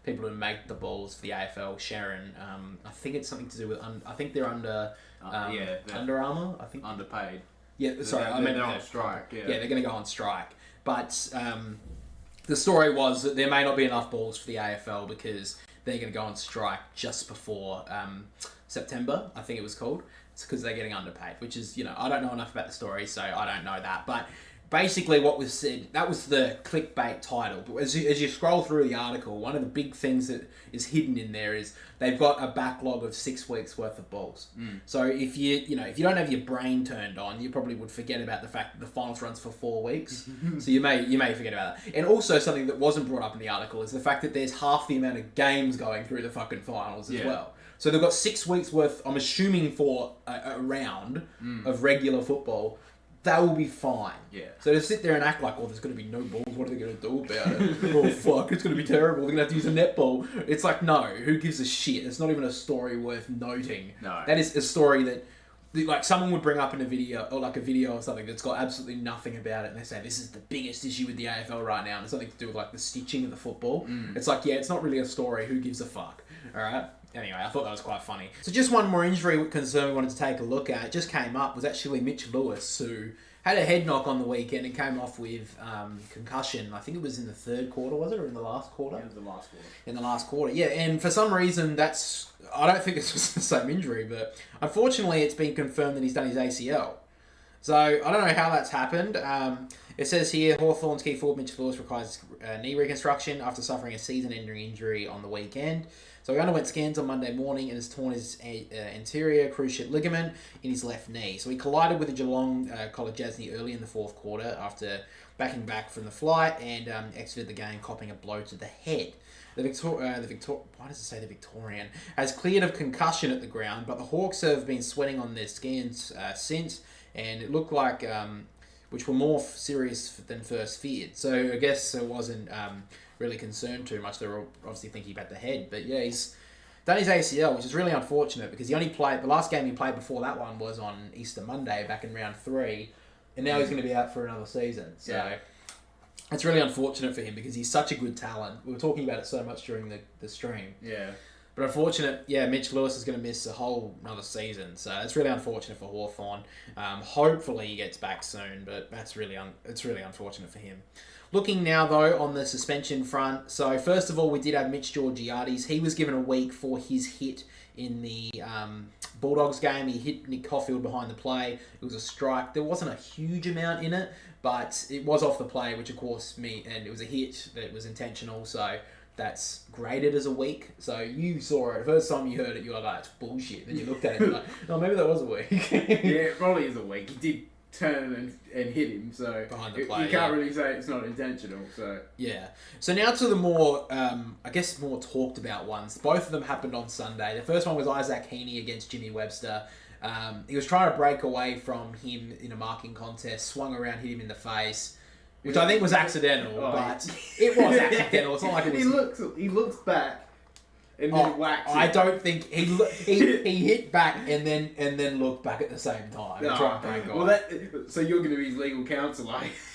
who make the balls for the AFL, Sharon, I think it's something to do with, I think they're under Under Armour, I think. Underpaid. Yeah, sorry, I meant they're on strike. Yeah, they're going to go on strike. But the story was that there may not be enough balls for the AFL because they're going to go on strike just before September, I think it was called. It's because they're getting underpaid, which is, I don't know enough about the story, so I don't know that. But basically what was said, that was the clickbait title. But as you scroll through the article, one of the big things that is hidden in there is they've got a backlog of 6 weeks worth of balls. So if you don't have your brain turned on, you probably would forget about the fact that the finals runs for 4 weeks. So you may forget about that. And also something that wasn't brought up in the article is the fact that there's half the amount of games going through the fucking finals as well. So they've got 6 weeks worth, I'm assuming, for a round of regular football. They will be fine. Yeah. So to sit there and act like, there's going to be no balls, what are they going to do about it? Oh, fuck, it's going to be terrible. They're going to have to use a netball. It's like, no, who gives a shit? It's not even a story worth noting. No. That is a story that, like, someone would bring up in a video, or something that's got absolutely nothing about it, and they say, this is the biggest issue with the AFL right now, and it's something to do with, like, the stitching of the football. It's like, yeah, it's not really a story. Who gives a fuck? All right? Anyway, I thought that was quite funny. So just one more injury concern we wanted to take a look at. It just came up, was actually Mitch Lewis, who had a head knock on the weekend and came off with concussion. I think it was in the third quarter, was it, or in the last quarter? It was the last quarter. In the last quarter, yeah. And for some reason, I don't think this was the same injury, but unfortunately, it's been confirmed that he's done his ACL. So I don't know how that's happened. It says here, Hawthorn's key forward Mitch Lewis requires knee reconstruction after suffering a season-ending injury on the weekend. So he underwent scans on Monday morning and has torn his anterior cruciate ligament in his left knee. So he collided with the Geelong College Jasny early in the fourth quarter after backing back from the flight and exited the game, copping a blow to the head. The Victorian has cleared of concussion at the ground, but the Hawks have been sweating on their scans since, and it looked like which were more serious than first feared. So I guess it wasn't really concerned too much. They were obviously thinking about the head, but yeah, he's done his ACL, which is really unfortunate because he only played the last game he played before that one was on Easter Monday back in round 3, and now he's going to be out for another season. So. Yeah. It's really unfortunate for him because he's such a good talent. We were talking about it so much during the stream. Yeah. But unfortunate, Mitch Lewis is going to miss a whole another season. So it's really unfortunate for Hawthorn. Hopefully he gets back soon, but it's really unfortunate for him. Looking now, though, on the suspension front. So first of all, we did have Mitch Georgiades. He was given a week for his hit in the Bulldogs game. He hit Nick Caulfield behind the play. It was a strike. There wasn't a huge amount in it, but it was off the play, which of course and it was a hit that was intentional, so that's graded as a week. So you saw it. The first time you heard it, you were like, it's bullshit. Then you looked at it and you're like, no, maybe that was a week. Yeah, it probably is a week. He did turn and hit him, so behind the play, you can't really say it's not intentional. So yeah. So now to the more, more talked about ones. Both of them happened on Sunday. The first one was Isaac Heaney against Jimmy Webster. He was trying to break away from him in a marking contest, swung around, hit him in the face, which I think was accidental, but it was accidental. It's not like it was... He looks back and then whacks him. I don't think he hit back and then looked back at the same time. No. Try and break away. So you're going to be his legal counsel,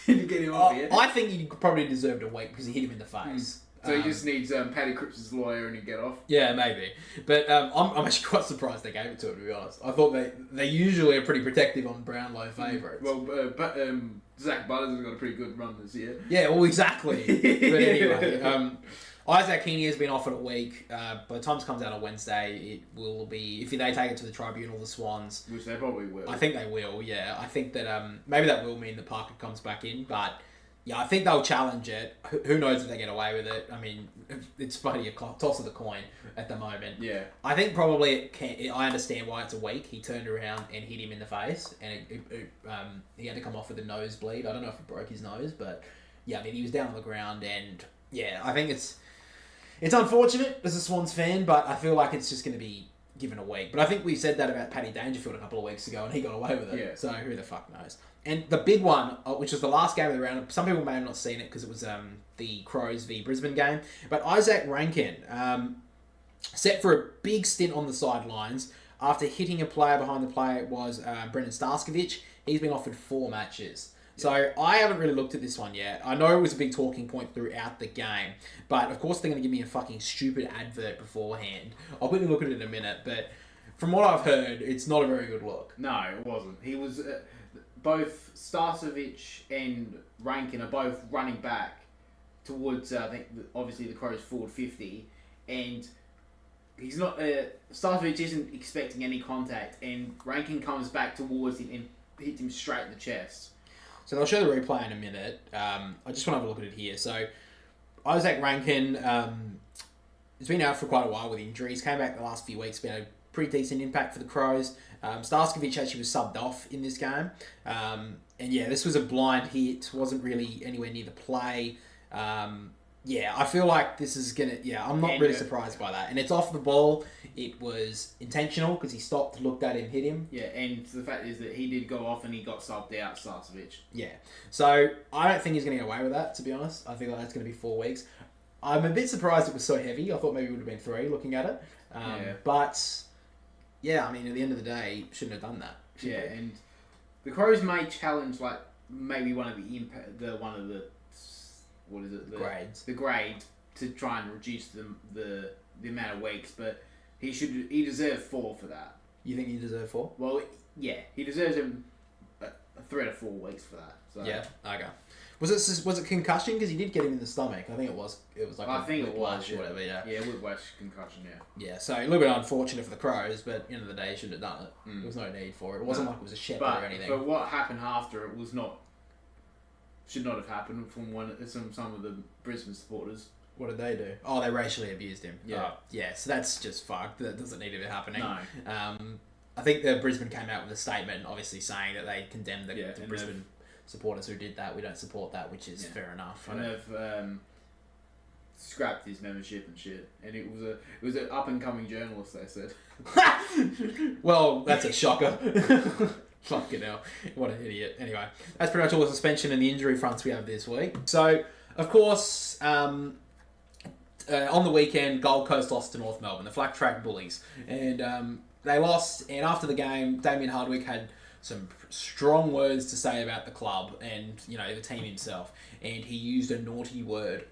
to get him off here? I think he probably deserved a week because he hit him in the face. So he just needs Paddy Cripps' lawyer and he'd get off? Yeah, maybe. But I'm actually quite surprised they gave it to him, to be honest. I thought they usually are pretty protective on Brownlow favourites. Well, Zach Butters has got a pretty good run this year. Yeah, well, exactly. But anyway, Isaac Heaney has been offered a week. By the time it comes out on Wednesday, it will be, if they take it to the tribunal, the Swans. Which they probably will. I think they will, yeah. I think that maybe that will mean that Parker comes back in, but... yeah, I think they'll challenge it. Who knows if they get away with it? I mean, it's funny, a toss of the coin at the moment. Yeah. I think probably I understand why it's a week. He turned around and hit him in the face, and he had to come off with a nosebleed. I don't know if he broke his nose, but yeah, I mean, he was down on the ground, and yeah, I think it's unfortunate as a Swans fan, but I feel like it's just going to be given a week. But I think we said that about Paddy Dangerfield a couple of weeks ago, and he got away with it. Yeah. So who the fuck knows? And the big one, which was the last game of the round, some people may have not seen it because it was the Crows v Brisbane game, but Isaac Rankin set for a big stint on the sidelines after hitting a player behind the play was Brendan Starskovich. He's been offered 4 matches. So I haven't really looked at this one yet. I know it was a big talking point throughout the game, but of course they're going to give me a fucking stupid advert beforehand. I'll quickly look at it in a minute, but from what I've heard, it's not a very good look. No, it wasn't. He was... both Starcevic and Rankin are both running back towards, I think, obviously the Crows forward 50, and he's not... Starcevic isn't expecting any contact, and Rankin comes back towards him and hits him straight in the chest. So I'll show the replay in a minute. I just want to have a look at it here. So Isaac Rankin has been out for quite a while with injuries. Came back the last few weeks, been a pretty decent impact for the Crows. Starskovich actually was subbed off in this game. And yeah, this was a blind hit. Wasn't really anywhere near the play. I feel like this is going to... yeah, I'm not really surprised by that. And it's off the ball. It was intentional because he stopped, looked at him, hit him. Yeah, and the fact is that he did go off and he got subbed out, Starcevic. Yeah. So I don't think he's going to get away with that, to be honest. I think that's going to be 4 weeks. I'm a bit surprised it was so heavy. I thought maybe it would have been 3 looking at it. But... yeah, I mean, at the end of the day, shouldn't have done that. Yeah, and the Crows may challenge maybe one of the grades. The grade to try and reduce the amount of weeks, but he deserves 4 for that. You think he deserves 4? Well, yeah, he deserves him 3 to 4 weeks for that. So Yeah. Okay. Was it concussion? Because he did get him in the stomach. I think it was. It was like I think it whiplash was or whatever. Yeah. Yeah, whiplash concussion. Yeah. Yeah. So a little bit unfortunate for the Crows, but at the end of the day, he shouldn't have done it. Mm. There was no need for it. It wasn't like it was a shepherd But or anything. but what happened after it was not should not have happened from some of the Brisbane supporters. What did they do? Oh, they racially abused him. Yeah. Oh, yeah, so that's just fucked. That doesn't need to be happening. No. I think the Brisbane came out with a statement, obviously saying that they condemned the and Brisbane supporters who did that. We don't support that, which is fair enough. And they've scrapped his membership and shit. And it was an up and coming journalist. They said. Well, that's a shocker. Fucking hell. What an idiot. Anyway, that's pretty much all the suspension and the injury fronts we have this week. So, of course, on the weekend, Gold Coast lost to North Melbourne, the Flat Track Bullies. And they lost, and after the game, Damien Hardwick had some strong words to say about the club and, you know, the team himself. And he used a naughty word.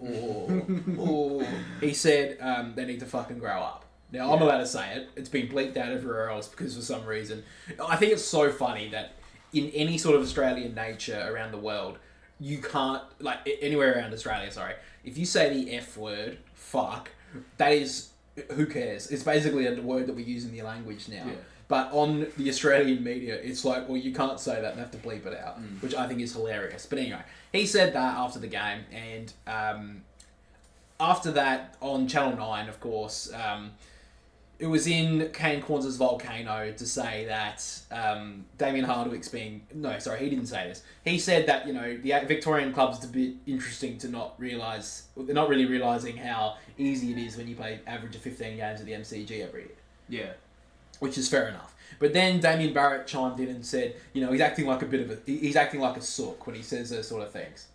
He said they need to fucking grow up. Now, I'm allowed to say it. It's been bleeped out everywhere else because for some reason. I think it's so funny that in any sort of Australian nature around the world, you can't, like, anywhere around Australia, sorry, if you say the F word, fuck, that is, who cares? It's basically a word that we use in the language now. Yeah. But on the Australian media, it's like, well, you can't say that and have to bleep it out, which I think is hilarious. But anyway, he said that after the game, and after that, on Channel 9, of course, it was in Kane Corns' Volcano to say that Damien Hardwick's being... No, sorry, he didn't say this. He said that, you know, the Victorian club's a bit interesting to not realise... They're not really realising how easy it is when you play average of 15 games at the MCG every year. Yeah. Which is fair enough. But then Damien Barrett chimed in and said, you know, he's acting like a sook when he says those sort of things.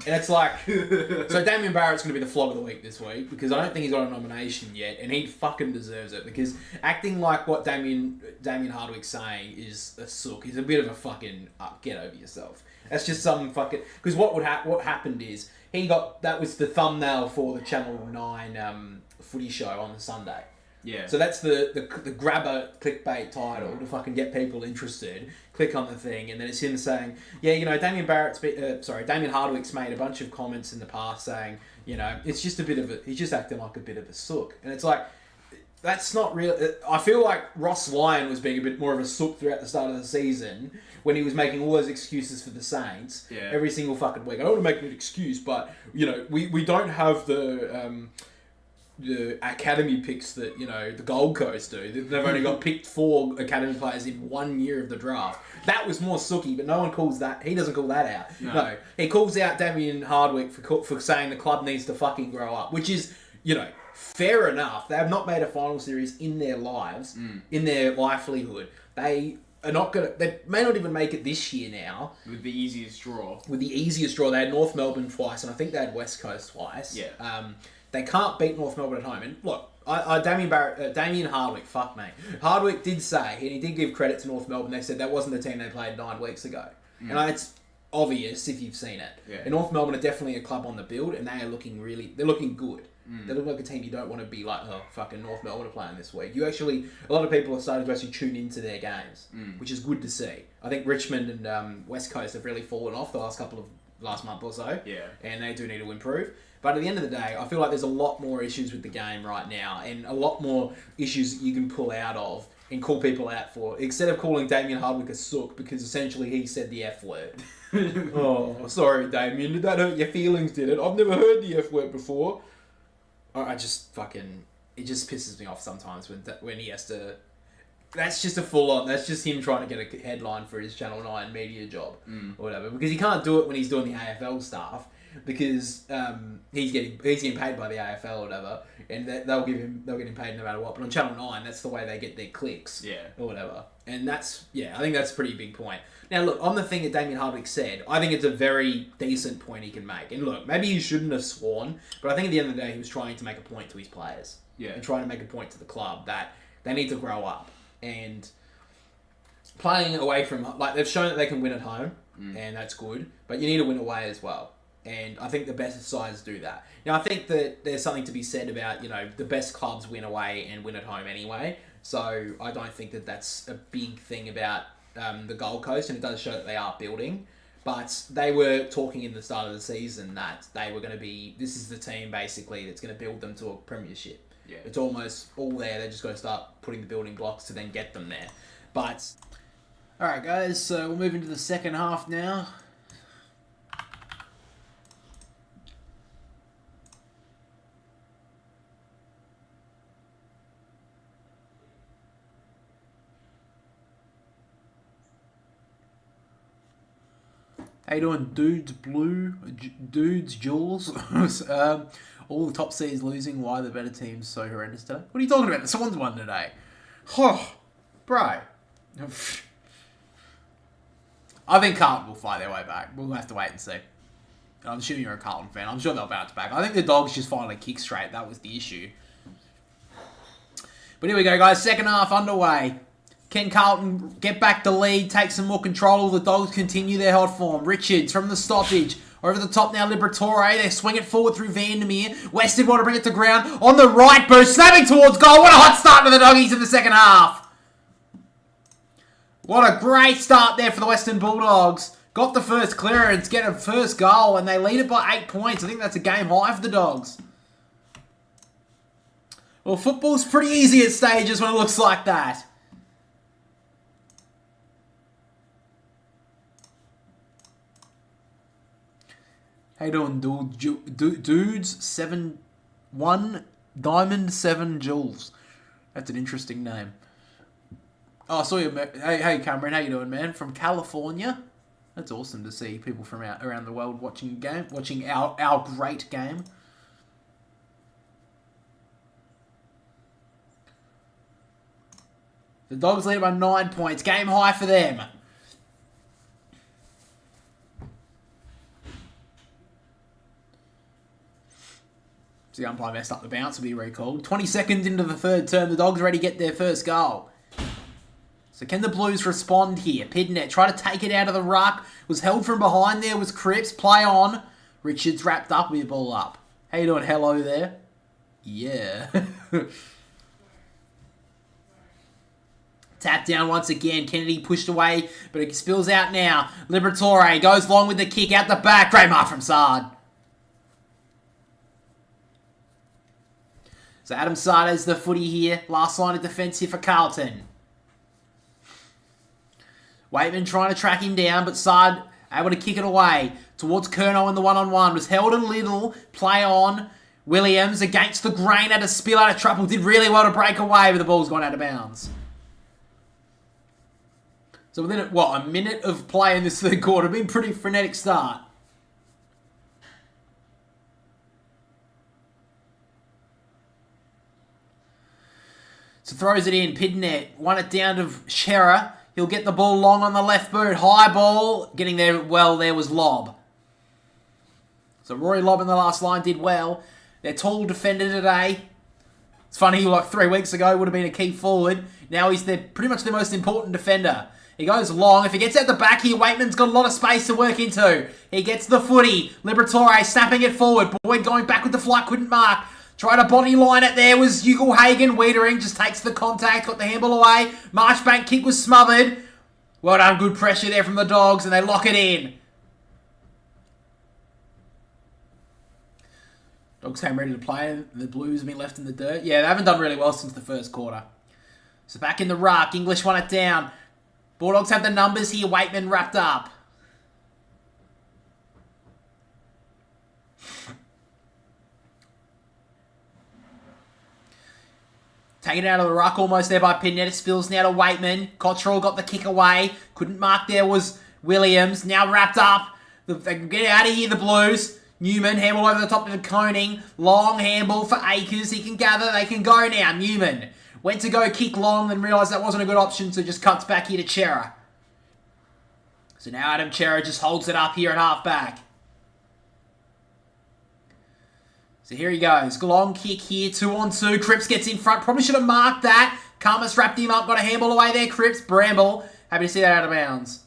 And it's like, so Damien Barrett's going to be the flog of the week this week because I don't think he's got a nomination yet, and he fucking deserves it because acting like what Damien Hardwick's saying is a sook. He's a bit of a fucking get over yourself. That's just some fucking because what happened is that was the thumbnail for the Channel 9 footy show on the Sunday. Yeah. So that's the grabber clickbait title to fucking get people interested. Click on the thing, and then it's him saying, yeah, you know, Damien Hardwick's made a bunch of comments in the past saying, you know, it's just he's just acting like a bit of a sook. And it's like, that's not real. I feel like Ross Lyon was being a bit more of a sook throughout the start of the season when he was making all those excuses for the Saints every single fucking week. I don't want to make an excuse, but, you know, we don't have the academy picks that, you know, the Gold Coast do. They've only got picked 4 academy players in 1 year of the draft. That was more sooky, but no one calls that. He doesn't call that out. No. He calls out Damien Hardwick for saying the club needs to fucking grow up, which is, you know, fair enough. They have not made a final series in their lives, in their livelihood. They are not gonna. They may not even make it this year now. With the easiest draw. They had North Melbourne twice, and I think they had West Coast twice. Yeah. They can't beat North Melbourne at home. And look, Damien Hardwick, fuck me. Hardwick did say, and he did give credit to North Melbourne, they said that wasn't the team they played 9 weeks ago. And it's obvious if you've seen it. Yeah. And North Melbourne are definitely a club on the build, and they are looking good. They look like a team you don't want to be like, oh, fucking North Melbourne are playing this week. A lot of people are starting to actually tune into their games, which is good to see. I think Richmond and West Coast have really fallen off the last month or so. Yeah. And they do need to improve. But at the end of the day, I feel like there's a lot more issues with the game right now and a lot more issues that you can pull out of and call people out for. Instead of calling Damien Hardwick a sook because essentially he said the F word. Oh, sorry, Damien. Did that hurt your feelings, did it? I've never heard the F word before. I just fucking... It just pisses me off sometimes when he has to... That's just a full-on... That's just him trying to get a headline for his Channel 9 media job or whatever. Because he can't do it when he's doing the AFL stuff. Because he's getting paid by the AFL or whatever, and they'll get him paid no matter what. But on Channel 9, that's the way they get their clicks, or whatever. And I think that's a pretty big point. Now, look, on the thing that Damien Hardwick said, I think it's a very decent point he can make. And look, maybe he shouldn't have sworn, but I think at the end of the day, he was trying to make a point to his players, and trying to make a point to the club that they need to grow up and playing away from they've shown that they can win at home, and that's good, but you need to win away as well. And I think the best sides do that. Now, I think that there's something to be said about, you know, the best clubs win away and win at home anyway. So I don't think that that's a big thing about the Gold Coast, and it does show that they are building. But they were talking in the start of the season that they were going to be... This is the team, basically, that's going to build them to a premiership. Yeah. It's almost all there. They just got to start putting the building blocks to then get them there. But... Alright, guys, so we'll move into the second half now. How you doing, dudes? Dudes, Jules. All the top seeds losing. Why the better teams so horrendous today? What are you talking about? The Swans won today. Oh, bro. I think Carlton will fight their way back. We'll have to wait and see. I'm assuming you're a Carlton fan. I'm sure they'll bounce back. I think the Dogs just finally kick straight. That was the issue. But here we go, guys. Second half underway. Can Carlton get back the lead, take some more control? The Dogs continue their hot form. Richards from the stoppage. Over the top now, Liberatore. They swing it forward through Vandermeer. Weston want to bring it to ground. On the right boost, snapping towards goal. What a hot start to the Doggies in the second half. What a great start there for the Western Bulldogs. Got the first clearance, get a first goal, and they lead it by 8 points. I think that's a game high for the Dogs. Well, football's pretty easy at stages when it looks like that. How you doing, dudes? 7-1 Diamond 7 Jules. That's an interesting name. Oh, I saw you. Hey, Cameron. How you doing, man? From California. That's awesome to see people from around the world watching our great game. The Dogs lead by 9 points. Game high for them. So the umpire messed up the bounce, will be recalled. 20 seconds into the third term, the Dogs ready to get their first goal. So can the Blues respond here? Pidnet try to take it out of the ruck. Was held from behind there, was Cripps. Play on. Richards wrapped up with the ball up. How you doing? Hello there. Yeah. Tap down once again. Kennedy pushed away, but it spills out now. Liberatore goes long with the kick out the back. Great mark from Sard. So Adam Sard has the footy here. Last line of defence here for Carlton. Waitman trying to track him down, but Sard able to kick it away towards Curnow in the one-on-one. Was held a little. Play on. Williams against the grain, had a spill out of trouble. Did really well to break away, but the ball's gone out of bounds. So within, a minute of play in this third quarter, been pretty frenetic start. So throws it in. Pidnet won it down to Scherer. He'll get the ball long on the left boot. High ball. Getting there well there was Lobb. So Rory Lobb in the last line did well. Their tall defender today. It's funny, like 3 weeks ago would have been a key forward. Now he's pretty much the most important defender. He goes long. If he gets out the back here, Waitman's got a lot of space to work into. He gets the footy. Liberatore snapping it forward. Boyd going back with the flight, couldn't mark. Tried to body line it there, was Ugle-Hagen. Wiedering just takes the contact, got the handball away. Marchbank kick was smothered. Well done, good pressure there from the Dogs, and they lock it in. Dogs came ready to play. The Blues have been left in the dirt. Yeah, they haven't done really well since the first quarter. So back in the ruck, English won it down. Bulldogs have the numbers here, Waitman wrapped up. Taken out of the ruck, almost there by Pidnet. It spills now to Waitman. Cottrell got the kick away. Couldn't mark there was Williams. Now wrapped up. They can get out of here, the Blues. Newman, handball over the top to Koning. Long handball for Akers. He can gather. They can go now. Newman went to go kick long, then realised that wasn't a good option, so just cuts back here to Chera. So now Adam Chera just holds it up here at half-back. So here he goes. Long kick here, 2-on-2. Cripps gets in front. Probably should have marked that. Karmas wrapped him up. Got a handball away there. Cripps. Bramble. Happy to see that out of bounds.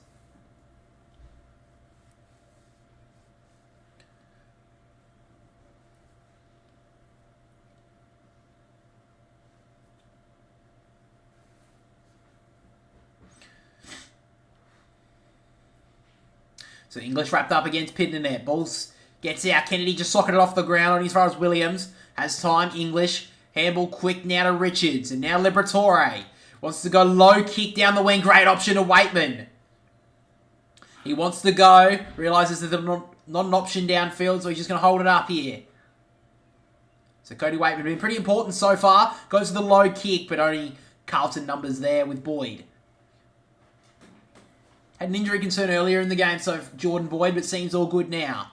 So English wrapped up against Pitternet. Balls gets out. Kennedy just socketed off the ground on as far as Williams. Has time. English. Handball quick now to Richards. And now Liberatore. Wants to go low kick down the wing. Great option to Waitman. He wants to go. Realises that there's not an option downfield, so he's just going to hold it up here. So Cody Waitman been pretty important so far. Goes to the low kick, but only Carlton numbers there with Boyd. Had an injury concern earlier in the game, so Jordan Boyd, but seems all good now.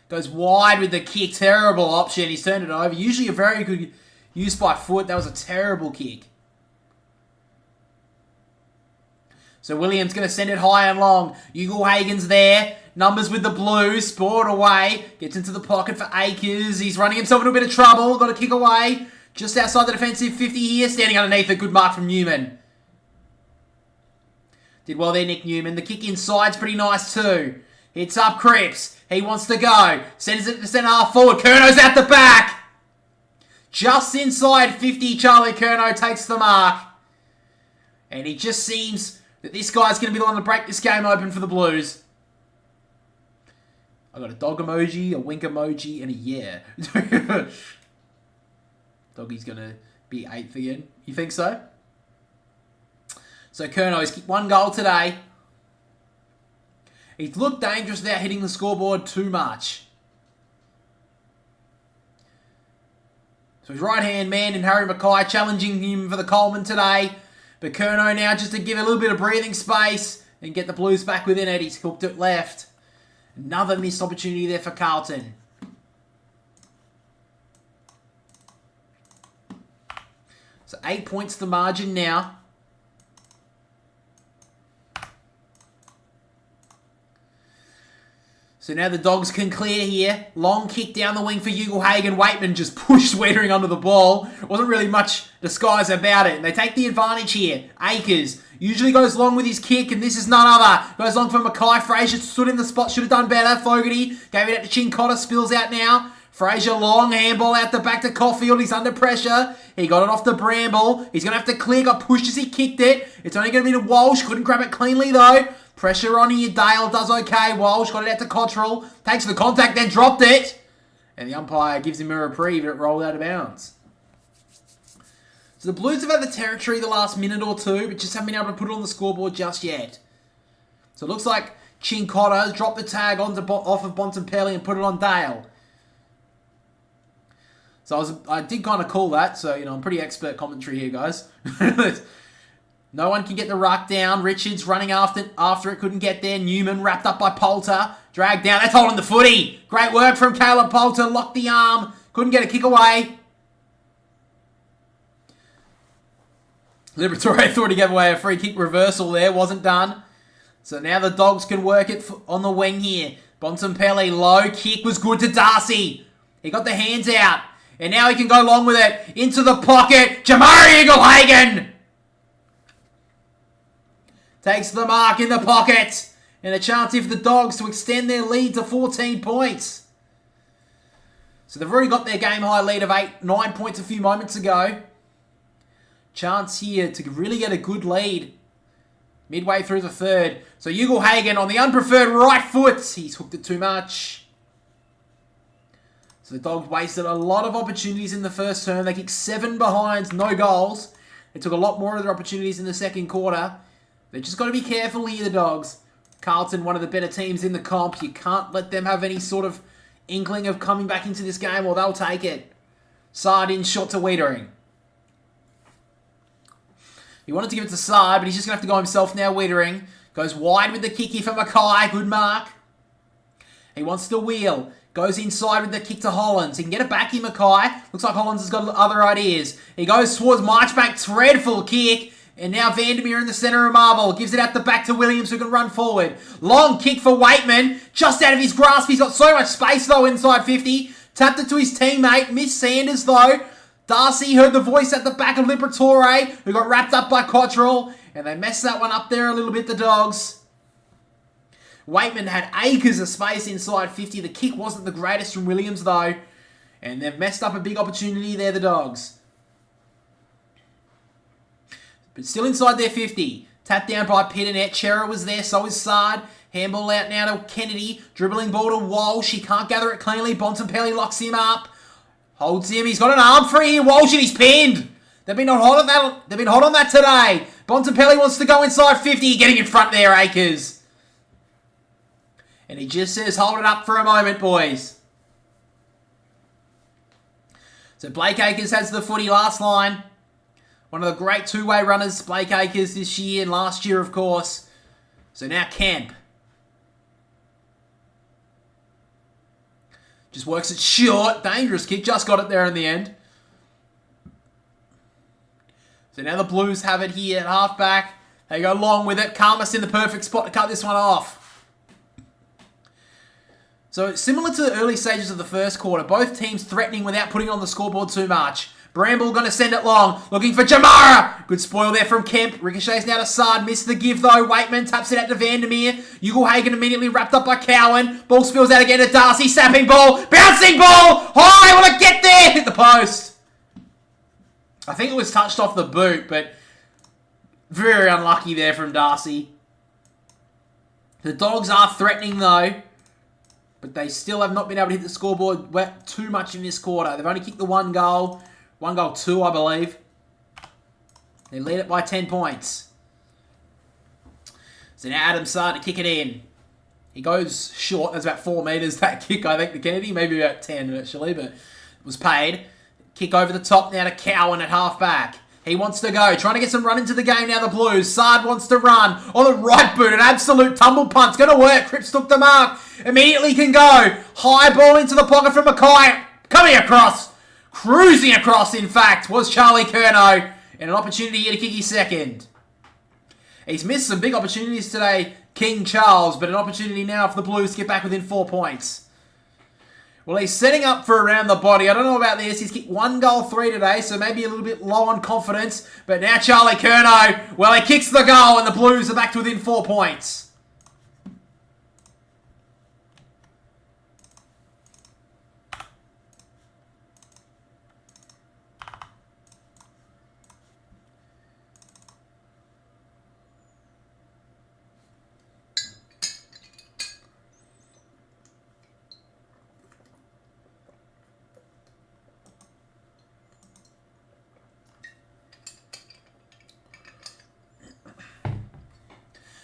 Goes wide with the kick. Terrible option. He's turned it over. Usually a very good use by foot. That was a terrible kick. So Williams going to send it high and long. Ugle-Hagen's there. Numbers with the Blues. Sport away. Gets into the pocket for Akers. He's running himself into a bit of trouble. Got to kick away. Just outside the defensive 50 here. Standing underneath a good mark from Newman. Did well there, Nick Newman. The kick inside's pretty nice too. Hits up Cripps. He wants to go. Sends it to centre half forward. Curno's out the back. Just inside 50, Charlie Curnow takes the mark. And he just seems that this guy's going to be the one to break this game open for the Blues. I got a dog emoji, a wink emoji, and a yeah. Doggy's going to be 8th again. You think so? So Curnow's kicked 1 goal today. He's looked dangerous without hitting the scoreboard too much. So his right-hand man in Harry Mackay challenging him for the Coleman today. But Curnow now just to give a little bit of breathing space and get the Blues back within it. He's hooked it left. Another missed opportunity there for Carlton. So 8 points the margin now. So now the Dogs can clear here. Long kick down the wing for Ugle-Hagen. Waitman just pushed Wiedering under the ball. Wasn't really much disguise about it. And they take the advantage here. Akers usually goes long with his kick, and this is none other. Goes long for Mackay. Fraser stood in the spot. Should have done better. Fogarty gave it out to Chincotta. Spills out now. Fraser long. Handball out the back to Caulfield. He's under pressure. He got it off to Bramble. He's going to have to clear. Got pushed as he kicked it. It's only going to be to Walsh. Couldn't grab it cleanly though. Pressure on here. Dale does okay. Walsh got it out to Cottrell. Takes the contact, then dropped it. And the umpire gives him a reprieve and it rolled out of bounds. So the Blues have had the territory the last minute or two, but just haven't been able to put it on the scoreboard just yet. So it looks like Chincotta dropped the tag off of Bontempelli and put it on Dale. So I did kind of call that. So, I'm pretty expert commentary here, guys. No one can get the ruck down. Richards running after it. Couldn't get there. Newman wrapped up by Poulter. Dragged down. That's holding the footy. Great work from Caleb Poulter. Locked the arm. Couldn't get a kick away. Liberatore thought he gave away a free kick reversal there. Wasn't done. So now the Dogs can work it on the wing here. Bontempelli. Low kick was good to Darcy. He got the hands out. And now he can go long with it. Into the pocket. Jamari Ugle-Hagen takes the mark in the pocket. And a chance here for the Dogs to extend their lead to 14 points. So they've already got their game-high lead of 9 points a few moments ago. Chance here to really get a good lead midway through the third. So Ugle-Hagen on the unpreferred right foot. He's hooked it too much. So the Dogs wasted a lot of opportunities in the first term. They kicked 7 behinds, no goals. They took a lot more of their opportunities in the second quarter. They've just got to be careful here, the Dogs. Carlton, one of the better teams in the comp. You can't let them have any sort of inkling of coming back into this game or they'll take it. Sardin shot to Wiedering. He wanted to give it to Sard, but he's just going to have to go himself now, Wiedering. Goes wide with the kick here for Mackay. Good mark. He wants to wheel. Goes inside with the kick to Hollands. He can get it back here, Mackay. Looks like Hollands has got other ideas. He goes towards Marchbank. Dreadful kick. And now Vandermeer in the centre of Marvel. Gives it out the back to Williams who can run forward. Long kick for Waitman. Just out of his grasp. He's got so much space though inside 50. Tapped it to his teammate. Missed Sanders though. Darcy heard the voice at the back of Liberatore who got wrapped up by Cottrell. And they messed that one up there a little bit, the Dogs. Waitman had acres of space inside 50. The kick wasn't the greatest from Williams though. And they've messed up a big opportunity there, the Dogs. But still inside their 50. Tapped down by Pitternet. Chera was there, so is Sard. Handball out now to Kennedy. Dribbling ball to Walsh. He can't gather it cleanly. Bontempelli locks him up. Holds him. He's got an arm free here. Walsh, and he's pinned. They've been hot on that. They've been hot on that today. Bontempelli wants to go inside 50. Getting in front there, Akers. And he just says, hold it up for a moment, boys. So Blake Akers has the footy last line. One of the great two-way runners, Blake Akers, this year and last year, of course. So now Kemp. Just works it short. Dangerous kick. Just got it there in the end. So now the Blues have it here at halfback. They go long with it. Karmas in the perfect spot to cut this one off. So similar to the early stages of the first quarter, both teams threatening without putting on the scoreboard too much. Bramble going to send it long. Looking for Jamara. Good spoil there from Kemp. Ricochets now to Sard. Missed the give though. Waitman taps it out to Vandermeer. Ugelhagen immediately wrapped up by Cowan. Ball spills out again to Darcy. Sapping ball. Bouncing ball. High. Want to get there. Hit the post. I think it was touched off the boot, but very unlucky there from Darcy. The Dogs are threatening though, but they still have not been able to hit the scoreboard too much in this quarter. They've only kicked the 1 goal. 1 goal, 2, I believe. They lead it by 10 points. So now Adam Sard to kick it in. He goes short. That's about 4 metres, that kick, I think, to Kennedy. Maybe about 10, actually, but it was paid. Kick over the top now to Cowan at halfback. He wants to go. Trying to get some run into the game now, the Blues. Sard wants to run. On the right boot, an absolute tumble punt's going to work. Cripps took the mark. Immediately can go. High ball into the pocket from Mackay. Coming across. Cruising across, in fact, was Charlie Curnow. And an opportunity here to kick his second. He's missed some big opportunities today, King Charles, but an opportunity now for the Blues to get back within 4 points. Well, he's setting up for around the body. I don't know about this. He's kicked 1 goal, 3 today, so maybe a little bit low on confidence. But now Charlie Curnow, well, he kicks the goal, and the Blues are back to within 4 points.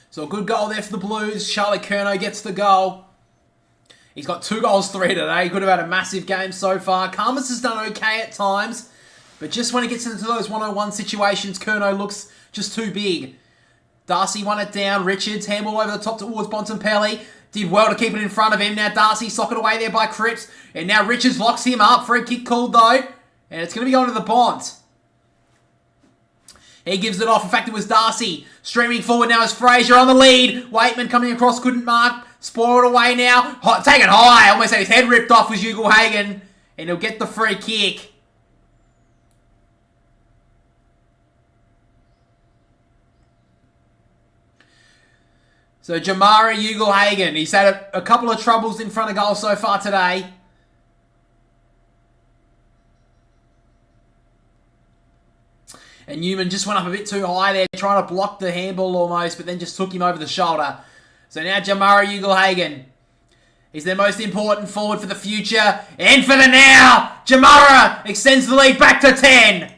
So a good goal there for the Blues. Charlie Curnow gets the goal. He's got 2 goals, 3 today. He could have had a massive game so far. Karmas has done okay at times, but just when he gets into those 1-on-1 situations, Curnow looks just too big. Darcy won it down. Richards, handball over the top towards Bontempelli. Did well to keep it in front of him. Now Darcy socket away there by Cripps. And now Richards locks him up. Free kick called though. And it's going to be going to the Bont. He gives it off. In fact, it was Darcy. Streaming forward now is Fraser on the lead. Waitman coming across, couldn't mark. Spoiled away now. Take it high. Almost had his head ripped off was Ugelhagen. And he'll get the free kick. So Jamara Ugelhagen. He's had a couple of troubles in front of goal so far today. And Newman just went up a bit too high there, trying to block the handball almost, but then just took him over the shoulder. So now Jamara Ugelhagen. He's their most important forward for the future and for the now. Jamara extends the lead back to 10.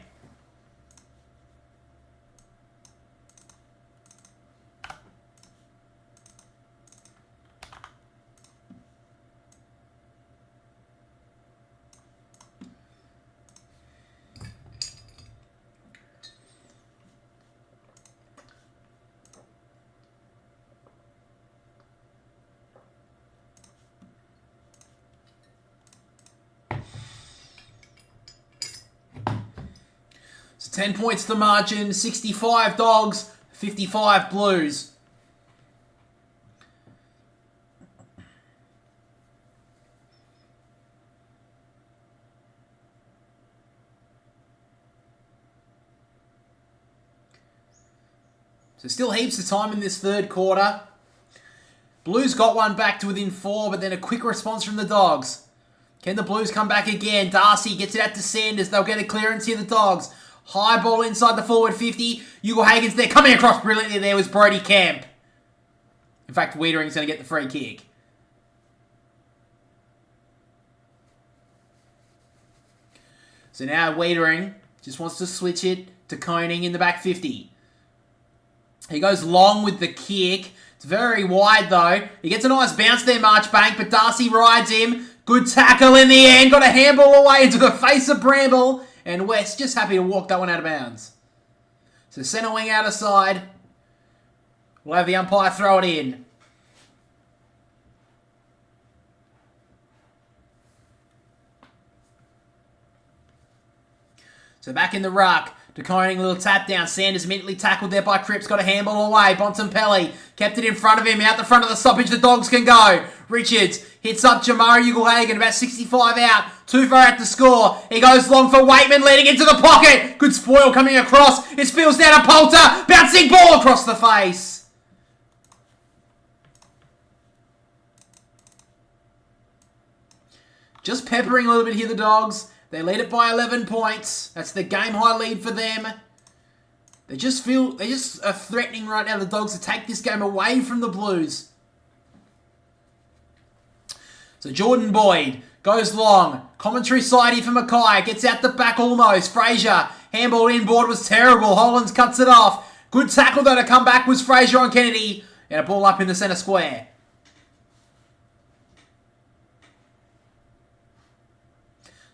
So 10 points to margin, 65 Dogs, 55 Blues. So still heaps of time in this third quarter. Blues got one back to within 4, but then a quick response from the Dogs. Can the Blues come back again? Darcy gets it out to Sanders. They'll get a clearance here, the Dogs. High ball inside the forward 50. Ugelhagen's there. Coming across brilliantly there was Brody Camp. In fact, Wiedering's going to get the free kick. So now Wiedering just wants to switch it to Koning in the back 50. He goes long with the kick. It's very wide though. He gets a nice bounce there, Marchbank, but Darcy rides him. Good tackle in the end. Got a handball away into the face of Bramble. And West just happy to walk that one out of bounds. So centre wing out of side. We'll have the umpire throw it in. So back in the ruck. DeConing, little tap down. Sanders immediately tackled there by Cripps. Got a handball away. Bontempelli kept it in front of him. Out the front of the stoppage. The Dogs can go. Richards hits up Jamari Ugle-Hagan. About 65 out. Too far out to score. He goes long for Waitman. Leading into the pocket. Good spoil coming across. It spills down to Poulter. Bouncing ball across the face. Just peppering a little bit here, the Dogs. They lead it by 11 points. That's the game-high lead for them. They just are threatening right now, the Dogs, to take this game away from the Blues. So Jordan Boyd goes long. Commentary side here for Mackay. Gets out the back almost. Fraser, handball inboard was terrible. Hollands cuts it off. Good tackle though to come back was Fraser on Kennedy. And a ball up in the centre square.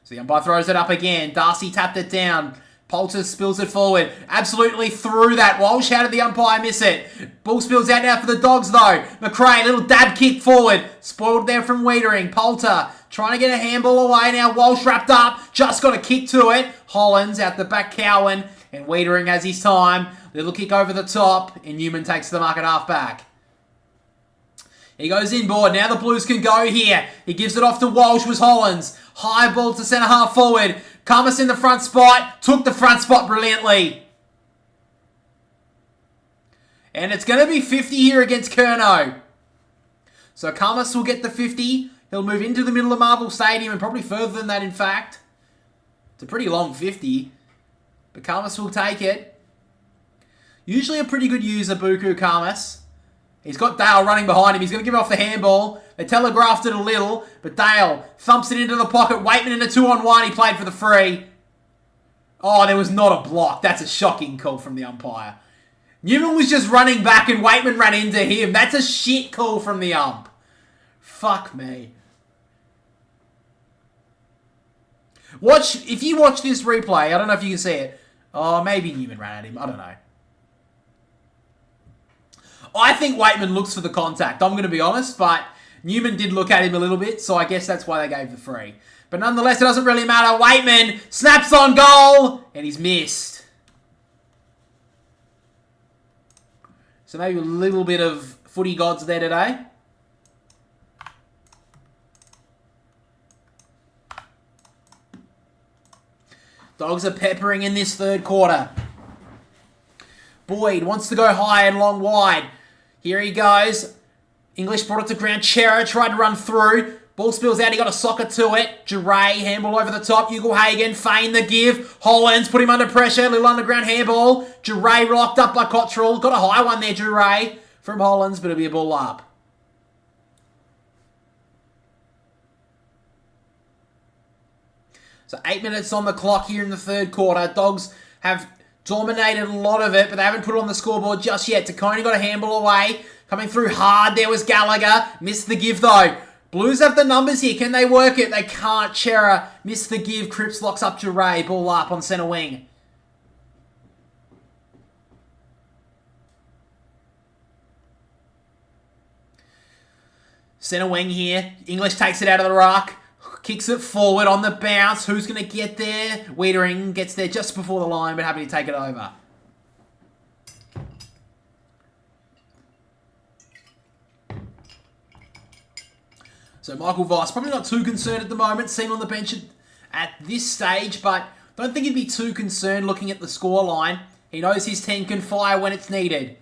So the umpire throws it up again. Darcy tapped it down. Poulter spills it forward. Absolutely through that. Walsh, how did the umpire miss it? Ball spills out now for the Dogs though. McRae, little dab kick forward. Spoiled there from Wiedering. Poulter trying to get a handball away now. Walsh wrapped up. Just got a kick to it. Hollands out the back, Cowan. And Wiedering has his time. Little kick over the top. And Newman takes the mark at half back. He goes inboard. Now the Blues can go here. He gives it off to Walsh. Was Hollands. High ball to centre half forward. Cummins in the front spot. Took the front spot brilliantly. And it's going to be 50 here against Curnow. So Cummins will get the 50. He'll move into the middle of Marvel Stadium and probably further than that, in fact. It's a pretty long 50. But Cummins will take it. Usually a pretty good user, Buku Cummins. He's got Dale running behind him. He's going to give off the handball. They telegraphed it a little, but Dale thumps it into the pocket. Waitman in a 2-on-1. He played for the free. Oh, there was not a block. That's a shocking call from the umpire. Newman was just running back and Waitman ran into him. That's a shit call from the ump. Fuck me. If you watch this replay, I don't know if you can see it. Oh, maybe Newman ran at him. I don't know. I think Waitman looks for the contact, I'm going to be honest, but Newman did look at him a little bit, so I guess that's why they gave the free. But nonetheless, it doesn't really matter. Waitman snaps on goal, and he's missed. So maybe a little bit of footy gods there today. Dogs are peppering in this third quarter. Boyd wants to go high and long wide. Here he goes. English brought it to ground. Chera tried to run through. Ball spills out. He got a socket to it. Duray, handball over the top. Ugle-Hagan, feign the give. Hollands put him under pressure. Little underground handball. Duray locked up by Cottrell. Got a high one there, Duray, from Hollands, but it'll be a ball up. So 8 minutes on the clock here in the third quarter. Dogs have dominated a lot of it, but they haven't put it on the scoreboard just yet. Taconi got a handball away. Coming through hard. There was Gallagher. Missed the give, though. Blues have the numbers here. Can they work it? They can't. Chera missed the give. Cripps locks up to Ray. Ball up on centre wing. Centre wing here. English takes it out of the ruck. Kicks it forward on the bounce. Who's going to get there? Wiedering gets there just before the line, but happy to take it over. So Michael Voss, probably not too concerned at the moment, seen on the bench at this stage, but don't think he'd be too concerned looking at the scoreline. He knows his team can fire when it's needed.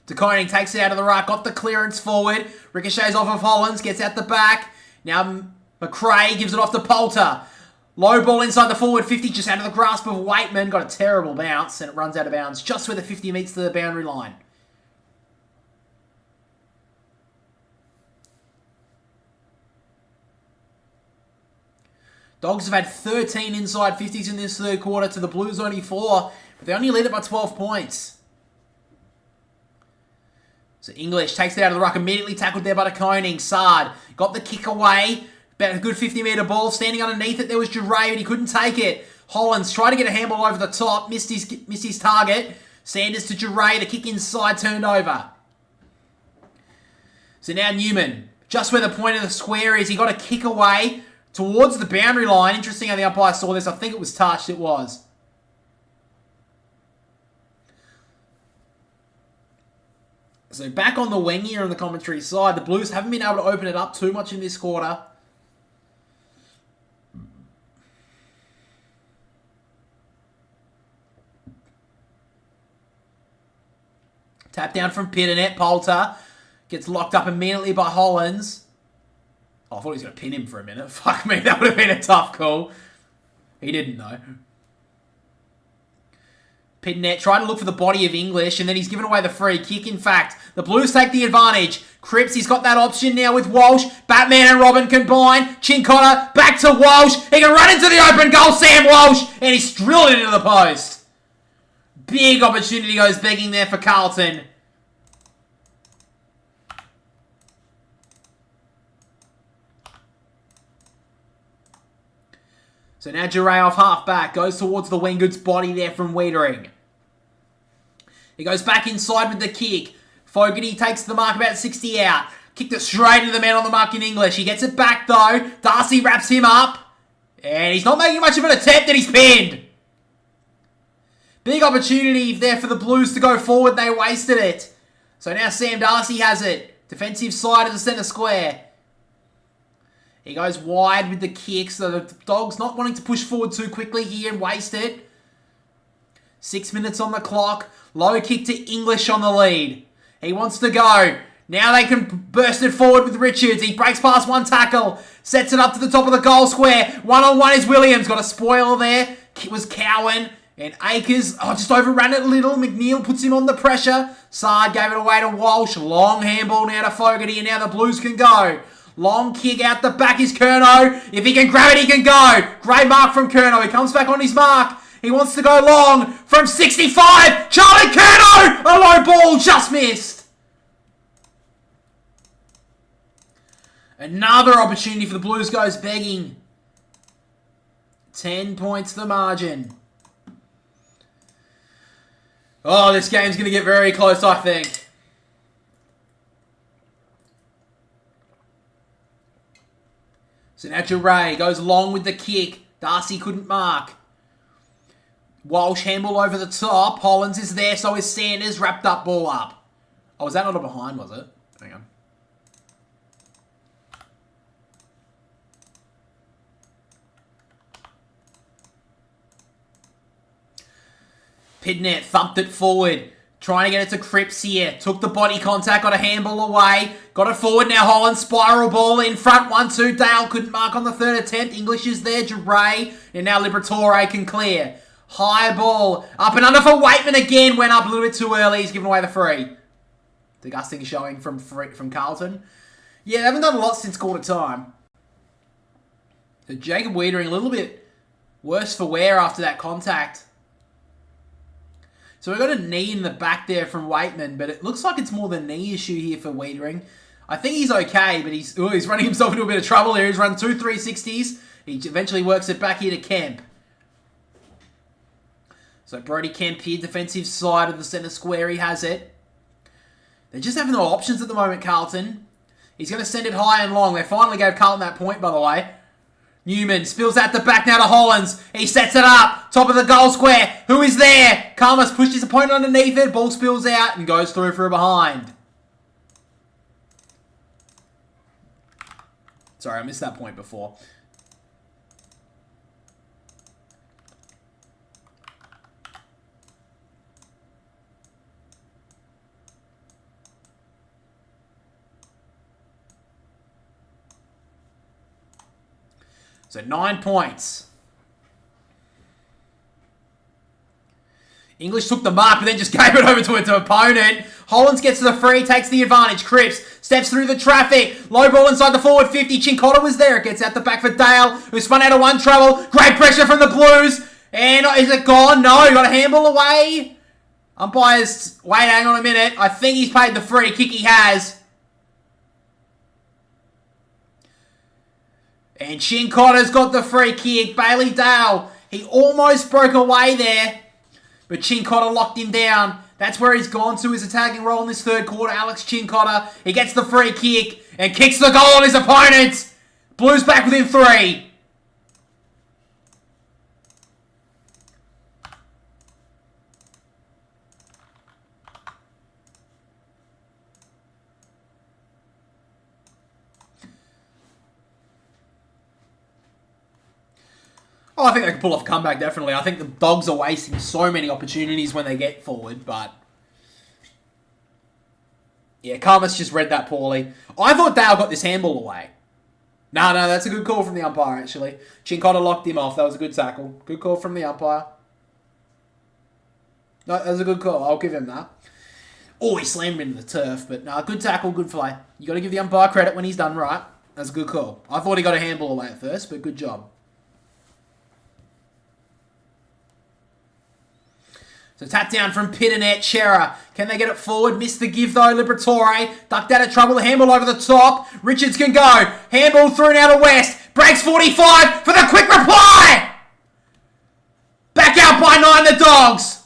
De Koning takes it out of the ruck, got the clearance forward. Ricochets off of Hollands, gets out the back. Now McRae gives it off to Poulter. Low ball inside the forward 50, just out of the grasp of Waitman. Got a terrible bounce, and it runs out of bounds just where the 50 meets the boundary line. Dogs have had 13 inside 50s in this third quarter to the Blues only 4, but they only lead it by 12 points. So English takes it out of the ruck, immediately tackled there by Koning. Sard got the kick away. About a good 50-metre ball. Standing underneath it, there was Duray, but he couldn't take it. Hollands tried to get a handball over the top. Missed his target. Sanders to Duray. The kick inside turned over. So now Newman, just where the point of the square is, he got a kick away towards the boundary line. Interesting how the umpire saw this. I think it was touched. It was. So back on the wing here on the commentary side, the Blues haven't been able to open it up too much in this quarter. Tap down from Pitternet. Poulter gets locked up immediately by Hollands. Oh, I thought he was going to pin him for a minute. Fuck me, that would have been a tough call. He didn't know. Pitternet trying to look for the body of English, and then he's given away the free kick. In fact, the Blues take the advantage. Cripps, he's got that option now with Walsh. Batman and Robin combine. Chincotta back to Walsh. He can run into the open goal, Sam Walsh, and he's drilled it into the post. Big opportunity goes begging there for Carlton. So now Duray off half-back. Goes towards the Winggood's body there from Wiedering. He goes back inside with the kick. Fogarty takes the mark about 60 out. Kicked it straight into the man on the mark in English. He gets it back though. Darcy wraps him up. And he's not making much of an attempt and he's pinned. Big opportunity there for the Blues to go forward. They wasted it. So now Sam Darcy has it. Defensive side of the centre square. He goes wide with the kick, so the Dogs not wanting to push forward too quickly here and waste it. 6 minutes on the clock. Low kick to English on the lead. He wants to go. Now they can burst it forward with Richards. He breaks past one tackle. Sets it up to the top of the goal square. One-on-one is Williams. Got a spoiler there. It was Cowan. And Akers just overran it a little. McNeil puts him on the pressure. Sard gave it away to Walsh. Long handball now to Fogarty. And now the Blues can go. Long kick out the back is Curnow. If he can grab it, he can go. Great mark from Curnow. He comes back on his mark. He wants to go long from 65. Charlie Curnow! A low ball just missed. Another opportunity for the Blues goes begging. 10 points the margin. Oh, this game's going to get very close, I think. So now Duray goes long with the kick. Darcy couldn't mark. Walsh handball over the top. Hollands is there, so is Sanders. Wrapped up, ball up. Oh, was that not a behind, was it? Hang on. Pitternet thumped it forward. Trying to get it to Cripps here. Took the body contact, got a handball away. Got it forward now, Holland. Spiral ball in front. 1-2. Dale couldn't mark on the third attempt. English is there. Duray. And now Liberatore can clear. High ball. Up and under for Waitman again. Went up a little bit too early. He's given away the free. Disgusting showing from Carlton. Yeah, they haven't done a lot since quarter time. So Jacob Wiedering a little bit worse for wear after that contact. So we've got a knee in the back there from Waitman, but it looks like it's more the knee issue here for Wiedering. I think he's okay, but he's running himself into a bit of trouble here. He's run 2 360s. He eventually works it back here to Kemp. So Brody Kemp here, defensive side of the centre square. He has it. They just have no options at the moment, Carlton. He's going to send it high and long. They finally gave Carlton that point, by the way. Newman spills out the back now to Hollands. He sets it up. Top of the goal square. Who is there? Kalmas pushed his opponent underneath it. Ball spills out and goes through for a behind. Sorry, I missed that point before. So 9 points. English took the mark, but then just gave it over to its opponent. Hollands gets to the free, takes the advantage. Cripps Steps through the traffic. Low ball inside the forward 50. Chincotta was there. It gets out the back for Dale, who spun out of one trouble. Great pressure from the Blues. And is it gone? No, got a handball away. Umpires, wait, hang on a minute. I think he's paid the free kick. He has. And Chincotta's got the free kick. Bailey Dale, he almost broke away there. But Chincotta locked him down. That's where he's gone to his attacking role in this third quarter. Alex Chincotta, he gets the free kick and kicks the goal on his opponent. Blues back within 3. Oh, I think they can pull off a comeback, definitely. I think the Dogs are wasting so many opportunities when they get forward, but... yeah, Karmas just read that poorly. I thought Dale got this handball away. No, that's a good call from the umpire, actually. Chincotta locked him off. That was a good tackle. Good call from the umpire. No, that was a good call. I'll give him that. Oh, he slammed him into the turf, but no, good tackle, good play. You got to give the umpire credit when he's done right. That's a good call. I thought he got a handball away at first, but good job. So tap down from Pitternet, Chera. Can they get it forward? Missed the give though, Liberatore. Ducked out of trouble, handball over the top. Richards can go. Handball through now to West. Breaks 45 for the quick reply! Back out by 9, the Dogs.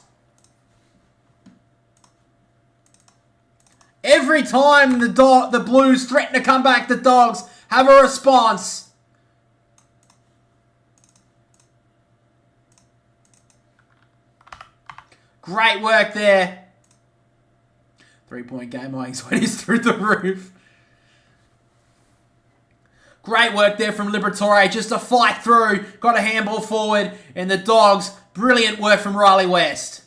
Every time the Blues threaten to come back, the Dogs have a response. Great work there. 3-point game, I think he's through the roof. Great work there from Liberatore. Just a fight through. Got a handball forward. And the Dogs, brilliant work from Riley West.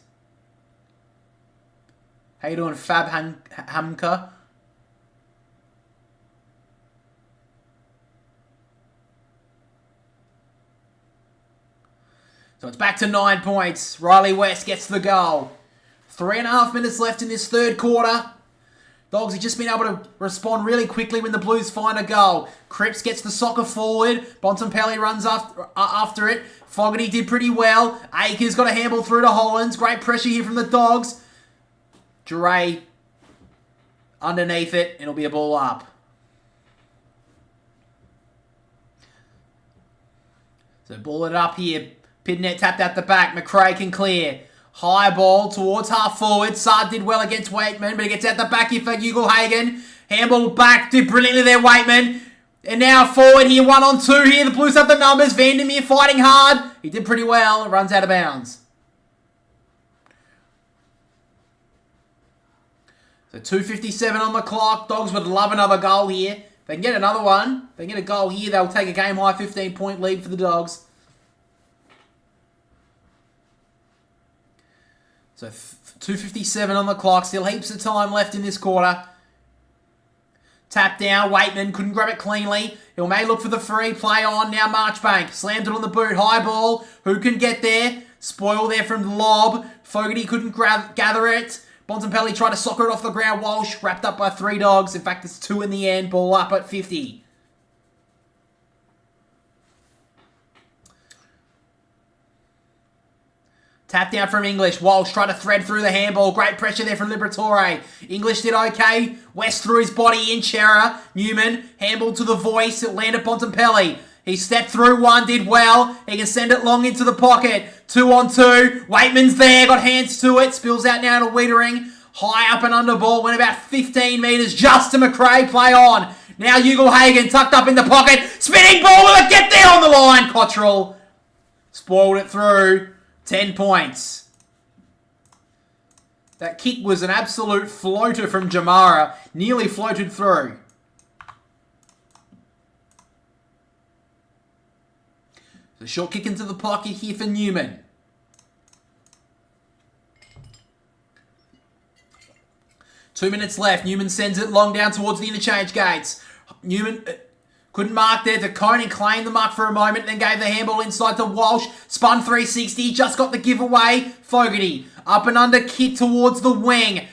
How you doing, Fab Hamka? So it's back to 9 points. Riley West gets the goal. 3.5 minutes left in this third quarter. Dogs have just been able to respond really quickly when the Blues find a goal. Cripps gets the soccer forward. Bontempelli runs after it. Fogarty did pretty well. Akers got a handball through to Hollands. Great pressure here from the Dogs. Duray underneath it. It'll be a ball up. So ball it up here. Pitternet tapped out the back. McRae can clear. High ball towards half forward. Sard did well against Waitman, but he gets out the back here for Ugle-Hagan. Handball back. Did brilliantly there, Waitman. And now forward here, 1-on-2 here. The Blues have the numbers. Vandermeer fighting hard. He did pretty well. Runs out of bounds. So 2:57 on the clock. Dogs would love another goal here. If they can get another one, if they can get a goal here, they'll take a game-high 15-point lead for the Dogs. So 2:57 on the clock. Still heaps of time left in this quarter. Tap down. Waitman couldn't grab it cleanly. He may look for the free. Play on. Now Marchbank. Slammed it on the boot. High ball. Who can get there? Spoil there from the lob. Fogarty couldn't gather it. Bontempelli tried to soccer it off the ground. Walsh wrapped up by 3 Dogs. In fact, it's 2 in the end. Ball up at 50. Tap down from English. Walsh tried to thread through the handball. Great pressure there from Liberatore. English did okay. West threw his body in. Chera. Newman. Handball to the voice. It landed Bontempelli. He stepped through one. Did well. He can send it long into the pocket. 2-on-2. Waitman's there. Got hands to it. Spills out now to Wiedering. High up and under ball. Went about 15 metres just to McRae. Play on. Now Ugle-Hagan tucked up in the pocket. Spinning ball. Will it get there on the line? Cottrell spoiled it through. 10 points. That kick was an absolute floater from Jamara. Nearly floated through. The short kick into the pocket here for Newman. Two minutes left. Newman sends it long down towards the interchange gates. Newman couldn't mark there. DeConing claimed the mark for a moment, then gave the handball inside to Walsh. Spun 360, just got the giveaway. Fogarty, up and under kick towards the wing.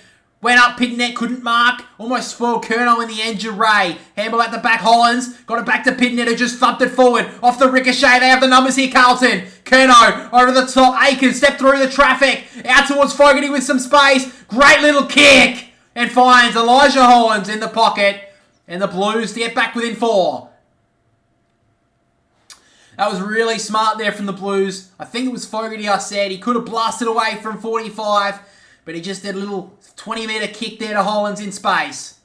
Went up, Pitnet couldn't mark. Almost spoiled Kerno in the end. Ray. Handball at the back, Hollins. Got it back to Pitnet, who just thumped it forward. Off the ricochet, they have the numbers here, Carlton. Kerno over the top. Aikens step through the traffic. Out towards Fogarty with some space. Great little kick. And finds Elijah Hollins in the pocket. And the Blues to get back within 4. That was really smart there from the Blues. I think it was Fogarty, I said. He could have blasted away from 45. But he just did a little 20-metre kick there to Hollins in space.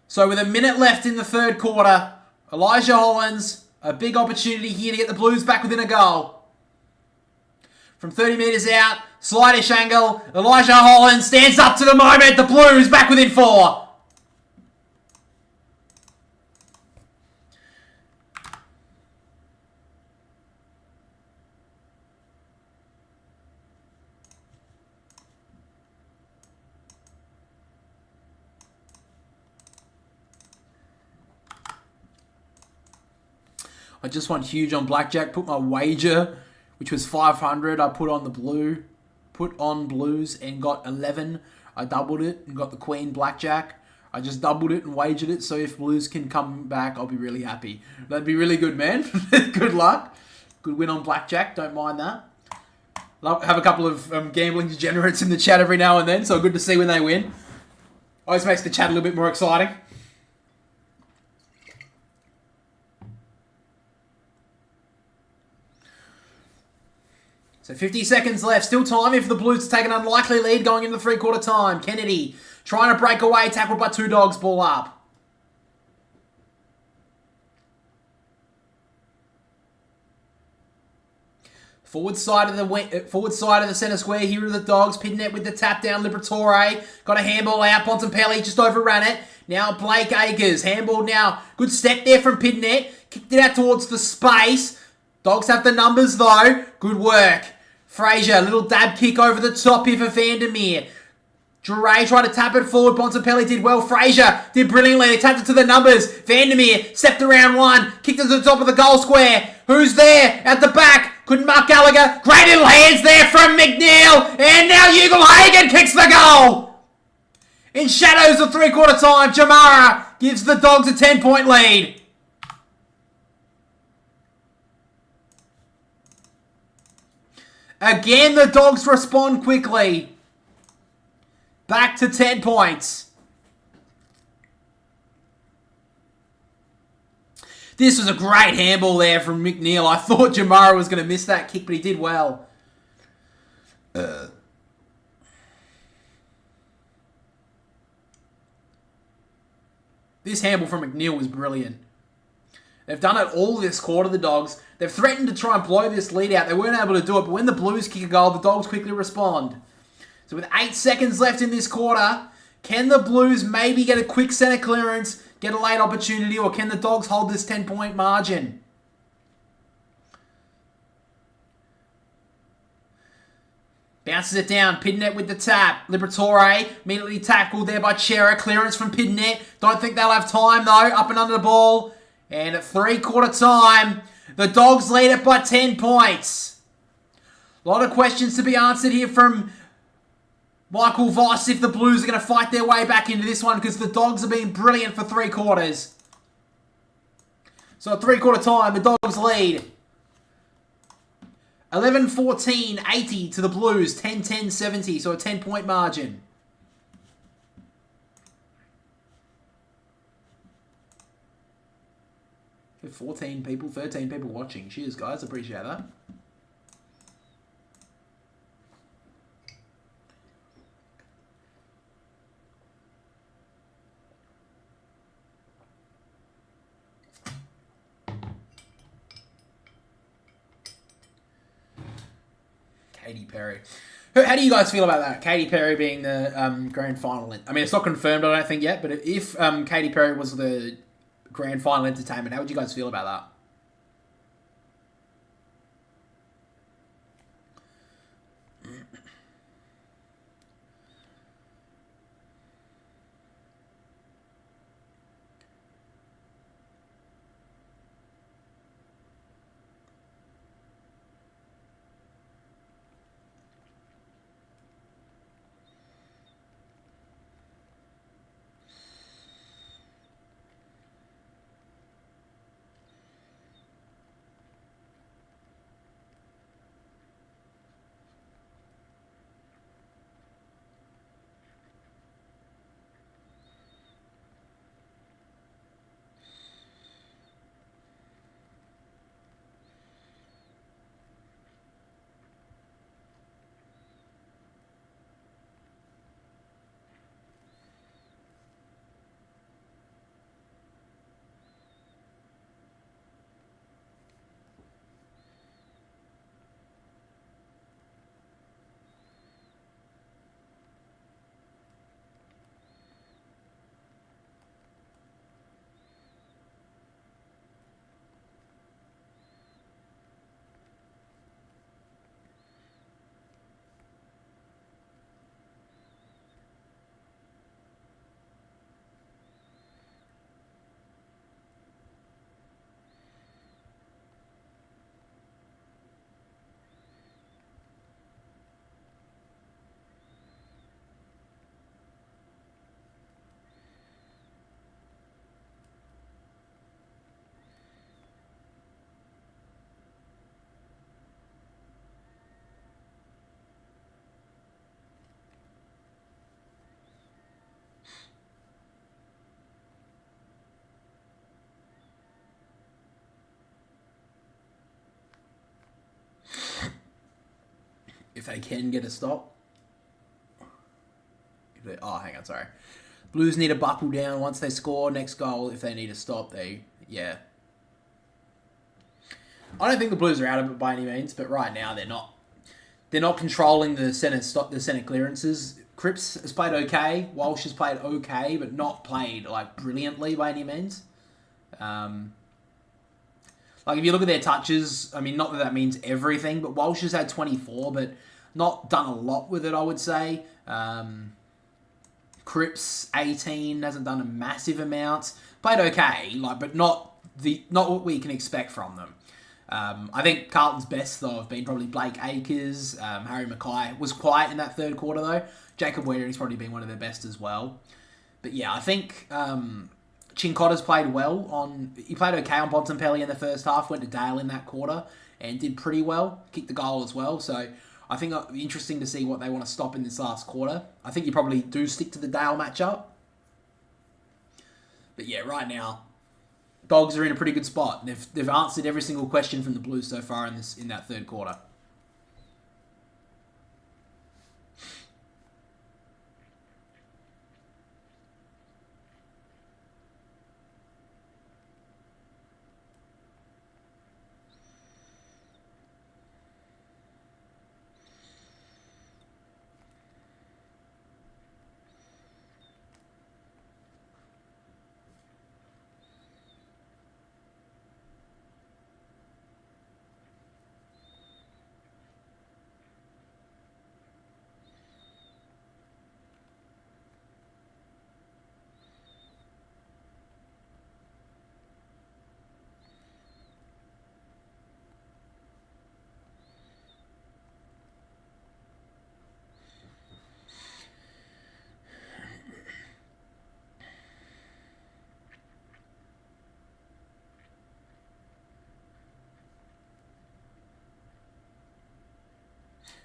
So with a minute left in the third quarter, Elijah Hollins, a big opportunity here to get the Blues back within a goal. From 30 metres out, slightish angle, Elijah Hollins stands up to the moment, the Blues back within 4. I just went huge on blackjack. Put my wager, which was 500. I put on the blue, put on Blues and got 11. I doubled it and got the Queen blackjack. I just doubled it and wagered it. So if Blues can come back, I'll be really happy. That'd be really good, man. Good luck. Good win on blackjack. Don't mind that. Have a couple of gambling degenerates in the chat every now and then. So good to see when they win. Always makes the chat a little bit more exciting. So 50 seconds left. Still time if the Blues take an unlikely lead going into the three-quarter time. Kennedy trying to break away. Tackled by 2 Dogs. Ball up. Forward side of the centre square. Here are the Dogs. Pitnet with the tap down. Liberatore got a handball out. Bontempelli just overran it. Now Blake Acres. Handball now. Good step there from Pitnet. Kicked it out towards the space. Dogs have the numbers though. Good work. Frazier, little dab kick over the top here for Vandermeer. Duray tried to tap it forward. Bontempelli did well. Frazier did brilliantly. They tapped it to the numbers. Vandermeer stepped around one. Kicked it to the top of the goal square. Who's there? At the back. Couldn't mark Gallagher. Great little hands there from McNeil. And now Ugle-Hagan kicks the goal. In shadows of three-quarter time, Jamara gives the Dogs a 10-point lead. Again, the Dogs respond quickly. Back to 10 points. This was a great handball there from McNeil. I thought Jamara was going to miss that kick, but he did well. This handball from McNeil was brilliant. They've done it all this quarter, the Dogs. They've threatened to try and blow this lead out. They weren't able to do it, but when the Blues kick a goal, the Dogs quickly respond. So with 8 seconds left in this quarter, can the Blues maybe get a quick centre clearance, get a late opportunity, or can the Dogs hold this 10-point margin? Bounces it down. Pitnet with the tap. Liberatore immediately tackled there by Chera. Clearance from Pitnet. Don't think they'll have time, though. Up and under the ball. And at three-quarter time, the Dogs lead it by 10 points. A lot of questions to be answered here from Michael Voss if the Blues are going to fight their way back into this one because the Dogs have been brilliant for 3 quarters. So at three-quarter time, the Dogs lead. 11-14, 80 to the Blues. 10-10, 70, so a 10-point margin. We have 14 people, 13 people watching. Cheers, guys. Appreciate that. Katy Perry. How do you guys feel about that? Katy Perry being the grand final. I mean, it's not confirmed, I don't think, yet. But if Katy Perry was the grand final entertainment, how would you guys feel about that? if they can get a stop. Oh, hang on, sorry. Blues need to buckle down once they score. Next goal, if they need to stop, yeah. I don't think the Blues are out of it by any means, but right now they're not. They're not controlling the center clearances. Cripps has played okay. Walsh has played okay, but not played like brilliantly by any means. Like, if you look at their touches, I mean, not that means everything, but Walsh has had 24, but not done a lot with it, I would say. Cripps, 18, hasn't done a massive amount. Played okay, like, but not what we can expect from them. I think Carlton's best, though, have been probably Blake Acres. Harry Mackay was quiet in that third quarter, though. Jacob Wearing's probably been one of their best as well. But yeah, I think Chincotta's played well he played okay on Bontempelli in the first half, went to Dale in that quarter, and did pretty well. Kicked the goal as well, so I think it'll be interesting to see what they want to stop in this last quarter. I think you probably do stick to the Dale matchup. But yeah, right now, Dogs are in a pretty good spot. They've answered every single question from the Blues so far in that third quarter.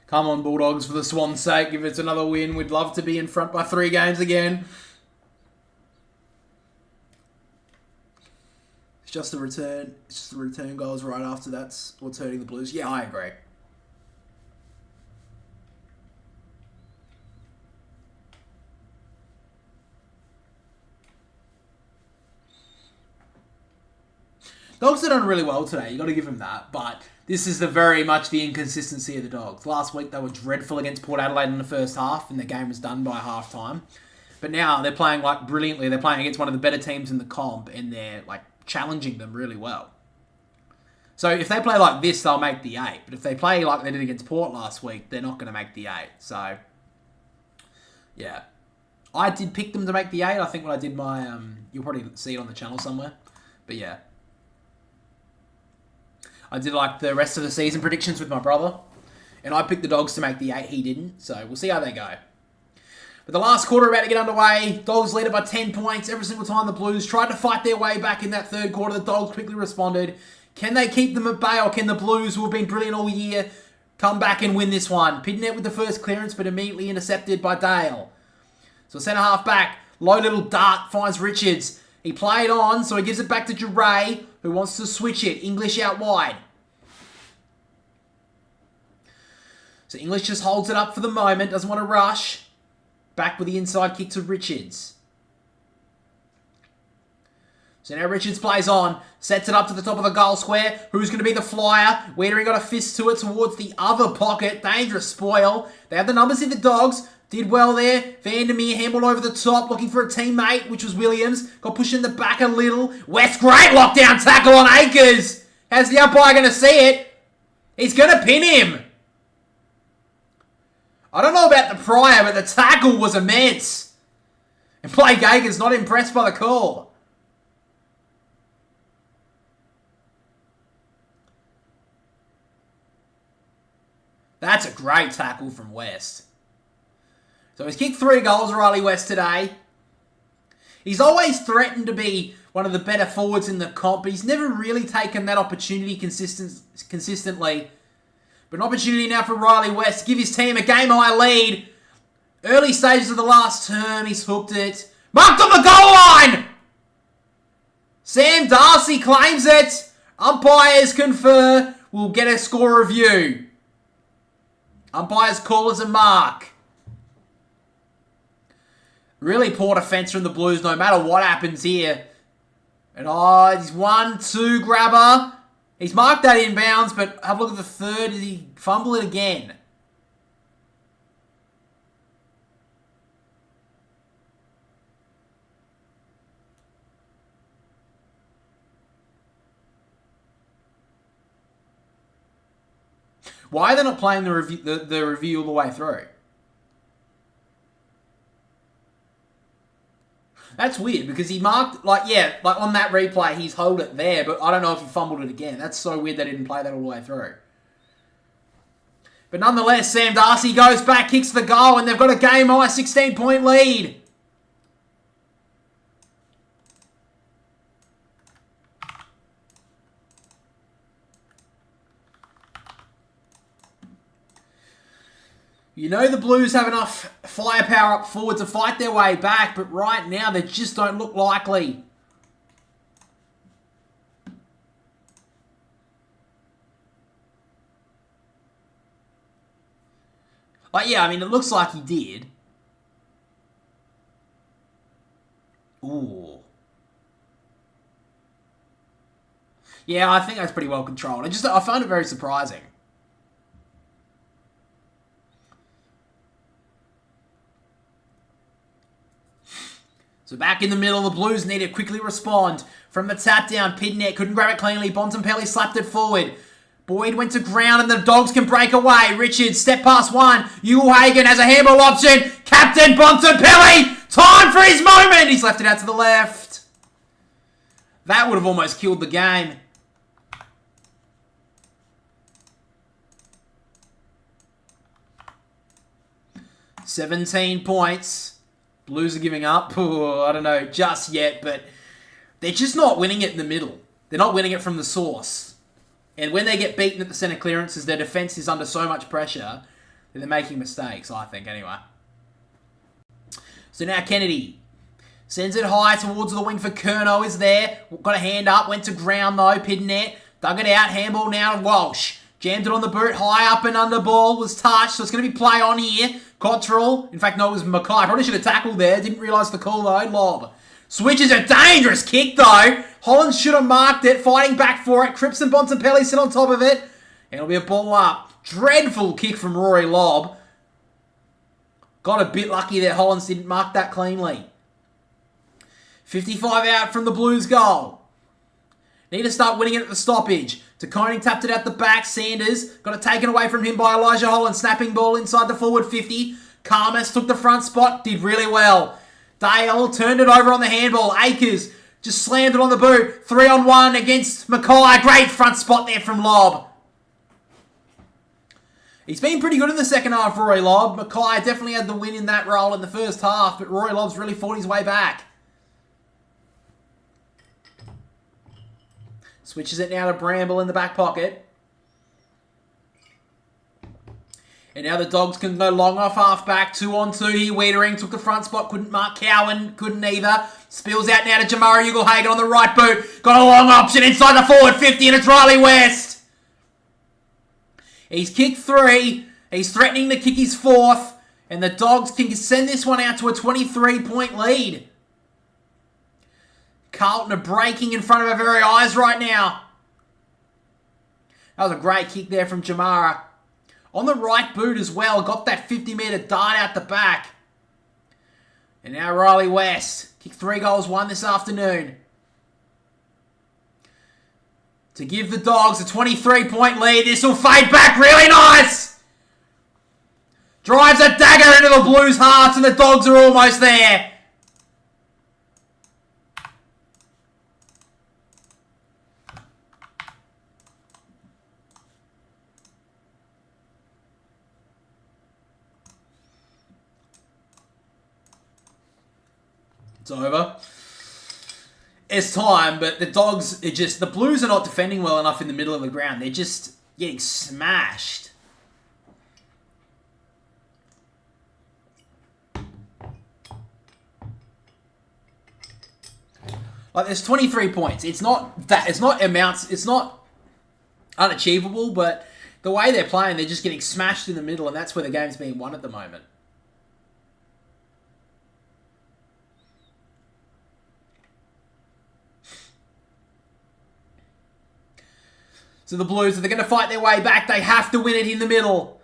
Come on, Bulldogs, for the Swans' sake. If it's another win, we'd love to be in front by 3 games again. It's just the return. It's just the return goals right after that's what's hurting the Blues. Yeah, I agree. Dogs have done really well today. You got to give them that, but this is very much the inconsistency of the Dogs. Last week they were dreadful against Port Adelaide in the first half, and the game was done by half time. But now they're playing like brilliantly. They're playing against one of the better teams in the comp, and they're like challenging them really well. So if they play like this, they'll make the 8. But if they play like they did against Port last week, they're not going to make the 8. So yeah, I did pick them to make the 8. I think when I did my you'll probably see it on the channel somewhere. But yeah. I did like the rest of the season predictions with my brother. And I picked the Dogs to make the 8. He didn't. So we'll see how they go. But the last quarter about to get underway. Dogs lead it by 10 points. Every single time the Blues tried to fight their way back in that third quarter, the Dogs quickly responded. Can they keep them at bay, or can the Blues, who have been brilliant all year, come back and win this one? Pitnet with the first clearance, but immediately intercepted by Dale. So centre half back. Low little dart finds Richards. He played on, so he gives it back to Duray, who wants to switch it. English out wide. So English just holds it up for the moment, doesn't want to rush. Back with the inside kick to Richards. So now Richards plays on, sets it up to the top of the goal square. Who's going to be the flyer? Wiedering got a fist to it towards the other pocket. Dangerous spoil. They have the numbers in the Dogs. Did well there. Vandermeer handball over the top, looking for a teammate, which was Williams. Got pushed in the back a little. West, great lockdown tackle on Akers. How's the umpire going to see it? He's going to pin him. I don't know about the prior, but the tackle was immense. And Blake Akers not impressed by the call. That's a great tackle from West. So he's kicked 3 goals, Riley West, today. He's always threatened to be one of the better forwards in the comp, but he's never really taken that opportunity consistently. But an opportunity now for Riley West to give his team a game-high lead. Early stages of the last term, he's hooked it. Marked on the goal line! Sam Darcy claims it. Umpires confer. We'll get a score review. Umpire's call is a mark. Really poor defence from the Blues no matter what happens here. And he's 1-2 grabber. He's marked that inbounds, but have a look at the third. Did he fumble it again? Why are they not playing the review all the way through? That's weird because he marked, like on that replay, he's held it there, but I don't know if he fumbled it again. That's so weird they didn't play that all the way through. But nonetheless, Sam Darcy goes back, kicks the goal, and they've got a game-high 16-point lead. You know the Blues have enough firepower up forward to fight their way back, but right now they just don't look likely. Yeah, I mean, it looks like he did. Ooh. Yeah, I think that's pretty well controlled. I find it very surprising. So back in the middle, the Blues need to quickly respond. From the tap down, Pidnet couldn't grab it cleanly. Bontempelli slapped it forward. Boyd went to ground and the Dogs can break away. Richards, step past one. Uhlhagen has a handball option. Captain Bontempelli, time for his moment. He's left it out to the left. That would have almost killed the game. $17 points. Blues are giving up. Ooh, I don't know just yet, but they're just not winning it in the middle. They're not winning it from the source. And when they get beaten at the centre clearances, their defence is under so much pressure that they're making mistakes, I think, anyway. So now Kennedy sends it high towards the wing for Curnow is there. Got a hand up, went to ground though. Pidnet dug it out, handball now to Walsh. Jammed it on the boot, high up and under ball, was touched, so it's going to be play on here. Cottrell, in fact, no, it was Mackay. Probably should have tackled there, didn't realise the call though. Lob. Switches a dangerous kick though. Holland should have marked it, fighting back for it. Cripps and Bontempelli sit on top of it. And it'll be a ball up. Dreadful kick from Rory Lobb. Got a bit lucky there, Hollands didn't mark that cleanly. 55 out from the Blues goal. Need to start winning it at the stoppage. DeConing tapped it out the back. Sanders got it taken away from him by Elijah Holland. Snapping ball inside the forward 50. Karmas took the front spot. Did really well. Dale turned it over on the handball. Akers just slammed it on the boot. 3-on-1 against Mackay. Great front spot there from Lobb. He's been pretty good in the second half, Rory Lobb. Mackay definitely had the win in that role in the first half, but Rory Lobb's really fought his way back. Switches it now to Bramble in the back pocket. And now the Dogs can go long off half-back. 2-on-2 here. Wiedering took the front spot. Couldn't mark Cowan. Couldn't either. Spills out now to Jamara Uhlhagen on the right boot. Got a long option inside the forward 50 and it's Riley West. He's kicked 3. He's threatening to kick his 4th. And the Dogs can send this one out to a 23-point lead. Carlton are breaking in front of our very eyes right now. That was a great kick there from Jamara. On the right boot as well. Got that 50-metre dart out the back. And now Riley West. Kicked 3 goals, 1 this afternoon. To give the Dogs a 23-point lead. This will fade back really nice. Drives a dagger into the Blues' hearts and the Dogs are almost there. It's over. It's time, but the Dogs are just... The Blues are not defending well enough in the middle of the ground. They're just getting smashed. Like, there's 23 points. It's not that... It's not amounts... It's not unachievable, but The way they're playing, they're just getting smashed in the middle, and that's where the game's being won at the moment. So the Blues, if they're going to fight their way back, they have to win it in the middle.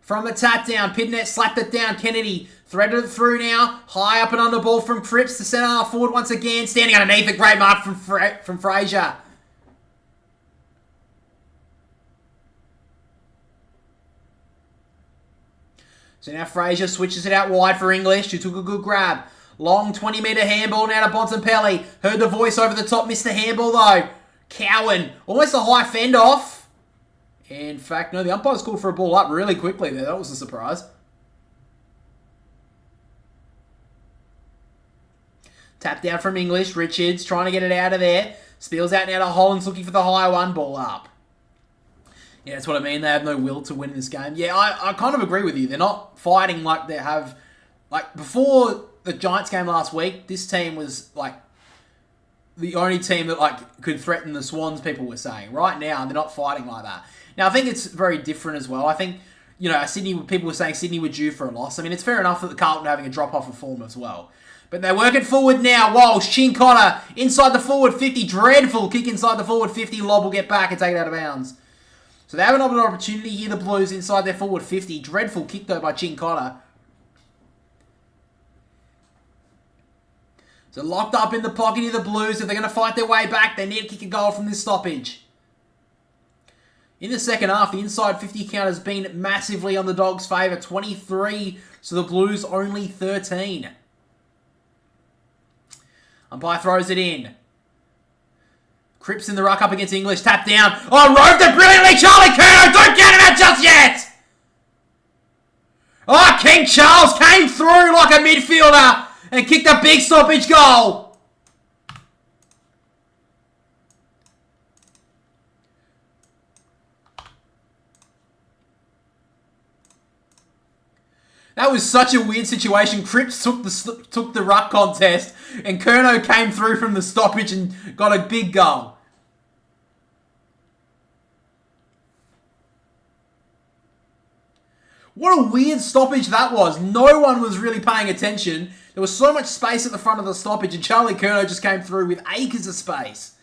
From the tap down, Pidnet slapped it down. Kennedy threaded it through now. High up and under ball from Cripps to centre half forward once again. Standing underneath, a great mark from Fraser. So now Fraser switches it out wide for English, who took a good grab. Long 20-metre handball now to Bontempelli. Heard the voice over the top, missed the handball though. Cowan, almost a high fend off. In fact, no, the umpire's called for a ball up really quickly there. That was a surprise. Tap down from English. Richards trying to get it out of there. Spills out now to Hollands looking for the high one. Ball up. Yeah, that's what I mean. They have no will to win this game. Yeah, I kind of agree with you. They're not fighting like they have... Like, before the Giants game last week, this team was, like, the only team that, like, could threaten the Swans, people were saying. Right now, they're not fighting like that. Now, I think it's very different as well. I think, you know, people were saying Sydney were due for a loss. I mean, it's fair enough that the Carlton are having a drop-off of form as well. But they're working forward now. Walsh, Chincotta, inside the forward 50. Dreadful kick inside the forward 50. Lob will get back and take it out of bounds. So they have an opportunity here, the Blues, inside their forward 50. Dreadful kick, though, by Chincotta. So locked up in the pocket of the Blues. If they're going to fight their way back, they need to kick a goal from this stoppage. In the second half, the inside 50 count has been massively on the Dogs' favour. 23, so the Blues only 13. Umpire throws it in. Cripps in the ruck up against English. Tap down. Oh, roved it brilliantly. Charlie Curnow. Don't get him out just yet. Oh, King Charles came through like a midfielder and kicked a big stoppage goal. That was such a weird situation. Cripps took the ruck contest, and Curnow came through from the stoppage and got a big goal. What a weird stoppage that was. No one was really paying attention. There was so much space at the front of the stoppage, and Charlie Curnow just came through with acres of space.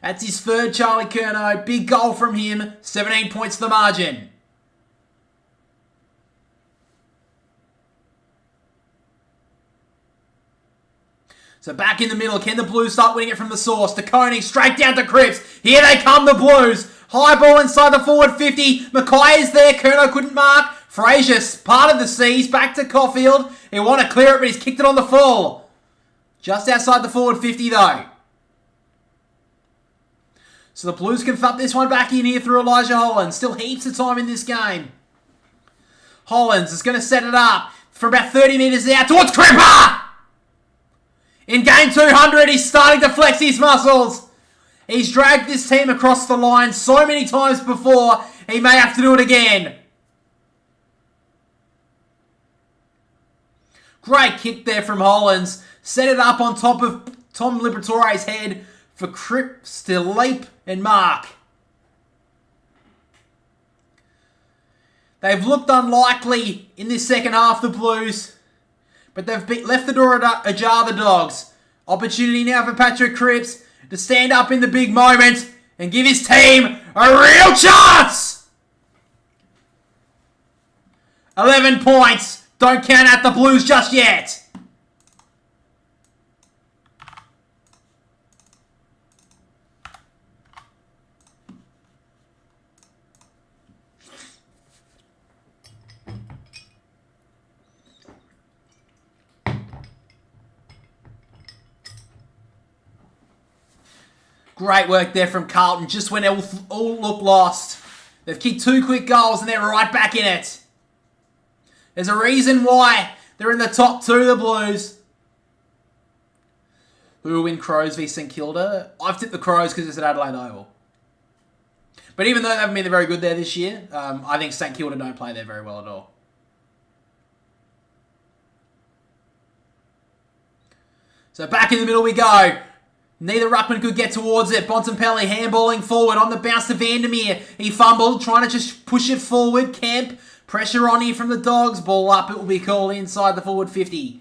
That's his third, Charlie Curnow. Big goal from him. 17 points to the margin. So back in the middle, can the Blues start winning it from the source? To Coney, straight down to Cripps. Here they come, the Blues. High ball inside the forward 50. Mackay is there. Curnow couldn't mark. Fraser part of the seas. Back to Caulfield. He wanted to clear it, but he's kicked it on the full. Just outside the forward 50, though. So the Blues can thump this one back in here through Elijah Hollands. Still heaps of time in this game. Hollands is going to set it up for about 30 metres out towards Cripper. In game 200, he's starting to flex his muscles. He's dragged this team across the line so many times before, he may have to do it again. Great kick there from Hollands. Set it up on top of Tom Liberatore's head for Cripps to leap and mark. They've looked unlikely in this second half, the Blues. But they've left the door ajar, the Dogs. Opportunity now for Patrick Cripps to stand up in the big moment and give his team a real chance. 11 points. Don't count out the Blues just yet. Great work there from Carlton, just when it all looked lost. They've kicked 2 quick goals and they're right back in it. There's a reason why they're in the top 2, the Blues. Who will win, Crows v St Kilda? I've tipped the Crows because it's at Adelaide Oval. But even though they haven't been very good there this year, I think St Kilda don't play there very well at all. So back in the middle we go. Neither ruckman could get towards it. Bontempelli handballing forward on the bounce to Vandermeer. He fumbled, trying to just push it forward. Kemp, pressure on here from the Dogs. Ball up, it will be called inside the forward 50.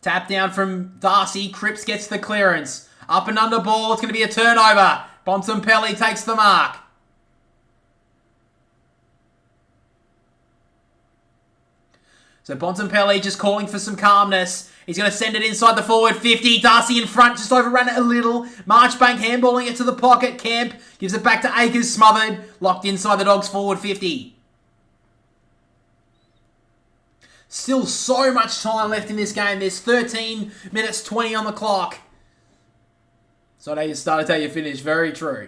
Tap down from Darcy. Cripps gets the clearance. Up and under ball, it's going to be a turnover. Bontempelli takes the mark. So Bontempelli just calling for some calmness. He's going to send it inside the forward 50. Darcy in front, just overran it a little. Marchbank handballing it to the pocket. Kemp gives it back to Akers, smothered. Locked inside the Dogs forward 50. Still so much time left in this game. There's 13 minutes 20 on the clock. So I know you started how you finish. Very true.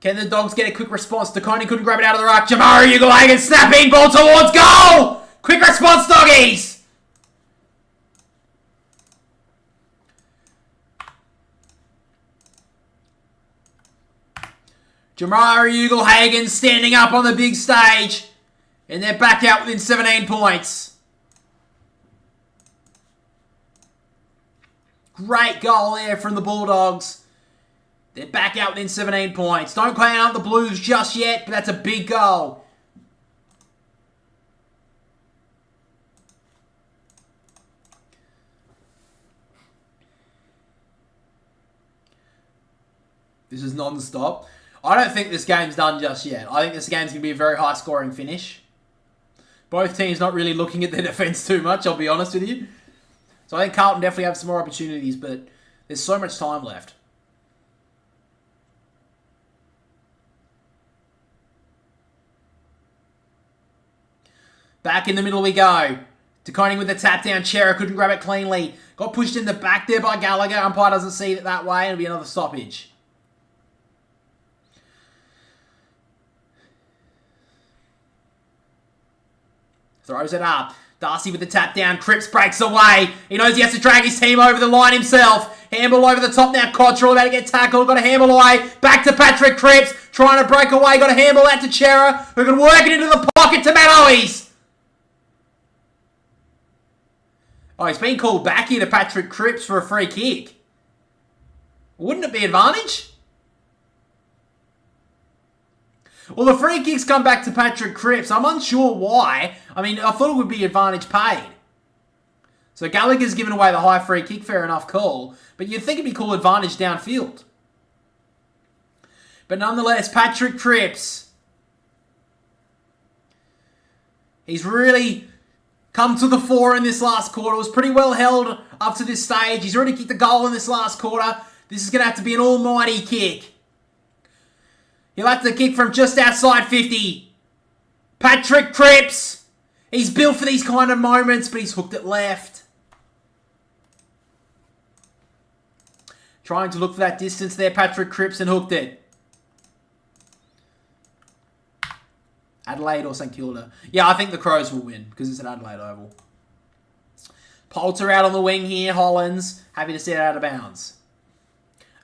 Can the Dogs get a quick response? DeConey couldn't grab it out of the ruck. Jamari Ugle-Hagan snapping. Ball towards goal. Quick response, Doggies. Jamari Ugle-Hagan standing up on the big stage. And they're back out within 17 points. Great goal there from the Bulldogs. They're back out within 17 points. Don't count out the Blues just yet, but that's a big goal. This is non-stop. I don't think this game's done just yet. I think this game's going to be a very high-scoring finish. Both teams not really looking at their defence too much, I'll be honest with you. So I think Carlton definitely have some more opportunities, but there's so much time left. Back in the middle we go. DeConing with the tap down. Chera couldn't grab it cleanly. Got pushed in the back there by Gallagher. Umpire doesn't see it that way. It'll be another stoppage. Throws it up. Darcy with the tap down. Cripps breaks away. He knows he has to drag his team over the line himself. Handball over the top now. Cottrell about to get tackled. Got a handball away. Back to Patrick Cripps. Trying to break away. Got a handball out to Chera, who can work it into the pocket to Matt Owies. Oh, he's been called back here to Patrick Cripps for a free kick. Wouldn't it be advantage? Well, the free kicks come back to Patrick Cripps. I'm unsure why. I mean, I thought it would be advantage paid. So Gallagher's given away the high free kick, fair enough call. But you'd think it'd be called advantage downfield. But nonetheless, Patrick Cripps. He's really come to the fore in this last quarter. Was pretty well held up to this stage. He's already kicked a goal in this last quarter. This is going to have to be an almighty kick. He'll have to kick from just outside 50. Patrick Cripps. He's built for these kind of moments, but he's hooked it left. Trying to look for that distance there, Patrick Cripps, and hooked it. Adelaide or St Kilda? Yeah, I think the Crows will win because it's an Adelaide Oval. Poulter out on the wing here. Hollins happy to set it out of bounds.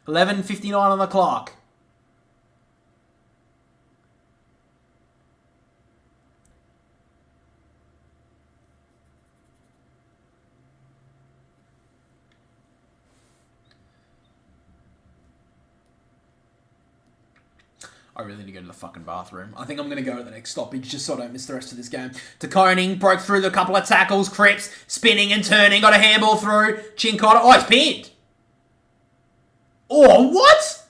11:59 on the clock. I really need to go to the fucking bathroom. I think I'm going to go to the next stoppage just so I don't miss the rest of this game. DeConing broke through the couple of tackles. Cripps spinning and turning. Got a handball through. Chincotta. Oh, he's pinned. Oh, what?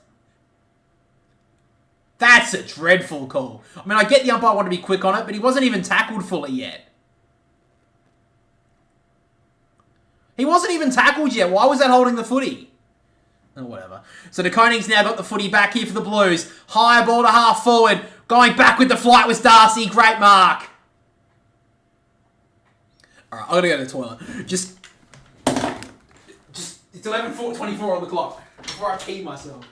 That's a dreadful call. I mean, I get the umpire wanted to be quick on it, but he wasn't even tackled fully yet. He wasn't even tackled yet. Why was that holding the footy? Oh, whatever. So DeConing's now got the footy back here for the Blues. High ball to half forward. Going back with the flight was Darcy. Great mark. Alright, I'm going to go to the toilet. Just it's 11:24 on the clock before I pee myself.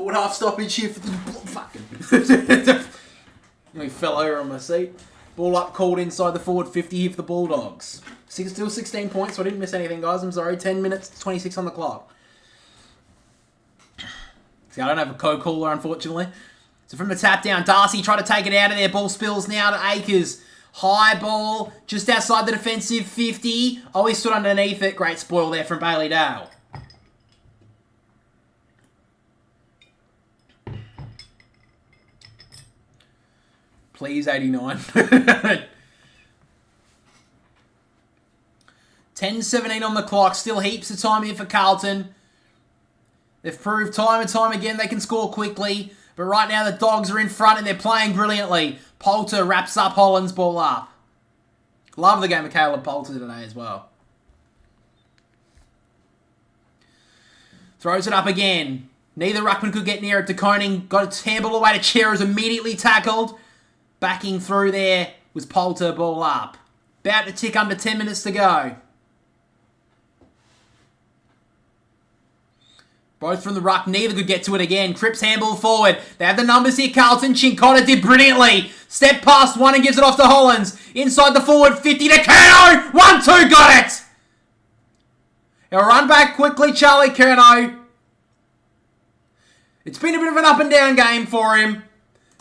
Forward half stoppage here for the fucking. I fell over on my seat. Ball up, called inside the forward 50 here for the Bulldogs. Still 16 points, so I didn't miss anything, guys. I'm sorry. 10 minutes, 26 on the clock. See, I don't have a co-caller, unfortunately. So from the tap down, Darcy tried to take it out of there. Ball spills now to Akers. High ball, just outside the defensive 50. Oh, he stood underneath it. Great spoil there from Bailey Dale. Please, 89. 10-17 on the clock. Still heaps of time here for Carlton. They've proved time and time again they can score quickly. But right now the Dogs are in front and they're playing brilliantly. Poulter wraps up Holland's ball up. Love the game of Caleb Poulter today as well. Throws it up again. Neither ruckman could get near it to Koning. Got a handball away to Chera's, immediately tackled. Backing through there was Poulter, ball up. About to tick under 10 minutes to go. Both from the ruck, neither could get to it again. Cripps handball forward. They have the numbers here, Carlton. Chincotta did brilliantly. Step past one and gives it off to Hollands. Inside the forward 50 to Curnow. 1-2, got it! He'll run back quickly, Charlie Curnow. It's been a bit of an up and down game for him.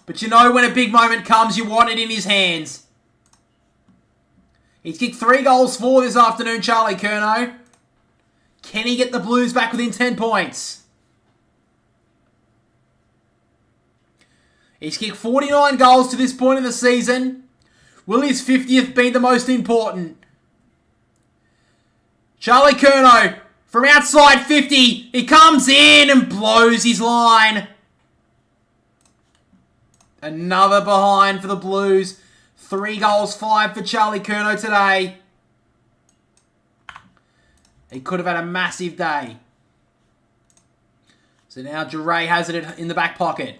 But you know when a big moment comes, you want it in his hands. He's kicked 3 goals for this afternoon, Charlie Curnow. Can he get the Blues back within 10 points? He's kicked 49 goals to this point in the season. Will his 50th be the most important? Charlie Curnow from outside 50. He comes in and blows his line. Another behind for the Blues. 3 goals, 5 for Charlie Curnow today. He could have had a massive day. So now Duray has it in the back pocket.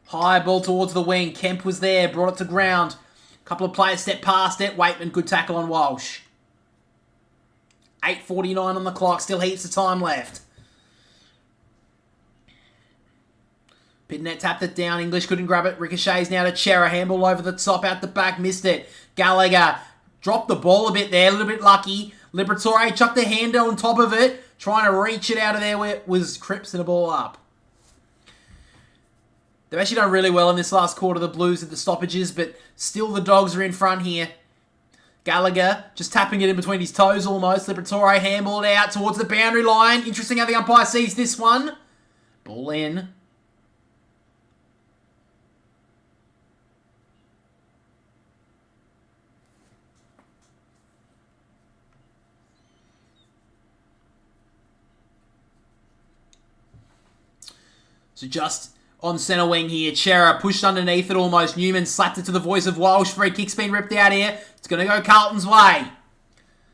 High ball towards the wing. Kemp was there. Brought it to ground. A couple of players stepped past it. Waitman, good tackle on Walsh. 8:49 on the clock. Still heaps of time left. Pitnet tapped it down. English couldn't grab it. Ricochets now to Chera. Handball over the top, out the back. Missed it. Gallagher dropped the ball a bit there. A little bit lucky. Liberatore chucked the handle on top of it. Trying to reach it out of there where it was Cripps and a ball up. They've actually done really well in this last quarter, the Blues, at the stoppages, but still the Dogs are in front here. Gallagher just tapping it in between his toes almost. Liberatore handballed out towards the boundary line. Interesting how the umpire sees this one. Ball in. So just on centre wing here, Chera pushed underneath it almost. Newman slapped it to the voice of Walsh. Free kick's been ripped out here. It's going to go Carlton's way.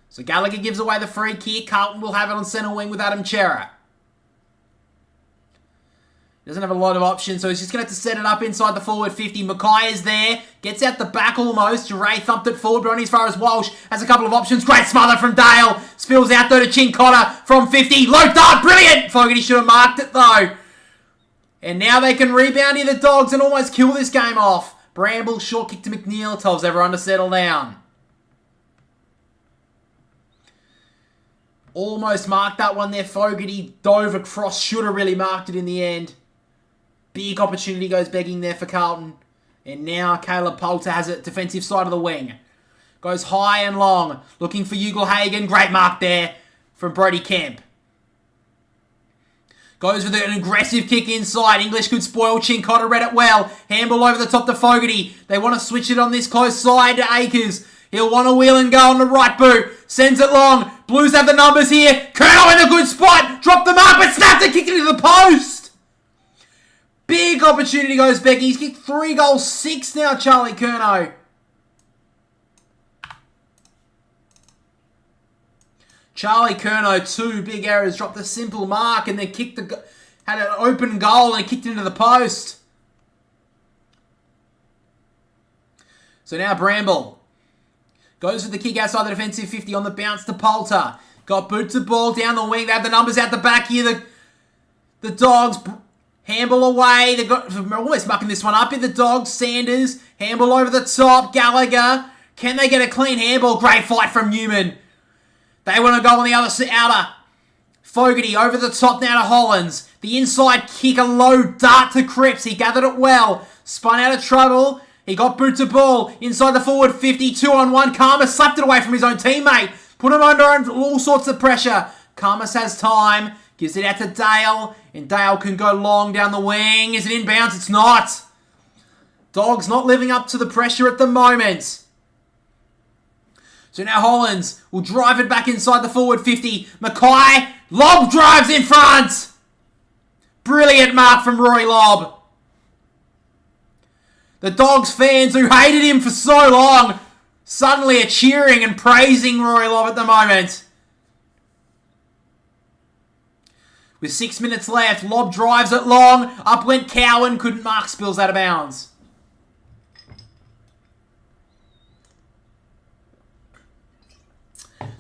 So Gallagher gives away the free kick. Carlton will have it on centre wing with Adam Chera. Doesn't have a lot of options, so he's just going to have to set it up inside the forward 50. Mackay is there. Gets out the back almost. Duray thumped it forward, but only as far as Walsh. Has a couple of options. Great smother from Dale. Spills out though to Chincotta from 50. Low dart. Brilliant. Fogarty should have marked it though. And now they can rebound here, the Dogs, and almost kill this game off. Bramble, short kick to McNeil, tells everyone to settle down. Almost marked that one there. Fogarty dove across, should have really marked it in the end. Big opportunity goes begging there for Carlton. And now Caleb Poulter has it, defensive side of the wing. Goes high and long, looking for Ugle-Hagan. Great mark there from Brody Kemp. Goes with an aggressive kick inside. English could spoil. Chincotta read it well. Handball over the top to Fogarty. They want to switch it on this close side to Akers. He'll want to wheel and go on the right boot. Sends it long. Blues have the numbers here. Curnow in a good spot. Dropped the mark, but snapped it, kicked it into the post. Big opportunity goes Becky. He's kicked 3 goals, 6 now, Charlie Curnow. Charlie Curnow, 2 big errors, dropped a simple mark and then had an open goal and kicked it into the post. So now Bramble goes for the kick outside the defensive 50 on the bounce to Poulter. Got boot to ball down the wing. They have the numbers out the back here. The Dogs handball away. They're almost mucking this one up here. The Dogs, Sanders, handball over the top. Gallagher. Can they get a clean handball? Great fight from Newman. They want to go on the other outer. Fogarty over the top now to Hollins. The inside kick, a low dart to Cripps. He gathered it well. Spun out of trouble. He got boot to ball. Inside the forward 50, 2-on-1. Karmas slapped it away from his own teammate. Put him under all sorts of pressure. Karmas has time. Gives it out to Dale. And Dale can go long down the wing. Is it inbounds? It's not. Dogs not living up to the pressure at the moment. So now Hollins will drive it back inside the forward 50. Mackay, Lobb drives in front. Brilliant mark from Rory Lobb. The Dogs fans who hated him for so long suddenly are cheering and praising Rory Lobb at the moment. With 6 minutes left, Lobb drives it long. Up went Cowan, couldn't mark, spills out of bounds.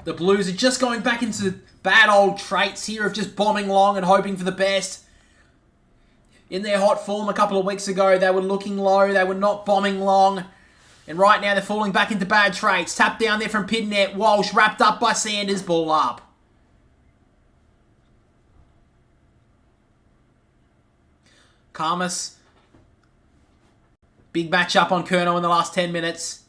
The Blues are just going back into bad old traits here of just bombing long and hoping for the best. In their hot form a couple of weeks ago, they were looking low. They were not bombing long. And right now, they're falling back into bad traits. Tap down there from Pidnet. Walsh wrapped up by Sanders. Ball up. Karmas. Big match up on Curnow in the last 10 minutes.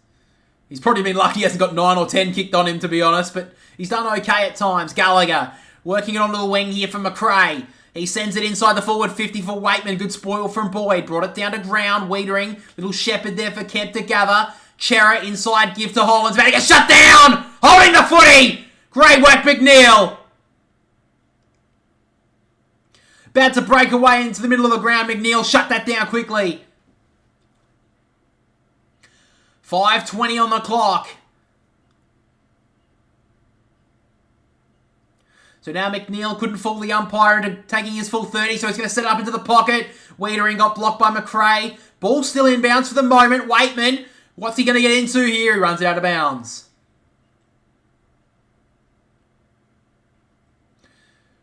He's probably been lucky he hasn't got 9 or 10 kicked on him, to be honest. But he's done okay at times. Gallagher working it onto the wing here from McRae. He sends it inside the forward 50 for Waitman. Good spoil from Boyd. Brought it down to ground. Wiedering. Little Shepherd there for Kemp to gather. Chera inside. Give to Hollins. About to get shut down. Holding the footy. Great work, McNeil. About to break away into the middle of the ground. McNeil shut that down quickly. 5:20 on the clock. So now McNeil couldn't fool the umpire into taking his full 30, so he's going to set it up into the pocket. Wiedering got blocked by McRae. Ball still inbounds for the moment. Waitman, what's he going to get into here? He runs it out of bounds.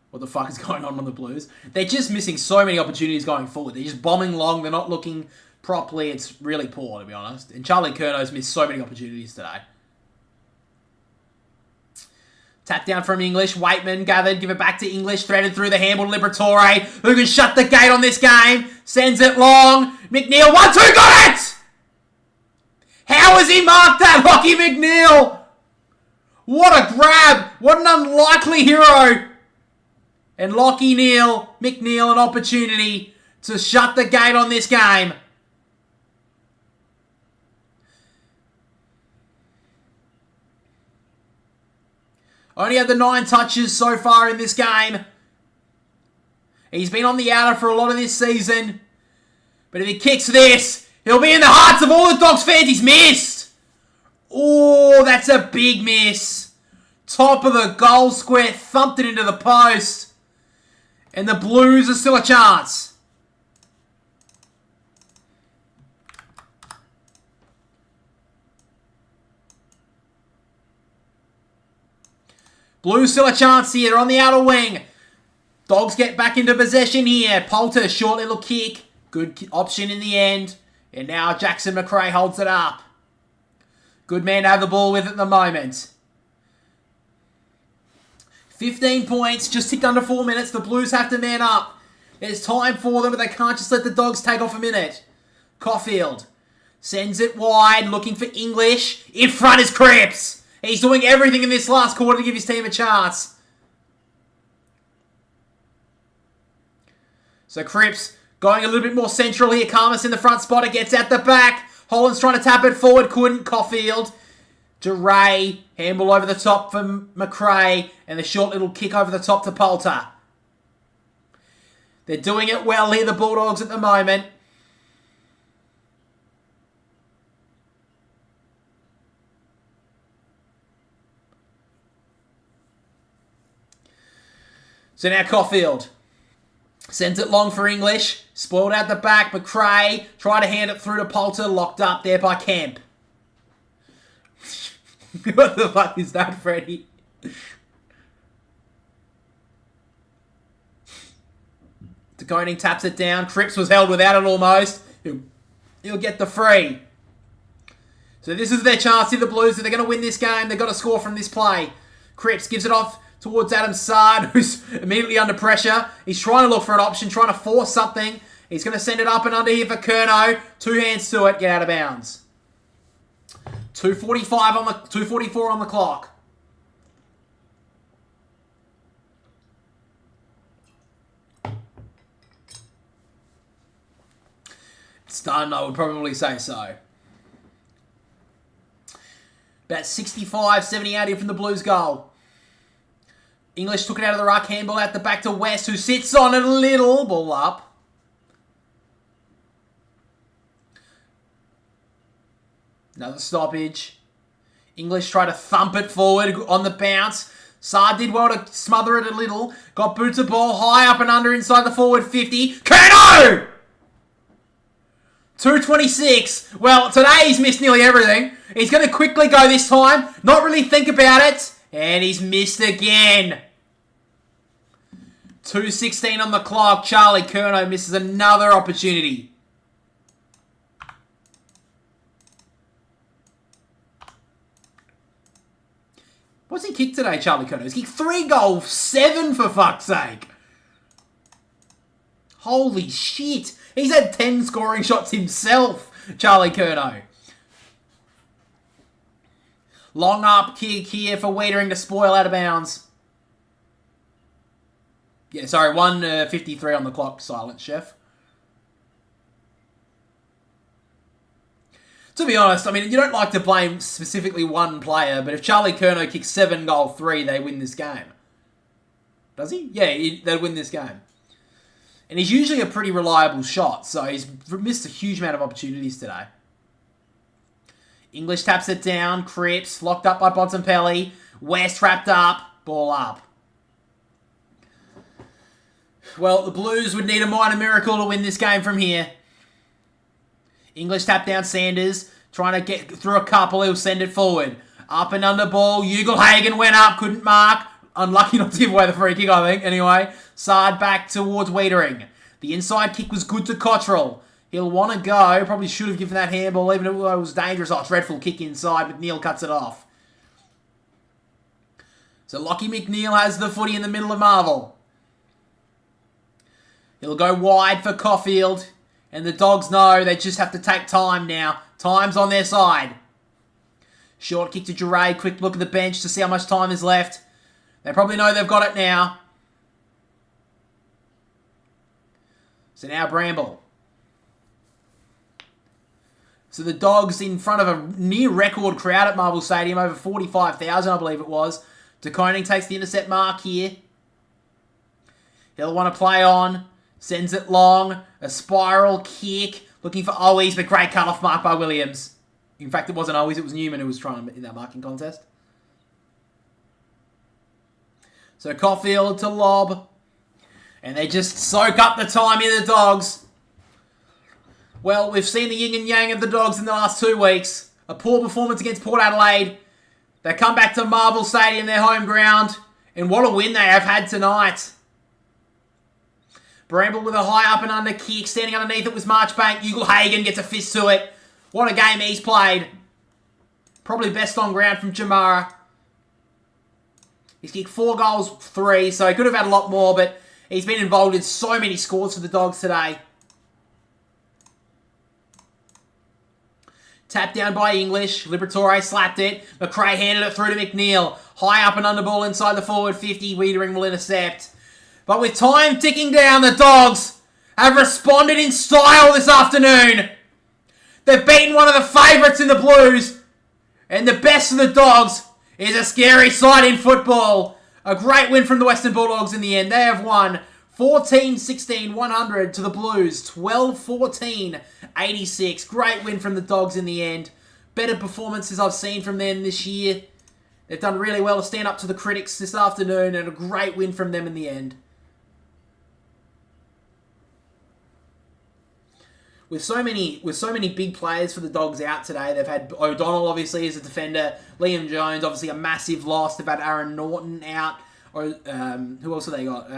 What the fuck is going on the Blues? They're just missing so many opportunities going forward. They're just bombing long. They're not looking properly. It's really poor, to be honest. And Charlie Curnow's missed so many opportunities today. Tap down from English. Waitman gathered. Give it back to English. Threaded through the handball to Liberatore. Who can shut the gate on this game? Sends it long. McNeil. 1-2. Got it! How has he marked that? Lockie McNeil. What a grab. What an unlikely hero. And Lockie McNeil an opportunity to shut the gate on this game. Only had the 9 touches so far in this game. He's been on the outer for a lot of this season. But if he kicks this, he'll be in the hearts of all the Dogs fans. He's missed. Oh, that's a big miss. Top of the goal square, thumped it into the post. And the Blues are still a chance. Blues still a chance here. They're on the outer wing. Dogs get back into possession here. Poulter, short little kick. Good option in the end. And now Jackson McRae holds it up. Good man to have the ball with at the moment. 15 points, just ticked under 4 minutes. The Blues have to man up. There's time for them, but they can't just let the Dogs take off a minute. Caulfield sends it wide, looking for English. In front is Cripps. He's doing everything in this last quarter to give his team a chance. So Cripps going a little bit more central here. Karmas in the front spot. It gets at the back. Holland's trying to tap it forward. Couldn't. Caulfield. DeRay. Handball over the top for McRae. And the short little kick over the top to Poulter. They're doing it well here, the Bulldogs, at the moment. So now Caulfield sends it long for English. Spoiled out the back. McRae tried to hand it through to Poulter. Locked up there by Kemp. What the fuck is that, Freddie? De Koning taps it down. Cripps was held without it almost. He'll get the free. So this is their chance here, the Blues. If they're going to win this game, they've got to score from this play. Cripps gives it off towards Adam Sard, who's immediately under pressure. He's trying to look for an option, trying to force something. He's going to send it up and under here for Curnow. 2 hands to it, get out of bounds. 2:44 on the clock. It's done, I would probably say so. About 65, 70 out here from the Blues goal. English took it out of the ruck, handball out the back to West, who sits on it a little. Ball up. Another stoppage. English try to thump it forward on the bounce. Sard did well to smother it a little. Got boots of ball high up and under inside the forward 50. Curnow! 2:26. Well, today he's missed nearly everything. He's going to quickly go this time. Not really think about it. And he's missed again. 2:16 on the clock. Charlie Curnow misses another opportunity. What's he kicked today, Charlie Curnow? He's kicked 3 goals, 7 for fuck's sake. Holy shit. He's had 10 scoring shots himself, Charlie Curnow. Long up kick here for Wiedering to spoil out of bounds. Yeah, sorry, 1:53 on the clock, silent chef. To be honest, I mean, you don't like to blame specifically one player, but if Charlie Curnow kicks 7-3, they win this game. Does he? Yeah, they'd win this game. And he's usually a pretty reliable shot, so he's missed a huge amount of opportunities today. English taps it down. Cripps locked up by Bontempelli. West wrapped up. Ball up. Well, the Blues would need a minor miracle to win this game from here. English tap down Sanders. Trying to get through a couple. He'll send it forward. Up and under ball. Ugelhagen went up. Couldn't mark. Unlucky not to give away the free kick, I think. Anyway, Sard back towards Wiedering. The inside kick was good to Cottrell. He'll want to go. Probably should have given that handball, even though it was dangerous. Oh, dreadful kick inside. McNeil cuts it off. So Lockie McNeil has the footy in the middle of Marvel. He'll go wide for Caulfield. And the Dogs know they just have to take time now. Time's on their side. Short kick to Jure. Quick look at the bench to see how much time is left. They probably know they've got it now. So now Bramble. So the Dogs in front of a near record crowd at Marvel Stadium, over 45,000 I believe it was. De Koning takes the intercept mark here. He'll want to play on. Sends it long. A spiral kick. Looking for Owies, but great cut-off mark by Williams. In fact, it wasn't Owies, it was Newman who was trying in that marking contest. So Caulfield to lob. And they just soak up the time in the Dogs. Well, we've seen the yin and yang of the Dogs in the last 2 weeks. A poor performance against Port Adelaide. They come back to Marvel Stadium, their home ground. And what a win they have had tonight. Bramble with a high up and under kick. Standing underneath it was Marchbank. Ugelhagen gets a fist to it. What a game he's played. Probably best on ground from Jamara. He's kicked 4 goals, 3, so he could have had a lot more, but he's been involved in so many scores for the Dogs today. Tapped down by English. Liberatore slapped it. McRae handed it through to McNeil. High up and under ball inside the forward 50. Wiedering will intercept. But with time ticking down, the Dogs have responded in style this afternoon. They've beaten one of the favourites in the Blues. And the best of the Dogs is a scary sight in football. A great win from the Western Bulldogs in the end. They have won 14-16-100 to the Blues. 12-14-86. Great win from the Dogs in the end. Better performances I've seen from them this year. They've done really well to stand up to the critics this afternoon, and a great win from them in the end. With so many big players for the Dogs out today, they've had O'Donnell obviously as a defender, Liam Jones obviously a massive loss. They've had Aaron Norton out, or who else have they got?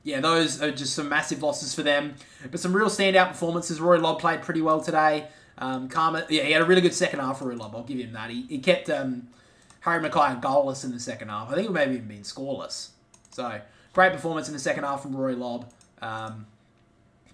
yeah, those are just some massive losses for them. But some real standout performances. Rory Lobb played pretty well today. He had a really good second half for Rory Lobb. I'll give him that. He kept Harry Mackay goalless in the second half. I think it may have even been scoreless. So, great performance in the second half from Rory Lobb.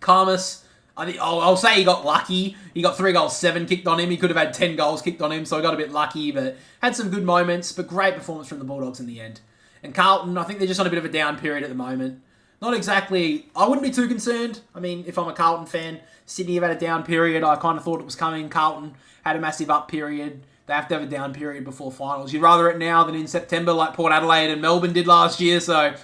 Karmas, I'll say he got lucky. He got 3 goals, 7 kicked on him. He could have had 10 goals kicked on him, so he got a bit lucky, but had some good moments, but great performance from the Bulldogs in the end. And Carlton, I think they're just on a bit of a down period at the moment. Not exactly, I wouldn't be too concerned. I mean, if I'm a Carlton fan, Sydney have had a down period. I kind of thought it was coming. Carlton had a massive up period. They have to have a down period before finals. You'd rather it now than in September like Port Adelaide and Melbourne did last year. So,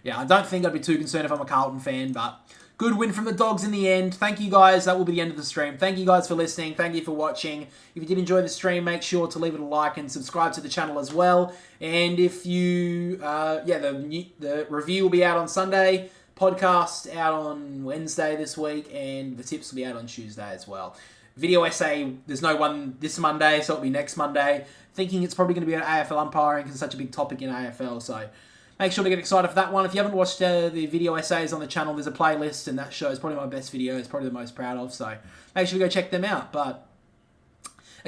yeah, I don't think I'd be too concerned if I'm a Carlton fan, but good win from the Dogs in the end. Thank you guys. That will be the end of the stream. Thank you guys for listening. Thank you for watching. If you did enjoy the stream, make sure to leave it a like and subscribe to the channel as well. And if you, the review will be out on Sunday. Podcast out on Wednesday this week, and the tips will be out on Tuesday as well. Video essay, there's no one this Monday, so it'll be next Monday. Thinking it's probably going to be an AFL umpiring because it's such a big topic in AFL, so make sure to get excited for that one. If you haven't watched the video essays on the channel, there's a playlist, and that show is probably my best video. It's probably the most proud of, so make sure to go check them out. But